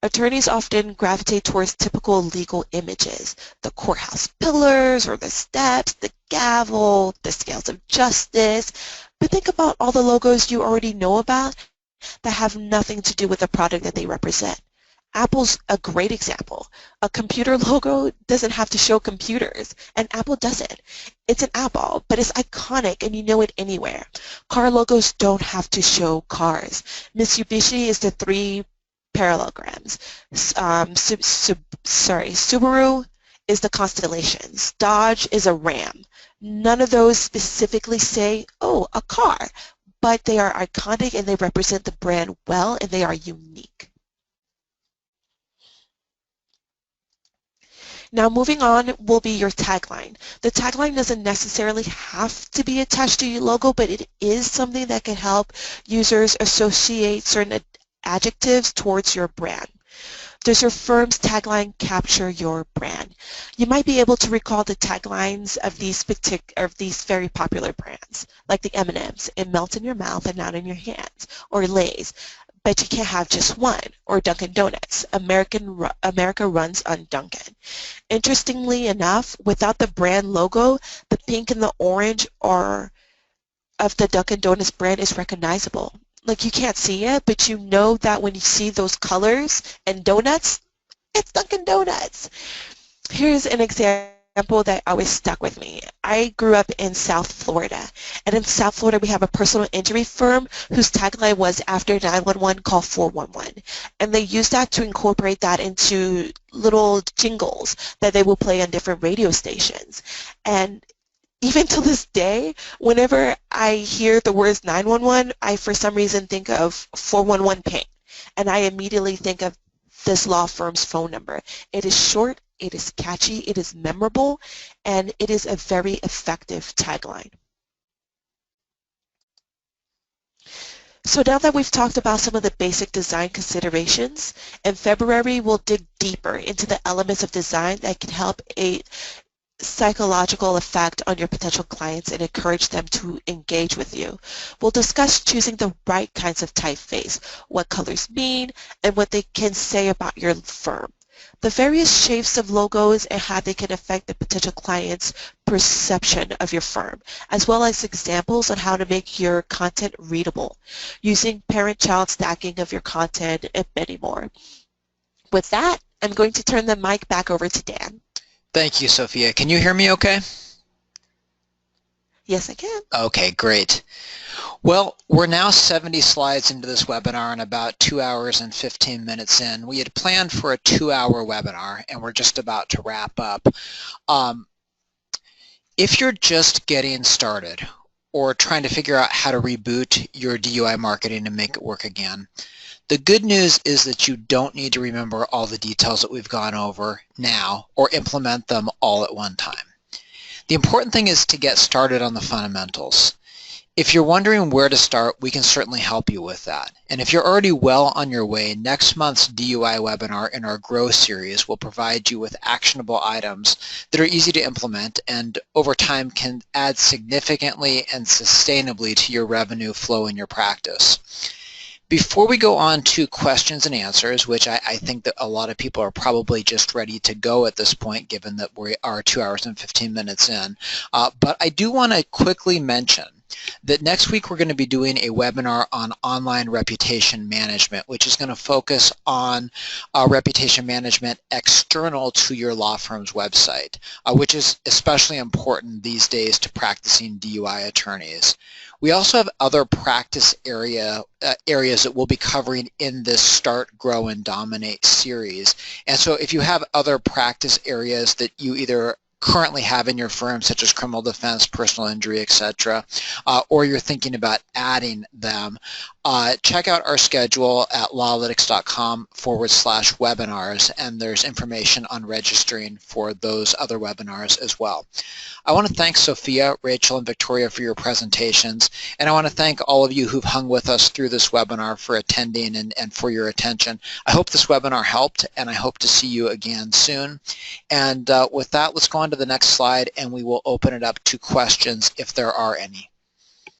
Attorneys often gravitate towards typical legal images, the courthouse pillars or the steps, the gavel, the scales of justice. But think about all the logos you already know about that have nothing to do with the product that they represent. Apple's a great example. A computer logo doesn't have to show computers, and Apple doesn't. It's an apple, but it's iconic and you know it anywhere. Car logos don't have to show cars. Mitsubishi is the three parallelograms. Subaru is the constellations. Dodge is a ram. None of those specifically say, oh, a car, but they are iconic and they represent the brand well and they are unique. Now moving on will be your tagline. The tagline doesn't necessarily have to be attached to your logo, but it is something that can help users associate certain adjectives towards your brand. Does your firm's tagline capture your brand? You might be able to recall the taglines of these very popular brands, like the M&Ms, it melts in your mouth and not in your hands, or Lay's, but you can't have just one, or Dunkin' Donuts, America runs on Dunkin'. Interestingly enough, without the brand logo, the pink and the orange of the Dunkin' Donuts brand is recognizable. Like, you can't see it, but you know that when you see those colors and donuts, it's Dunkin' Donuts. Here's an example that always stuck with me. I grew up in South Florida, and in South Florida we have a personal injury firm whose tagline was after 911, call 411. And they used that to incorporate that into little jingles that they will play on different radio stations. And even to this day, whenever I hear the words 911, I for some reason think of 411 paint, and I immediately think of this law firm's phone number. It is short, it is catchy, it is memorable, and it is a very effective tagline. So now that we've talked about some of the basic design considerations, in February we'll dig deeper into the elements of design that can help a psychological effect on your potential clients and encourage them to engage with you. We'll discuss choosing the right kinds of typeface, what colors mean, and what they can say about your firm. The various shapes of logos and how they can affect the potential client's perception of your firm, as well as examples on how to make your content readable, using parent-child stacking of your content, and many more. With that, I'm going to turn the mic back over to Dan. Thank you, Sophia. Can you hear me okay? Yes, I can. Okay, great. Well, we're now 70 slides into this webinar and about 2 hours and 15 minutes in. We had planned for a 2-hour webinar, and we're just about to wrap up. If you're just getting started or trying to figure out how to reboot your DUI marketing and make it work again, the good news is that you don't need to remember all the details that we've gone over now or implement them all at one time. The important thing is to get started on the fundamentals. If you're wondering where to start, we can certainly help you with that. And if you're already well on your way, next month's DUI webinar in our Grow series will provide you with actionable items that are easy to implement and over time can add significantly and sustainably to your revenue flow in your practice. Before we go on to questions and answers, which I think that a lot of people are probably just ready to go at this point, given that we are 2 hours and 15 minutes in, but I do want to quickly mention that next week we're going to be doing a webinar on online reputation management, which is going to focus on reputation management external to your law firm's website, which is especially important these days to practicing DUI attorneys. We also have other practice areas that we'll be covering in this Start, Grow, and Dominate series. And so if you have other practice areas that you either currently have in your firm, such as criminal defense, personal injury, etc., or you're thinking about adding them, check out our schedule at lawlytics.com/webinars, and there's information on registering for those other webinars as well. I want to thank Sophia, Rachel, and Victoria for your presentations, and I want to thank all of you who've hung with us through this webinar for attending and for your attention. I hope this webinar helped, and I hope to see you again soon. And with that, let's go on to the next slide, and we will open it up to questions if there are any.